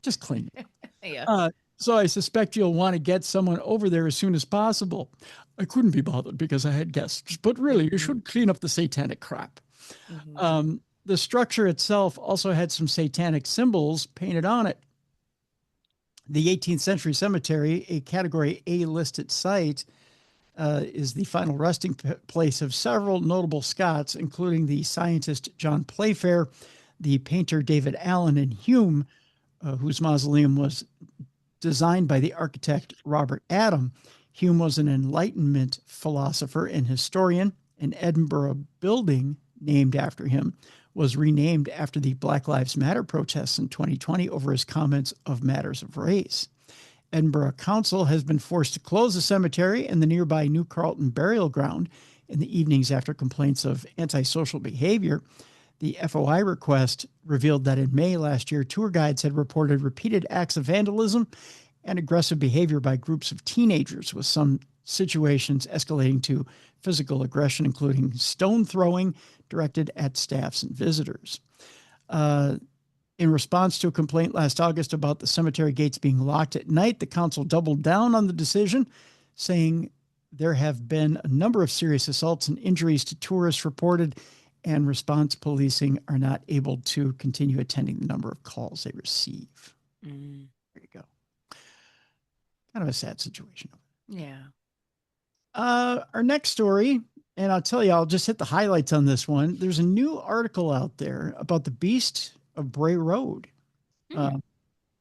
Just clean it. Yeah. So I suspect you'll want to get someone over there as soon as possible. I couldn't be bothered because I had guests, but really, you should clean up the satanic crap. Mm-hmm. The structure itself also had some satanic symbols painted on it. The 18th century cemetery, a category A listed site, is the final resting place of several notable Scots, including the scientist John Playfair, the painter David Allen, and Hume, whose mausoleum was designed by the architect Robert Adam. Hume was an Enlightenment philosopher and historian. An Edinburgh building named after him was renamed after the Black Lives Matter protests in 2020 over his comments of matters of race. Edinburgh Council has been forced to close the cemetery and the nearby New Carlton burial ground in the evenings after complaints of antisocial behavior. The FOI request revealed that in May last year, tour guides had reported repeated acts of vandalism and aggressive behavior by groups of teenagers, with some situations escalating to physical aggression, including stone throwing directed at staffs and visitors. In response to a complaint last August about the cemetery gates being locked at night, the council doubled down on the decision, saying there have been a number of serious assaults and injuries to tourists reported, and response policing are not able to continue attending the number of calls they receive. There you go. Kind of a sad situation. Yeah. Our next story, and I'll tell you, I'll just hit the highlights on this one. There's a new article out there about the Beast of Bray Road. You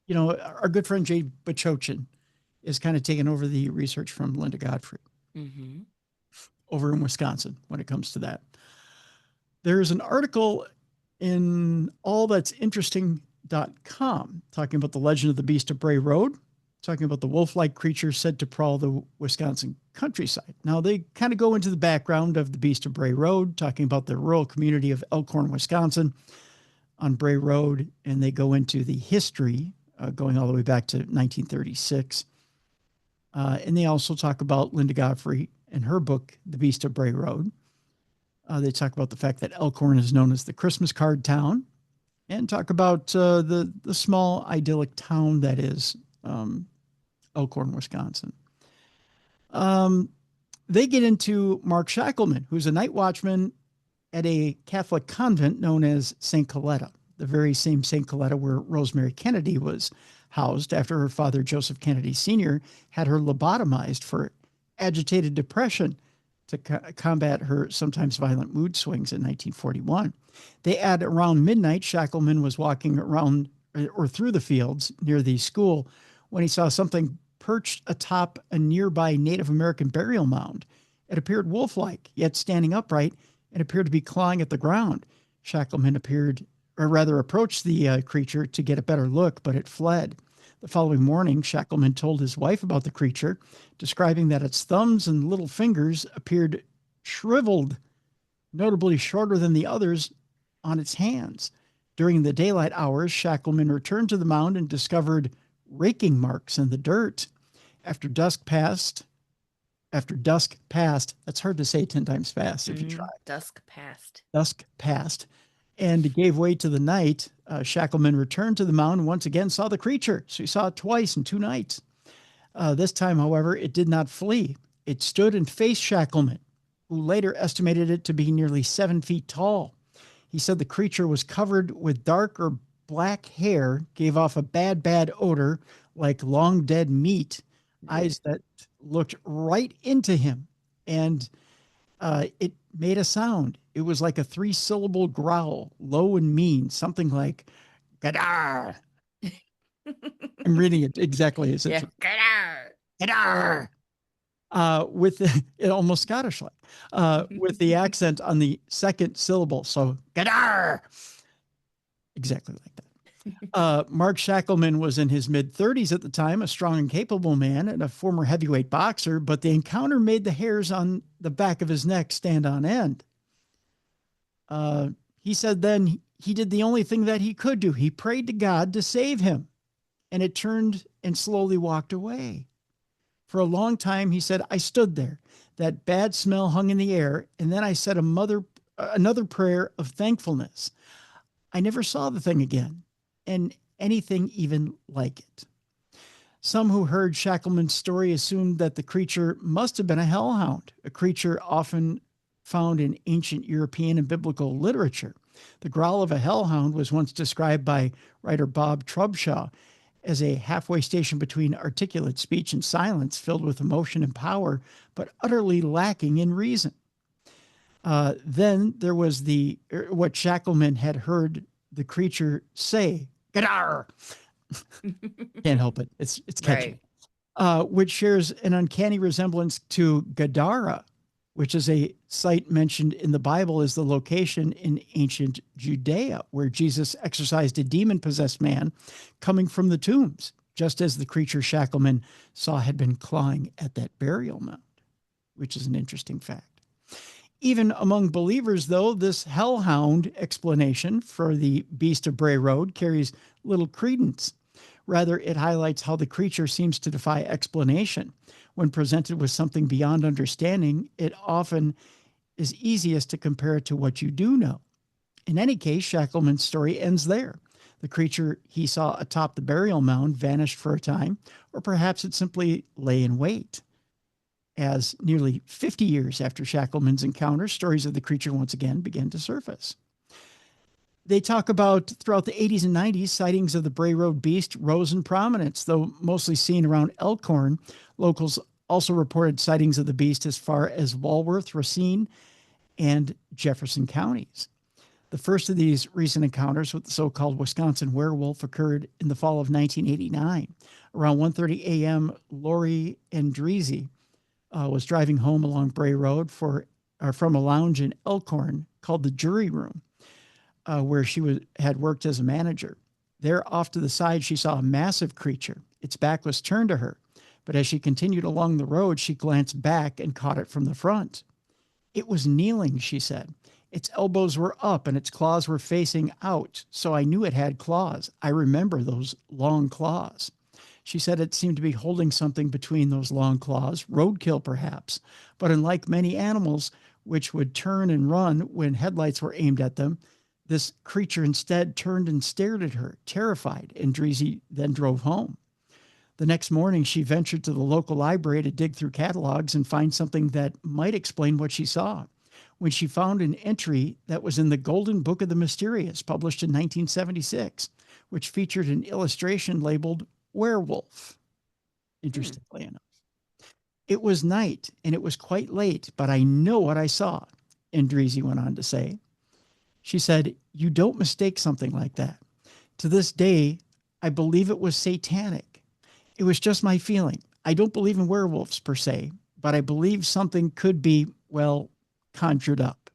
know, our good friend Jay Bachochin is kind of taking over the research from Linda Godfrey over in Wisconsin when it comes to that. There's an article in allthat'sinteresting.com talking about the legend of the Beast of Bray Road, talking about the wolf-like creature said to prowl the Wisconsin countryside. Now, they kind of go into the background of the Beast of Bray Road, talking about the rural community of Elkhorn, Wisconsin on Bray Road, and they go into the history going all the way back to 1936. And they also talk about Linda Godfrey and her book, The Beast of Bray Road. They talk about the fact that Elkhorn is known as the Christmas card town, and talk about the small idyllic town that is Elkhorn, Wisconsin. They get into Mark Shackleman, who's a night watchman at a Catholic convent known as St. Coletta, the very same St. Coletta where Rosemary Kennedy was housed after her father, Joseph Kennedy Sr., had her lobotomized for agitated depression to combat her sometimes violent mood swings in 1941. They add around midnight, Shackleman was walking around or through the fields near the school when he saw something perched atop a nearby Native American burial mound. It appeared wolf-like, yet standing upright, and appeared to be clawing at the ground. Shackleman approached the creature to get a better look, but it fled. The following morning, Shackleman told his wife about the creature, describing that its thumbs and little fingers appeared shriveled, notably shorter than the others on its hands. During the daylight hours, Shackleman returned to the mound and discovered raking marks in the dirt. After dusk passed, that's hard to say 10 times fast if you try. Dusk passed, and gave way to the night. Shackleman returned to the mound and once again saw the creature. So he saw it twice in 2 nights. This time, however, it did not flee. It stood and faced Shackleman, who later estimated it to be nearly 7 feet tall. He said the creature was covered with dark or black hair, gave off a bad odor like long dead meat, eyes that looked right into him, and it made a sound. It was like a 3-syllable growl, low and mean, something like "Gadar." I'm reading it exactly as it's Gadar. With it almost Scottish like, with the accent on the second syllable. So Gadar. Exactly like that. Mark Shackleman was in his mid-30s at the time, a strong and capable man and a former heavyweight boxer, but the encounter made the hairs on the back of his neck stand on end. He said then he did the only thing that he could do. He prayed to God to save him, and it turned and slowly walked away. For a long time, he said, I stood there. That bad smell hung in the air, and then I said another prayer of thankfulness. I never saw the thing again, and anything even like it. Some who heard Shackleman's story assumed that the creature must have been a hellhound, a creature often found in ancient European and biblical literature. The growl of a hellhound was once described by writer Bob Trubshaw as a halfway station between articulate speech and silence, filled with emotion and power, but utterly lacking in reason. Then there was what Shackleman had heard the creature say, Gadar. Can't help it. It's catchy. Right. Which shares an uncanny resemblance to Gadara, which is a site mentioned in the Bible as the location in ancient Judea where Jesus exorcised a demon-possessed man coming from the tombs. just as the creature Shackleman saw had been clawing at that burial mound, which is an interesting fact. Even among believers, though, this hellhound explanation for the Beast of Bray Road carries little credence. Rather, it highlights how the creature seems to defy explanation. When presented with something beyond understanding, it often is easiest to compare it to what you do know. In any case, Shackleman's story ends there. The creature he saw atop the burial mound vanished for a time, or perhaps it simply lay in wait. As nearly 50 years after Shackleman's encounter, stories of the creature once again began to surface. They talk about, throughout the 80s and 90s, sightings of the Bray Road beast rose in prominence, though mostly seen around Elkhorn. Locals also reported sightings of the beast as far as Walworth, Racine, and Jefferson counties. The first of these recent encounters with the so-called Wisconsin werewolf occurred in the fall of 1989. Around 1:30 a.m., Lori Andreezy was driving home along Bray Road from a lounge in Elkhorn called the Jury Room, where she had worked as a manager. There, off to the side, she saw a massive creature. Its back was turned to her, but as she continued along the road, she glanced back and caught it from the front. It was kneeling, she said. Its elbows were up and its claws were facing out, so I knew it had claws. I remember those long claws. She said it seemed to be holding something between those long claws, roadkill perhaps, but unlike many animals which would turn and run when headlights were aimed at them, this creature instead turned and stared at her, terrified, and Dreezy then drove home. The next morning, she ventured to the local library to dig through catalogs and find something that might explain what she saw. When she found an entry that was in the Golden Book of the Mysterious, published in 1976, which featured an illustration labeled werewolf, interestingly enough. It was night, and it was quite late, but I know what I saw, Andreezy went on to say. She said, you don't mistake something like that. To this day, I believe it was satanic. It was just my feeling. I don't believe in werewolves per se, but I believe something could be, well, conjured up.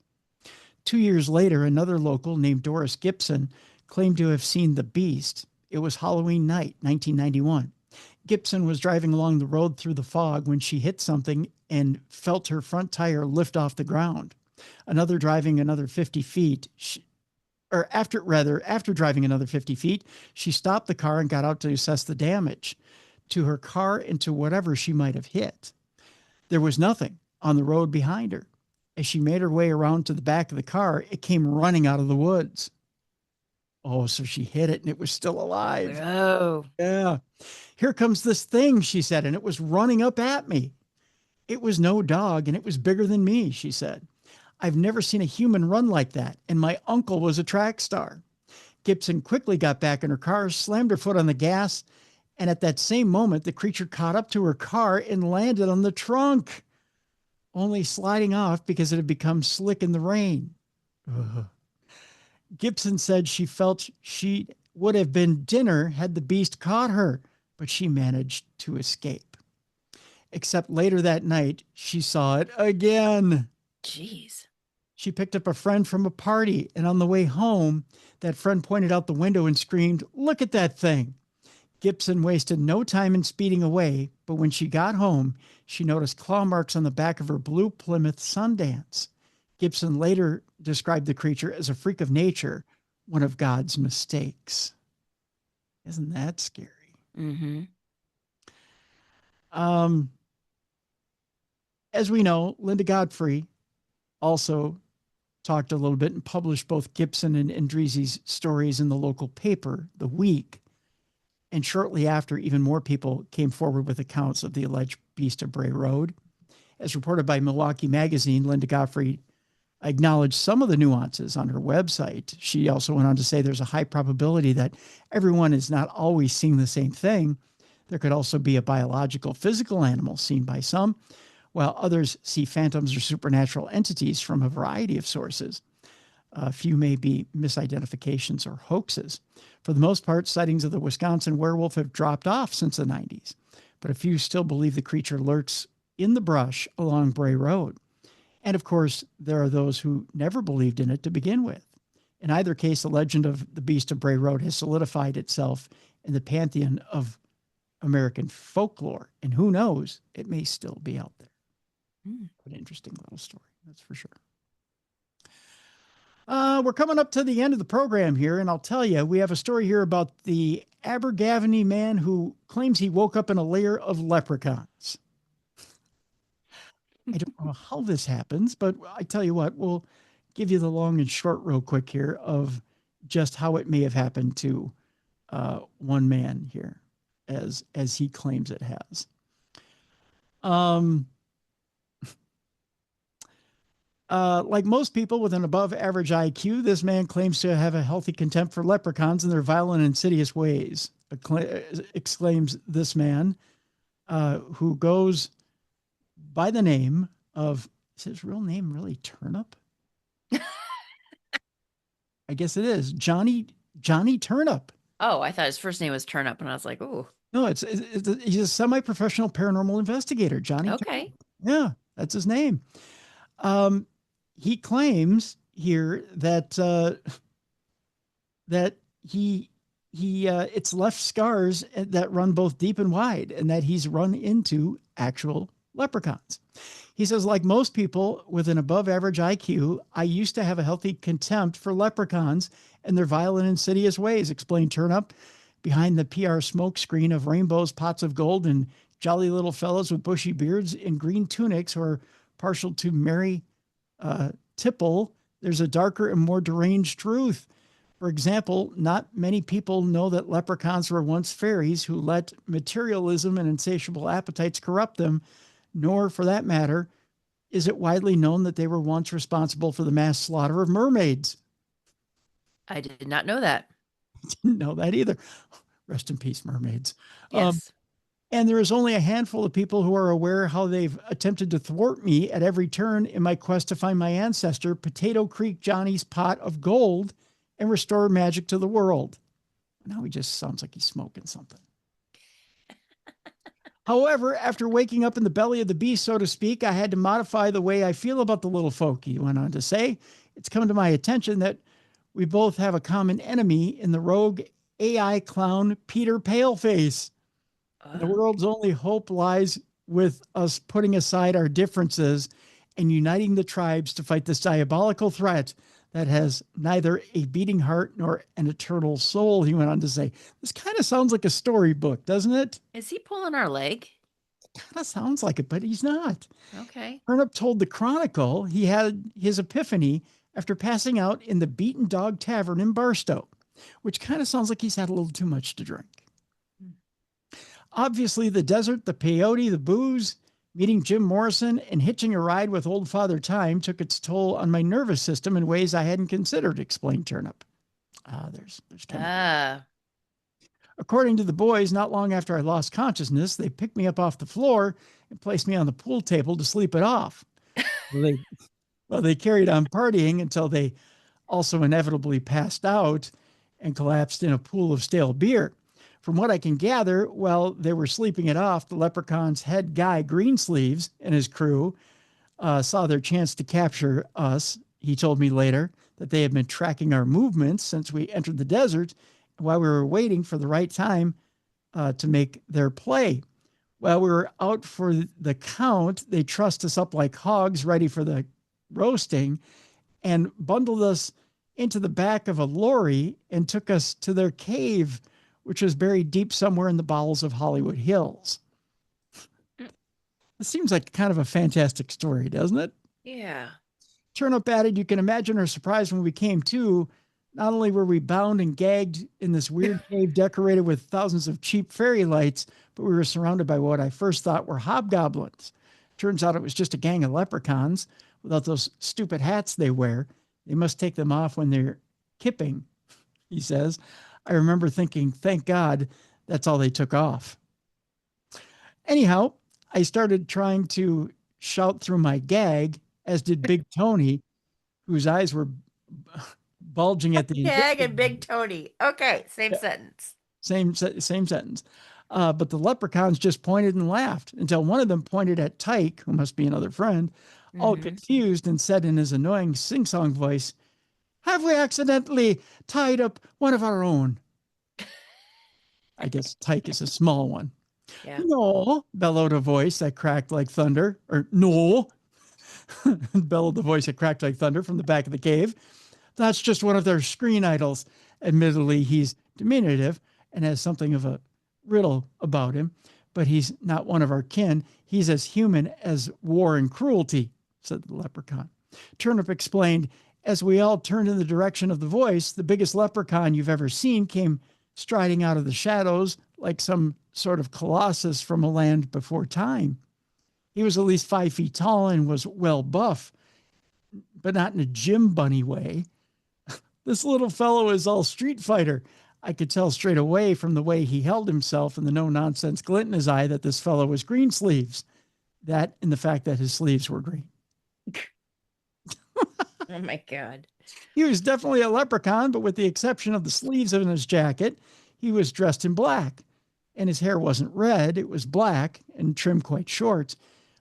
2 years later, another local named Doris Gibson claimed to have seen the beast. It was Halloween night, 1991. Gibson was driving along the road through the fog when she hit something and felt her front tire lift off the ground. Driving another 50 feet, after driving another 50 feet, she stopped the car and got out to assess the damage to her car and to whatever she might have hit. There was nothing on the road behind her. As she made her way around to the back of the car, it came running out of the woods. Oh, so she hit it and it was still alive. Oh, yeah. Here comes this thing, she said, and it was running up at me. It was no dog and it was bigger than me, she said. I've never seen a human run like that, and my uncle was a track star. Gibson quickly got back in her car, slammed her foot on the gas, and at that same moment, the creature caught up to her car and landed on the trunk, only sliding off because it had become slick in the rain. Ugh. Gibson said she felt she would have been dinner had the beast caught her, but she managed to escape. Except later that night, she saw it again. Jeez. She picked up a friend from a party, and on the way home, that friend pointed out the window and screamed, "Look at that thing." Gibson wasted no time in speeding away, but when she got home, she noticed claw marks on the back of her blue Plymouth Sundance. Gibson later described the creature as a freak of nature, one of God's mistakes. Isn't that scary? Mm-hmm. As we know, Linda Godfrey also talked a little bit and published both Gibson and Andreezy's stories in the local paper, The Week. And shortly after, even more people came forward with accounts of the alleged Beast of Bray Road. As reported by Milwaukee Magazine, Linda Godfrey acknowledged some of the nuances on her website. She also went on to say there's a high probability that everyone is not always seeing the same thing. There could also be a biological, physical animal seen by some, while others see phantoms or supernatural entities from a variety of sources. A few may be misidentifications or hoaxes. For the most part, sightings of the Wisconsin werewolf have dropped off since the 90s, but a few still believe the creature lurks in the brush along Bray Road. And of course, there are those who never believed in it to begin with. In either case, the legend of the Beast of Bray Road has solidified itself in the pantheon of American folklore. And who knows, it may still be out there. An interesting little story, that's for sure. We're coming up to the end of the program here, and I'll tell you, we have a story here about the Abergavenny man who claims he woke up in a layer of leprechauns. I don't know how this happens, but I tell you what, we'll give you the long and short real quick here of just how it may have happened to one man here, as he claims it has. Like most people with an above average IQ, this man claims to have a healthy contempt for leprechauns and their violent and insidious ways, exclaims this man, who goes by the name of, is his real name really Turnip? I guess it is. Johnny Turnip. Oh, I thought his first name was Turnip, and I was like, ooh. No, he's a semi-professional paranormal investigator, Johnny. Okay. Turnip. Yeah, that's his name. He claims here that it's left scars that run both deep and wide, and that he's run into actual leprechauns. He says, like most people with an above average IQ, I used to have a healthy contempt for leprechauns and their violent, insidious ways, explained Turnip, behind the PR smoke screen of rainbows, pots of gold, and jolly little fellows with bushy beards in green tunics who are partial to merry tipple. There's a darker and more deranged truth. For example, not many people know that leprechauns were once fairies who let materialism and insatiable appetites corrupt them, nor, for that matter, is it widely known that they were once responsible for the mass slaughter of mermaids. I did not know that. Didn't know that either. Rest in peace, mermaids. Yes. And there is only a handful of people who are aware how they've attempted to thwart me at every turn in my quest to find my ancestor, Potato Creek Johnny's pot of gold, and restore magic to the world. Now he just sounds like he's smoking something. However, after waking up in the belly of the beast, so to speak, I had to modify the way I feel about the little folk, he went on to say. It's come to my attention that we both have a common enemy in the rogue AI clown, Peter Paleface. The world's only hope lies with us putting aside our differences and uniting the tribes to fight this diabolical threat that has neither a beating heart nor an eternal soul, he went on to say. This kind of sounds like a storybook, doesn't it? Is he pulling our leg? It kind of sounds like it, but he's not. Okay. Turnip told the Chronicle he had his epiphany after passing out in the Beaten Dog Tavern in Barstow, which kind of sounds like he's had a little too much to drink. Obviously, the desert, the peyote, the booze, meeting Jim Morrison, and hitching a ride with old Father Time took its toll on my nervous system in ways I hadn't considered, explained Turnip. There's According to the boys, not long after I lost consciousness, they picked me up off the floor and placed me on the pool table to sleep it off. They carried on partying until they also inevitably passed out and collapsed in a pool of stale beer. From what I can gather, while they were sleeping it off, the Leprechaun's head guy, Greensleeves, and his crew saw their chance to capture us. He told me later that they had been tracking our movements since we entered the desert while we were waiting for the right time to make their play. While we were out for the count, they trussed us up like hogs ready for the roasting and bundled us into the back of a lorry and took us to their cave, which was buried deep somewhere in the bowels of Hollywood Hills. It seems like kind of a fantastic story, doesn't it? Yeah. Turnip added, you can imagine our surprise when we came to. Not only were we bound and gagged in this weird cave decorated with thousands of cheap fairy lights, but we were surrounded by what I first thought were hobgoblins. Turns out it was just a gang of leprechauns without those stupid hats they wear. They must take them off when they're kipping, he says. I remember thinking, thank God, that's all they took off. Anyhow, I started trying to shout through my gag, as did Big Tony, whose eyes were bulging at the Gag and Big Tony. Okay, same sentence. Same sentence. But the leprechauns just pointed and laughed until one of them pointed at Tyke, who must be another friend, all confused, and said in his annoying sing-song voice, have we accidentally tied up one of our own? I guess Tyke is a small one. Yeah. No, bellowed a voice that cracked like thunder. Or no, bellowed the voice that cracked like thunder from the back of the cave. That's just one of their screen idols. Admittedly, he's diminutive and has something of a riddle about him, but he's not one of our kin. He's as human as war and cruelty, said the leprechaun. Turnip explained, as we all turned in the direction of the voice, the biggest leprechaun you've ever seen came striding out of the shadows like some sort of colossus from a land before time. He was at least 5 feet tall and was well buff, but not in a gym bunny way. This little fellow is all street fighter. I could tell straight away from the way he held himself and the no-nonsense glint in his eye that this fellow was green sleeves. That and the fact that his sleeves were green. Oh, my God. He was definitely a leprechaun, but with the exception of the sleeves of his jacket, he was dressed in black. And his hair wasn't red, it was black and trimmed quite short.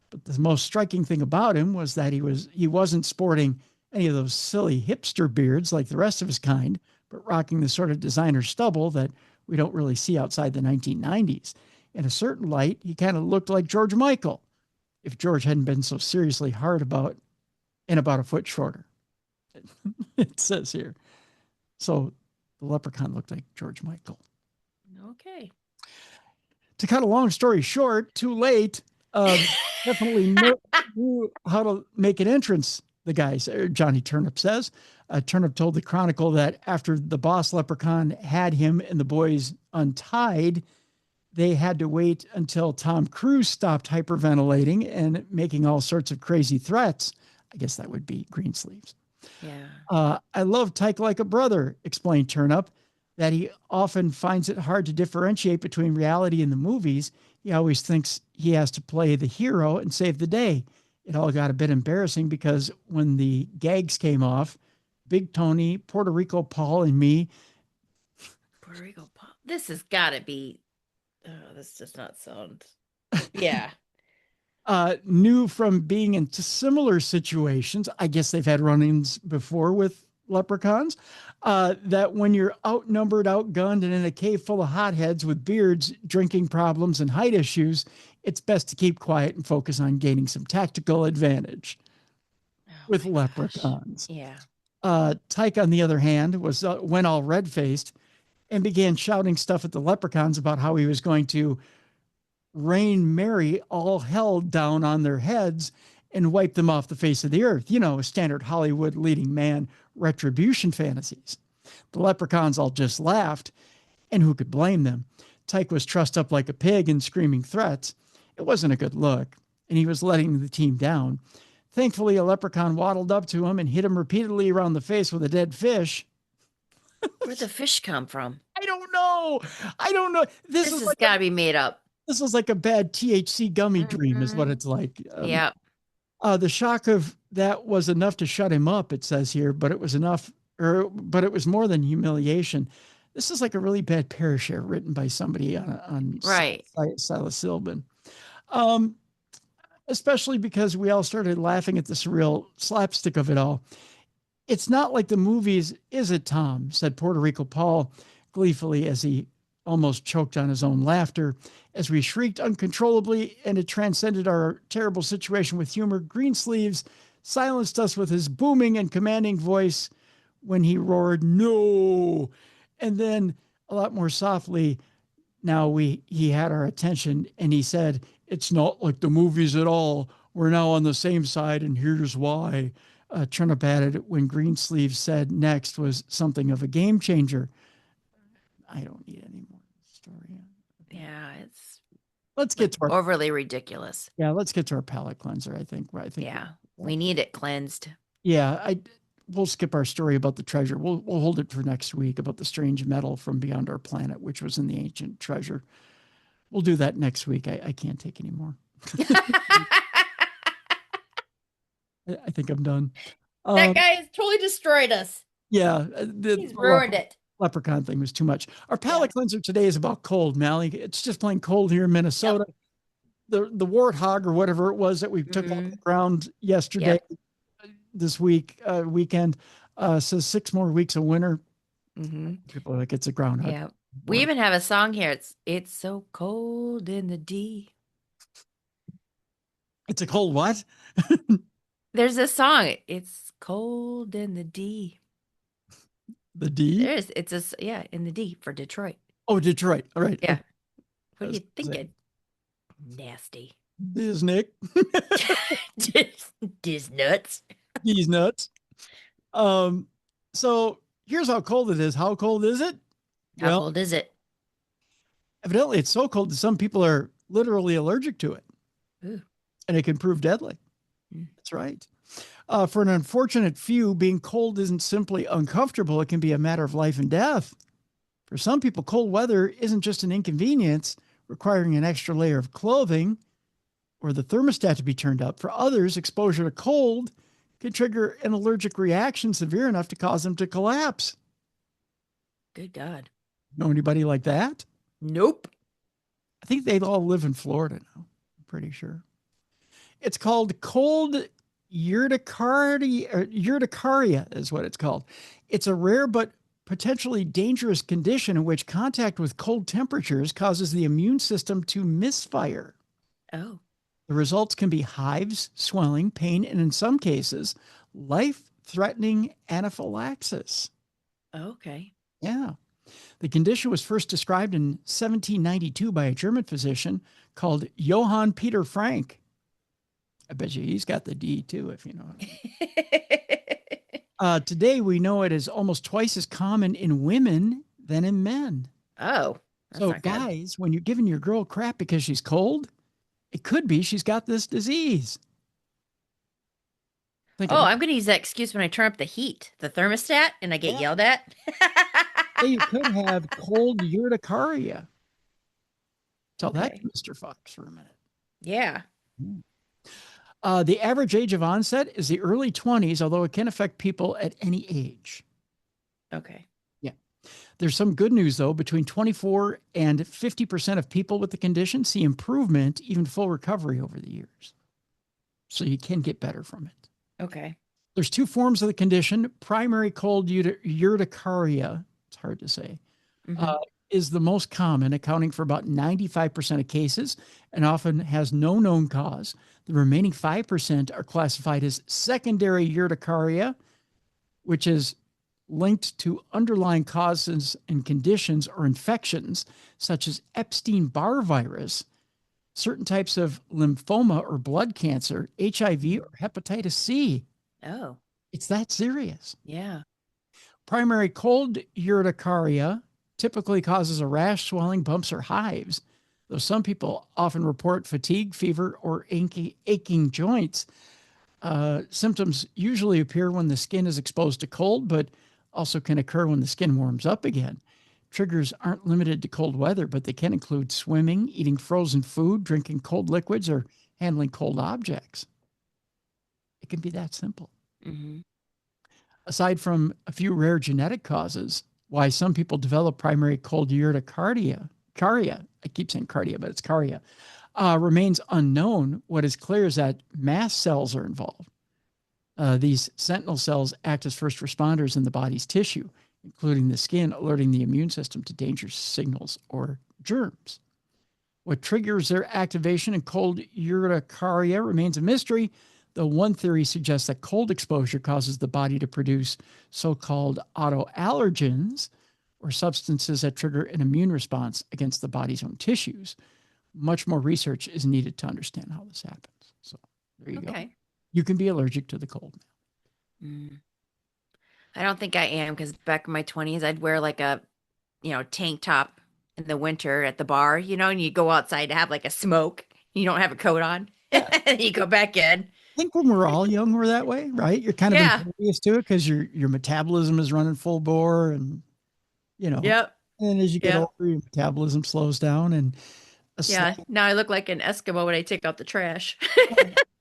But the most striking thing about him was that he wasn't sporting any of those silly hipster beards like the rest of his kind, but rocking the sort of designer stubble that we don't really see outside the 1990s. In a certain light, he kind of looked like George Michael, if George hadn't been so seriously hard about a foot shorter. It says here. So the leprechaun looked like George Michael. Okay. To cut a long story short, too late. Definitely knew how to make an entrance, the guy, Johnny Turnip says. Turnip told the Chronicle that after the boss leprechaun had him and the boys untied, they had to wait until Tom Cruise stopped hyperventilating and making all sorts of crazy threats. I guess that would be Greensleeves. Yeah. I love Tyke like a brother, explained Turnip, that he often finds it hard to differentiate between reality and the movies. He always thinks he has to play the hero and save the day. It all got a bit embarrassing because when the gags came off, Big Tony, Puerto Rico Paul, and me. Puerto Rico Paul. This has got to be. Oh, this does not sound. Yeah. Knew from being into similar situations, I guess they've had run-ins before with leprechauns, that when you're outnumbered, outgunned, and in a cave full of hotheads with beards, drinking problems, and height issues, it's best to keep quiet and focus on gaining some tactical advantage with leprechauns. Gosh. Yeah. Tyke, on the other hand, went all red-faced and began shouting stuff at the leprechauns about how he was going to rain Mary all hell down on their heads and wipe them off the face of the earth. You know, standard Hollywood leading man retribution fantasies. The leprechauns all just laughed, and who could blame them? Tyke was trussed up like a pig and screaming threats. It wasn't a good look, and he was letting the team down. Thankfully, a leprechaun waddled up to him and hit him repeatedly around the face with a dead fish. Where'd the fish come from? I don't know. This has like got to be made up. This is like a bad THC gummy dream is what it's like. Yeah. The shock of that was enough to shut him up, it says here, but it was but it was more than humiliation. This is like a really bad Parashare written by somebody on right. Psilocybin. Especially because we all started laughing at the surreal slapstick of it all. It's not like the movies, is it, Tom? Said Puerto Rico Paul gleefully as he almost choked on his own laughter. As we shrieked uncontrollably and it transcended our terrible situation with humor, Greensleeves silenced us with his booming and commanding voice when he roared, "No!" And then a lot more softly, now he had our attention and he said, "It's not like the movies at all. We're now on the same side and here's why." Turnip added when Greensleeves said next was something of a game changer. I don't need any more story. Yeah, it's let's get to our overly ridiculous. Yeah, let's get to our palate cleanser. I think yeah, we need it cleansed. Yeah, we'll skip our story about the treasure. We'll hold it for next week about the strange metal from beyond our planet, which was in the ancient treasure. We'll do that next week. I can't take any more. I think I'm done. That guy has totally destroyed us. Yeah, he's ruined it. Leprechaun thing was too much. Our palate cleanser today is about cold, Mallie. It's just plain cold here in Minnesota. Yep. The warthog or whatever it was that we took off the ground yesterday, this weekend, says 6 more weeks of winter. People are like, it's a groundhog. Yeah. We even have a song here. It's so cold in the D. It's a cold what? There's a song. It's cold in the D. The D? Yeah, in the D for Detroit. Oh, Detroit. All right. Yeah. Okay. What are you thinking? Nasty. This Nick. Dis nuts. He's nuts. So here's how cold it is. How cold is it? How cold is it? Evidently, it's so cold that some people are literally allergic to it. Ooh. And it can prove deadly. That's right. For an unfortunate few, being cold isn't simply uncomfortable. It can be a matter of life and death. For some people, cold weather isn't just an inconvenience, requiring an extra layer of clothing or the thermostat to be turned up. For others, exposure to cold can trigger an allergic reaction severe enough to cause them to collapse. Good God. Know anybody like that? Nope. I think they all live in Florida now. I'm pretty sure. It's called cold urticaria is what it's called. It's a rare but potentially dangerous condition in which contact with cold temperatures causes the immune system to misfire. Oh. The results can be hives, swelling, pain, and in some cases, life-threatening anaphylaxis. Okay. Yeah. The condition was first described in 1792 by a German physician called Johann Peter Frank. I bet you he's got the D too, if you know what I mean. Today, we know it is almost twice as common in women than in men. Oh. So guys, when you're giving your girl crap because she's cold, it could be she's got this disease. I'm going to use that excuse when I turn up the heat, the thermostat, and I get yelled at. Hey, you could have cold urticaria. Tell that to Mr. Fox for a minute. Yeah. The average age of onset is the early 20s, although it can affect people at any age. Okay. Yeah. There's some good news, though. Between 24 and 50% of people with the condition see improvement, even full recovery over the years. So you can get better from it. Okay. There's two forms of the condition. Primary cold urticaria, it's hard to say, is the most common, accounting for about 95% of cases and often has no known cause. The remaining 5% are classified as secondary urticaria, which is linked to underlying causes and conditions or infections such as Epstein-Barr virus, certain types of lymphoma or blood cancer, HIV, or hepatitis C. Oh. It's that serious. Yeah. Primary cold urticaria typically causes a rash, swelling, bumps, or hives, though some people often report fatigue, fever, or aching joints. Symptoms usually appear when the skin is exposed to cold, but also can occur when the skin warms up again. Triggers aren't limited to cold weather, but they can include swimming, eating frozen food, drinking cold liquids, or handling cold objects. It can be that simple. Mm-hmm. Aside from a few rare genetic causes, why some people develop primary cold urticaria, I keep saying cardia, but it's caria, remains unknown. What is clear is that mast cells are involved. These sentinel cells act as first responders in the body's tissue, including the skin, alerting the immune system to danger signals or germs. What triggers their activation in cold urticaria remains a mystery, though one theory suggests that cold exposure causes the body to produce so-called autoallergens, or substances that trigger an immune response against the body's own tissues. Much more research is needed to understand how this happens. So there you go. You can be allergic to the cold. I don't think I am, because back in my 20s, I'd wear like a, tank top in the winter at the bar, and you go outside to have like a smoke. You don't have a coat on. And you go back in. I think when we're all young, we're that way, right? You're kind of impervious to it because your metabolism is running full bore, and Yep. And as you get older, your metabolism slows down, and now I look like an Eskimo when I take out the trash.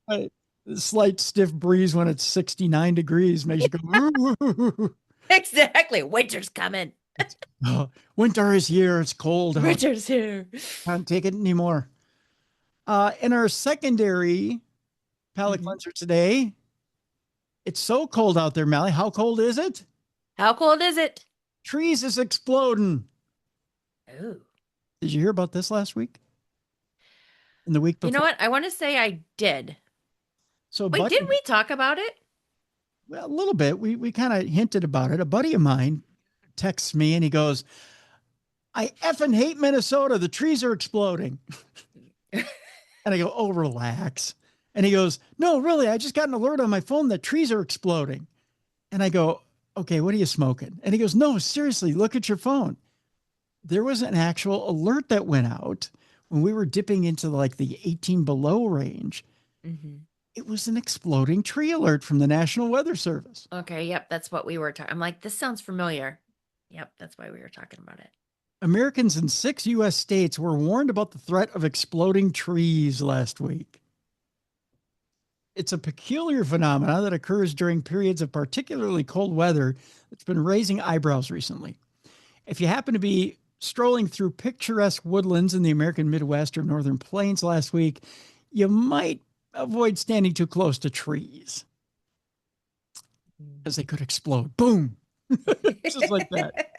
A slight stiff breeze when it's 69 degrees makes you go. Exactly. Winter's coming. Winter is here. It's cold. Winter's here. Can't take it anymore. In our secondary palate cleanser today, it's so cold out there, Mallie. How cold is it? How cold is it? Trees is exploding. Oh. Did you hear about this last week? In the week before? You know what? I want to say I did. So, Wait, didn't we talk about it? Well, a little bit. We kind of hinted about it. A buddy of mine texts me and he goes, I effing hate Minnesota. The trees are exploding. And I go, oh, relax. And he goes, no, really, I just got an alert on my phone that trees are exploding. And I go, okay, what are you smoking? And he goes, no, seriously, look at your phone. There was an actual alert that went out when we were dipping into like the 18 below range. Mm-hmm. It was an exploding tree alert from the National Weather Service. Okay, yep, that's what we were talking. I'm like, this sounds familiar. Yep, that's why we were talking about it. Americans in 6 U.S. states were warned about the threat of exploding trees last week. It's a peculiar phenomenon that occurs during periods of particularly cold weather that's been raising eyebrows recently. If you happen to be strolling through picturesque woodlands in the American Midwest or Northern Plains last week, you might avoid standing too close to trees because they could explode. Boom. Just like that.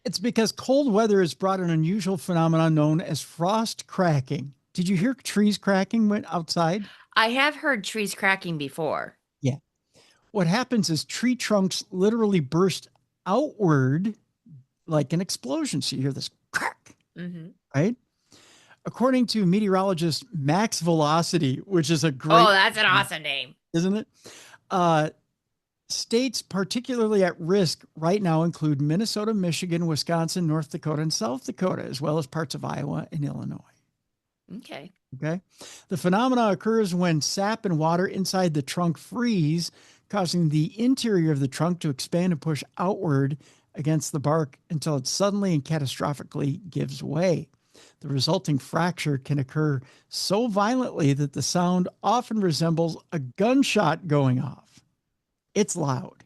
It's because cold weather has brought an unusual phenomenon known as frost cracking. Did you hear trees cracking when outside? I have heard trees cracking before. Yeah. What happens is tree trunks literally burst outward like an explosion. So you hear this crack, right? According to meteorologist Max Velocity, which is a great... Oh, that's an awesome name. Isn't it? States particularly at risk right now include Minnesota, Michigan, Wisconsin, North Dakota, and South Dakota, as well as parts of Iowa and Illinois. Okay. The phenomena occurs when sap and water inside the trunk freeze, causing the interior of the trunk to expand and push outward against the bark until it suddenly and catastrophically gives way. The resulting fracture can occur so violently that the sound often resembles a gunshot going off. It's loud.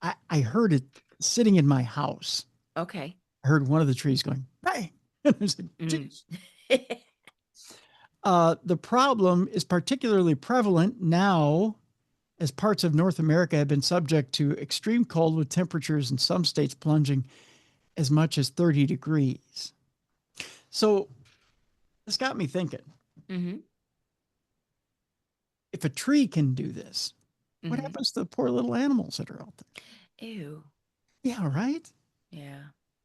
I heard it sitting in my house. Okay. I heard one of the trees going, bang. And I was like, geez. The problem is particularly prevalent now as parts of North America have been subject to extreme cold with temperatures in some states plunging as much as 30 degrees. So this got me thinking. If a tree can do this, what happens to the poor little animals that are out there? Ew. Yeah, right? Yeah.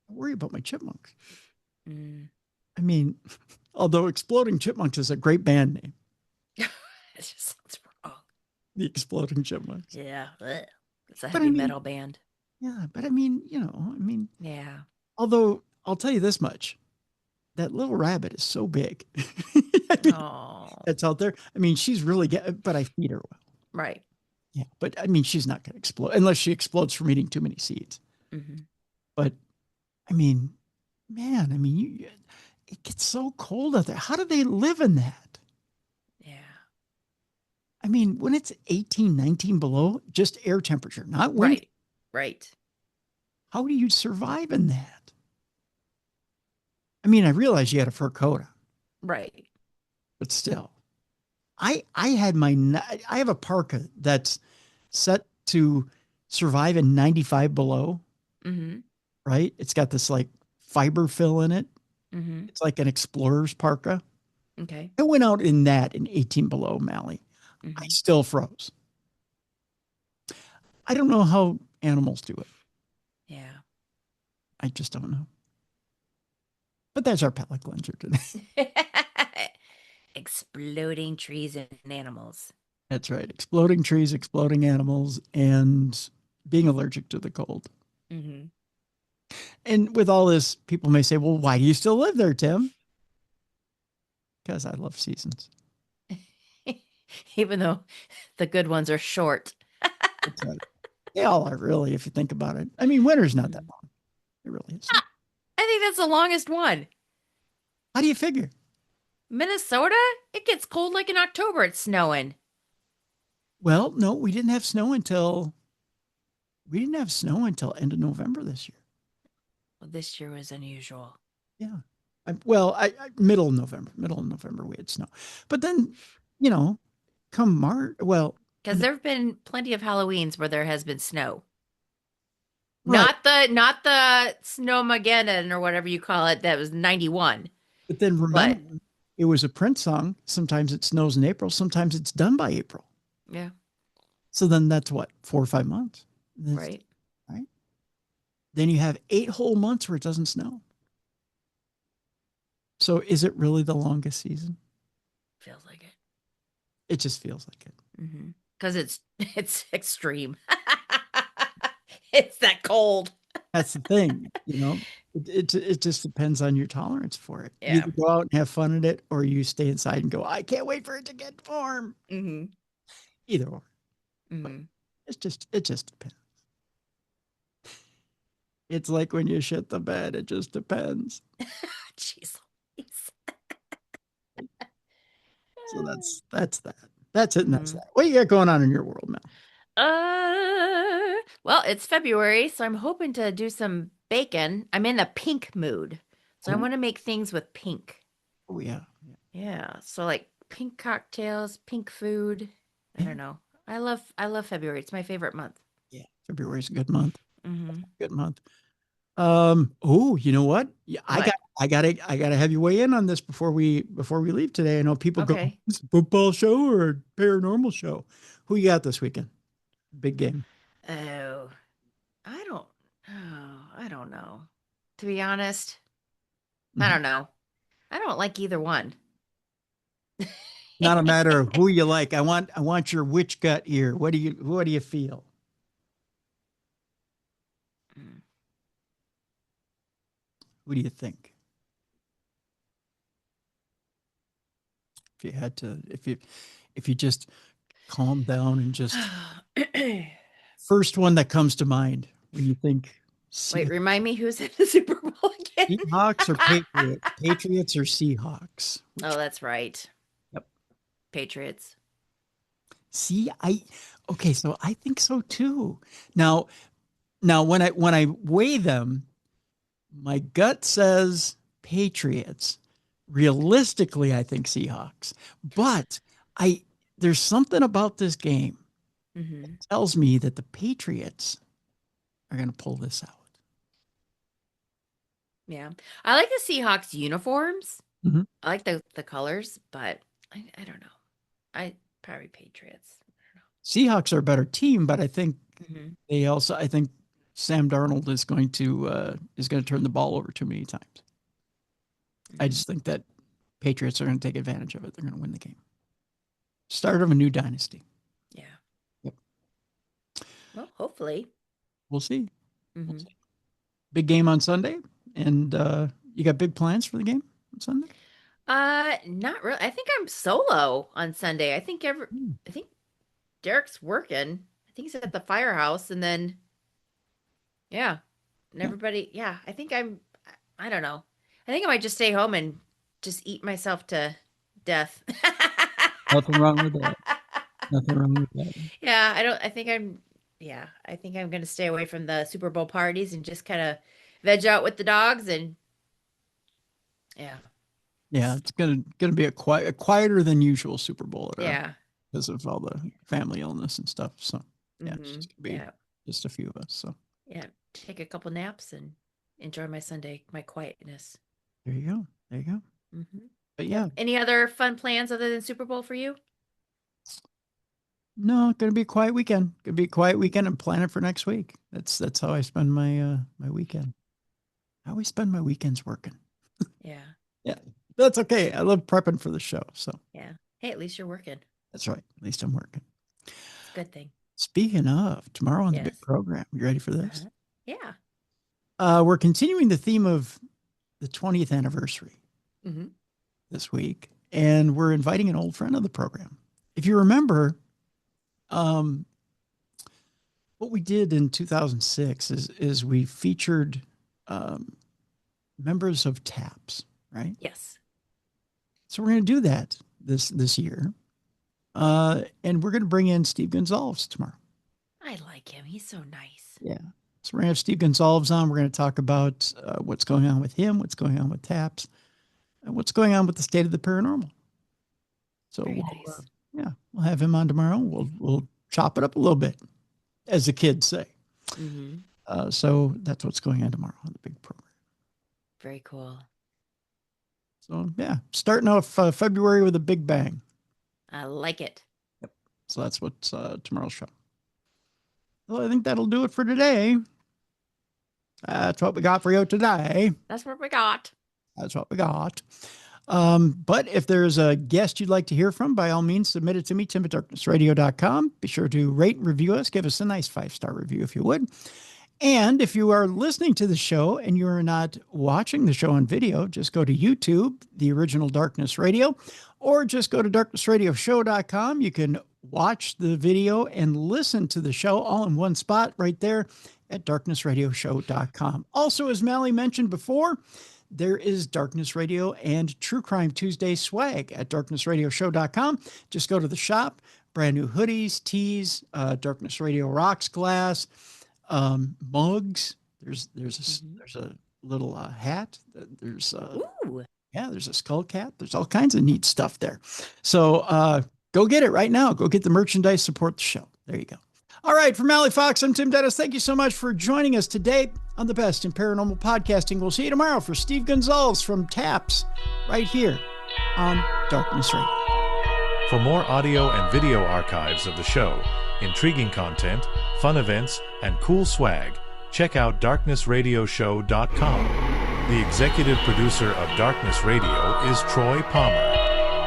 I worry about my chipmunks. I mean, although Exploding Chipmunks is a great band name. It just sounds wrong. The Exploding Chipmunks. Yeah. Ugh. It's a heavy metal band. Yeah, but I mean, Yeah. Although I'll tell you this much. That little rabbit is so big. That's out there. I mean, she's really but I feed her well. Right. Yeah, but I mean, she's not going to explode unless she explodes from eating too many seeds. But I mean, man, it gets so cold out there. How do they live in that? Yeah. I mean, when it's 18, 19 below, just air temperature, not wind. Right. How do you survive in that? I mean, I realize you had a fur coat on. Right. But still, I have a parka that's set to survive in 95 below. Right. It's got this like fiber fill in it. It's like an explorer's parka. Okay. I went out in that in 18 below, Mallie. I still froze. I don't know how animals do it. Yeah. I just don't know. But that's our palate cleanser today. Exploding trees and animals. That's right. Exploding trees, exploding animals, and being allergic to the cold. And with all this, people may say, well, why do you still live there, Tim? Because I love seasons. Even though the good ones are short. They all are, really, if you think about it. I mean, winter's not that long. It really is. I think that's the longest one. How do you figure? Minnesota? It gets cold like in October. It's snowing. Well, no, we didn't have snow until end of November this year. Well, this year was unusual. Yeah. Middle of November we had snow. But then, come March, because there have been plenty of Halloweens where there has been snow. Right. Not the Snowmageddon or whatever you call it. That was 91. But then But remember, it was a Prince song. Sometimes it snows in April. Sometimes it's done by April. yeah, So then that's what, 4 or 5 months. right. Right. Then you have 8 whole months where it doesn't snow. So is it really the longest season? Feels like it. It just feels like it. Because it's extreme. It's that cold. That's the thing, it just depends on your tolerance for it. You Yeah. either go out and have fun at it, or you stay inside and go, I can't wait for it to get warm. Either or. But it just depends. It's like when you shit the bed, it just depends. Jeez Louise. So that's that. That's it, and that's that. What you got going on in your world, Mel? Well, it's February, so I'm hoping to do some bacon. I'm in the pink mood, so I want to make things with pink. Oh yeah. Yeah. So like pink cocktails, pink food. I don't know. I love February. It's my favorite month. Yeah, February's a good month. Mm-hmm. Good month. Oh, you know what? Yeah, What? I gotta have you weigh in on this before we leave today. I know people go, Okay. "It's a football show or a paranormal show?" Who you got this weekend? Big game. Oh, I don't know. To be honest, I don't know. I don't like either one. Not a matter of who you like. I want your witch gut ear. What do you feel? Who do you think? If you just calm down and just first one that comes to mind when you think. Wait, remind me who's in the Super Bowl again? Seahawks or Patriots? Patriots or Seahawks? Oh, that's right. Yep. Patriots. See, okay, so I think so too. Now when I weigh them, my gut says Patriots. Realistically, I think Seahawks. But there's something about this game that tells me that the Patriots are going to pull this out. Yeah. I like the Seahawks uniforms. Mm-hmm. I like the colors, but I don't know. I probably Patriots. Seahawks are a better team, but I think I think Sam Darnold is going to turn the ball over too many times. I just think that Patriots are going to take advantage of it. They're going to win the game. Start of a new dynasty. Yeah. Yep. Well, hopefully. We'll see. We'll see. Big game on Sunday, and you got big plans for the game on Sunday? Not really. I think I'm solo on Sunday. I think Derek's working. I think he's at the firehouse, and then and everybody. Yeah, I think I don't know. I think I might just stay home and just eat myself to death. Nothing wrong with that. Nothing wrong with that. Yeah, I think I'm going to stay away from the Super Bowl parties and just kind of veg out with the dogs and Yeah, it's going to be a quieter than usual Super Bowl because of all the family illness and stuff. So, it's just going to be just a few of us. So, take a couple naps and enjoy my Sunday, my quietness. There you go. But any other fun plans other than Super Bowl for you? No, going to be a quiet weekend. Going to be a quiet weekend and plan it for next week. That's how I spend my weekend. I always spend my weekends working. Yeah. That's okay. I love prepping for the show. So yeah. Hey, at least you're working. That's right. At least I'm working. It's a good thing. Speaking of, tomorrow on the big program, you ready for this? Yeah. We're continuing the theme of the 20th anniversary this week, and we're inviting an old friend of the program. If you remember, what we did in 2006 is we featured members of TAPS, right? Yes. So we're going to do that this year, and we're going to bring in Steve Gonzalez tomorrow. I like him. He's so nice. Yeah. So we're going to have Steve Gonzalez on. We're going to talk about what's going on with him, what's going on with TAPS, and what's going on with the state of the paranormal. So we'll have him on tomorrow. We'll chop it up a little bit, as the kids say. So that's what's going on tomorrow on the big program. Very cool. So yeah, starting off February with a big bang. I like it. Yep. So that's what's tomorrow's show. Well, I think that'll do it for today. That's what we got for you today. That's what we got. That's what we got. But if there's a guest you'd like to hear from, by all means, submit it to me, tim@darknessradio.com. Be sure to rate and review us. Give us a nice 5-star review if you would. And if you are listening to the show and you are not watching the show on video, just go to YouTube, the original Darkness Radio, or just go to darknessradioshow.com. You can watch the video and listen to the show all in one spot right there at darknessradioshow.com. Also, as Mallie mentioned before, there is Darkness Radio and True Crime Tuesday swag at darknessradioshow.com. Just go to the shop, brand new hoodies, tees, Darkness Radio rocks glass, mugs. There's a little hat. There's there's a skull cap. There's all kinds of neat stuff there. So go get it right now. Go get the merchandise. Support the show. There you go. All right, for Mallie Fox, I'm Tim Dennis. Thank you so much for joining us today on the best in paranormal podcasting. We'll see you tomorrow for Steve Gonzalez from TAPS right here on Darkness Radio. For more audio and video archives of the show, intriguing content, fun events, and cool swag, check out darknessradioshow.com. The executive producer of Darkness Radio is Troy Palmer.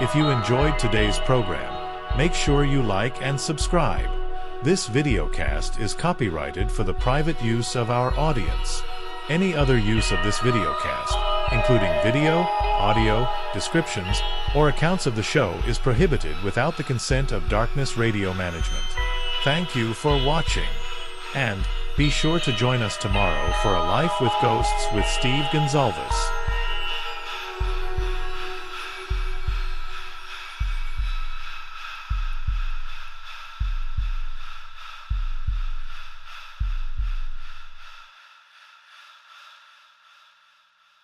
If you enjoyed today's program, make sure you like and subscribe. This videocast is copyrighted for the private use of our audience. Any other use of this videocast, including video, audio, descriptions, or accounts of the show, is prohibited without the consent of Darkness Radio Management. Thank you for watching, and be sure to join us tomorrow for A Life with Ghosts with Steve Gonzalez.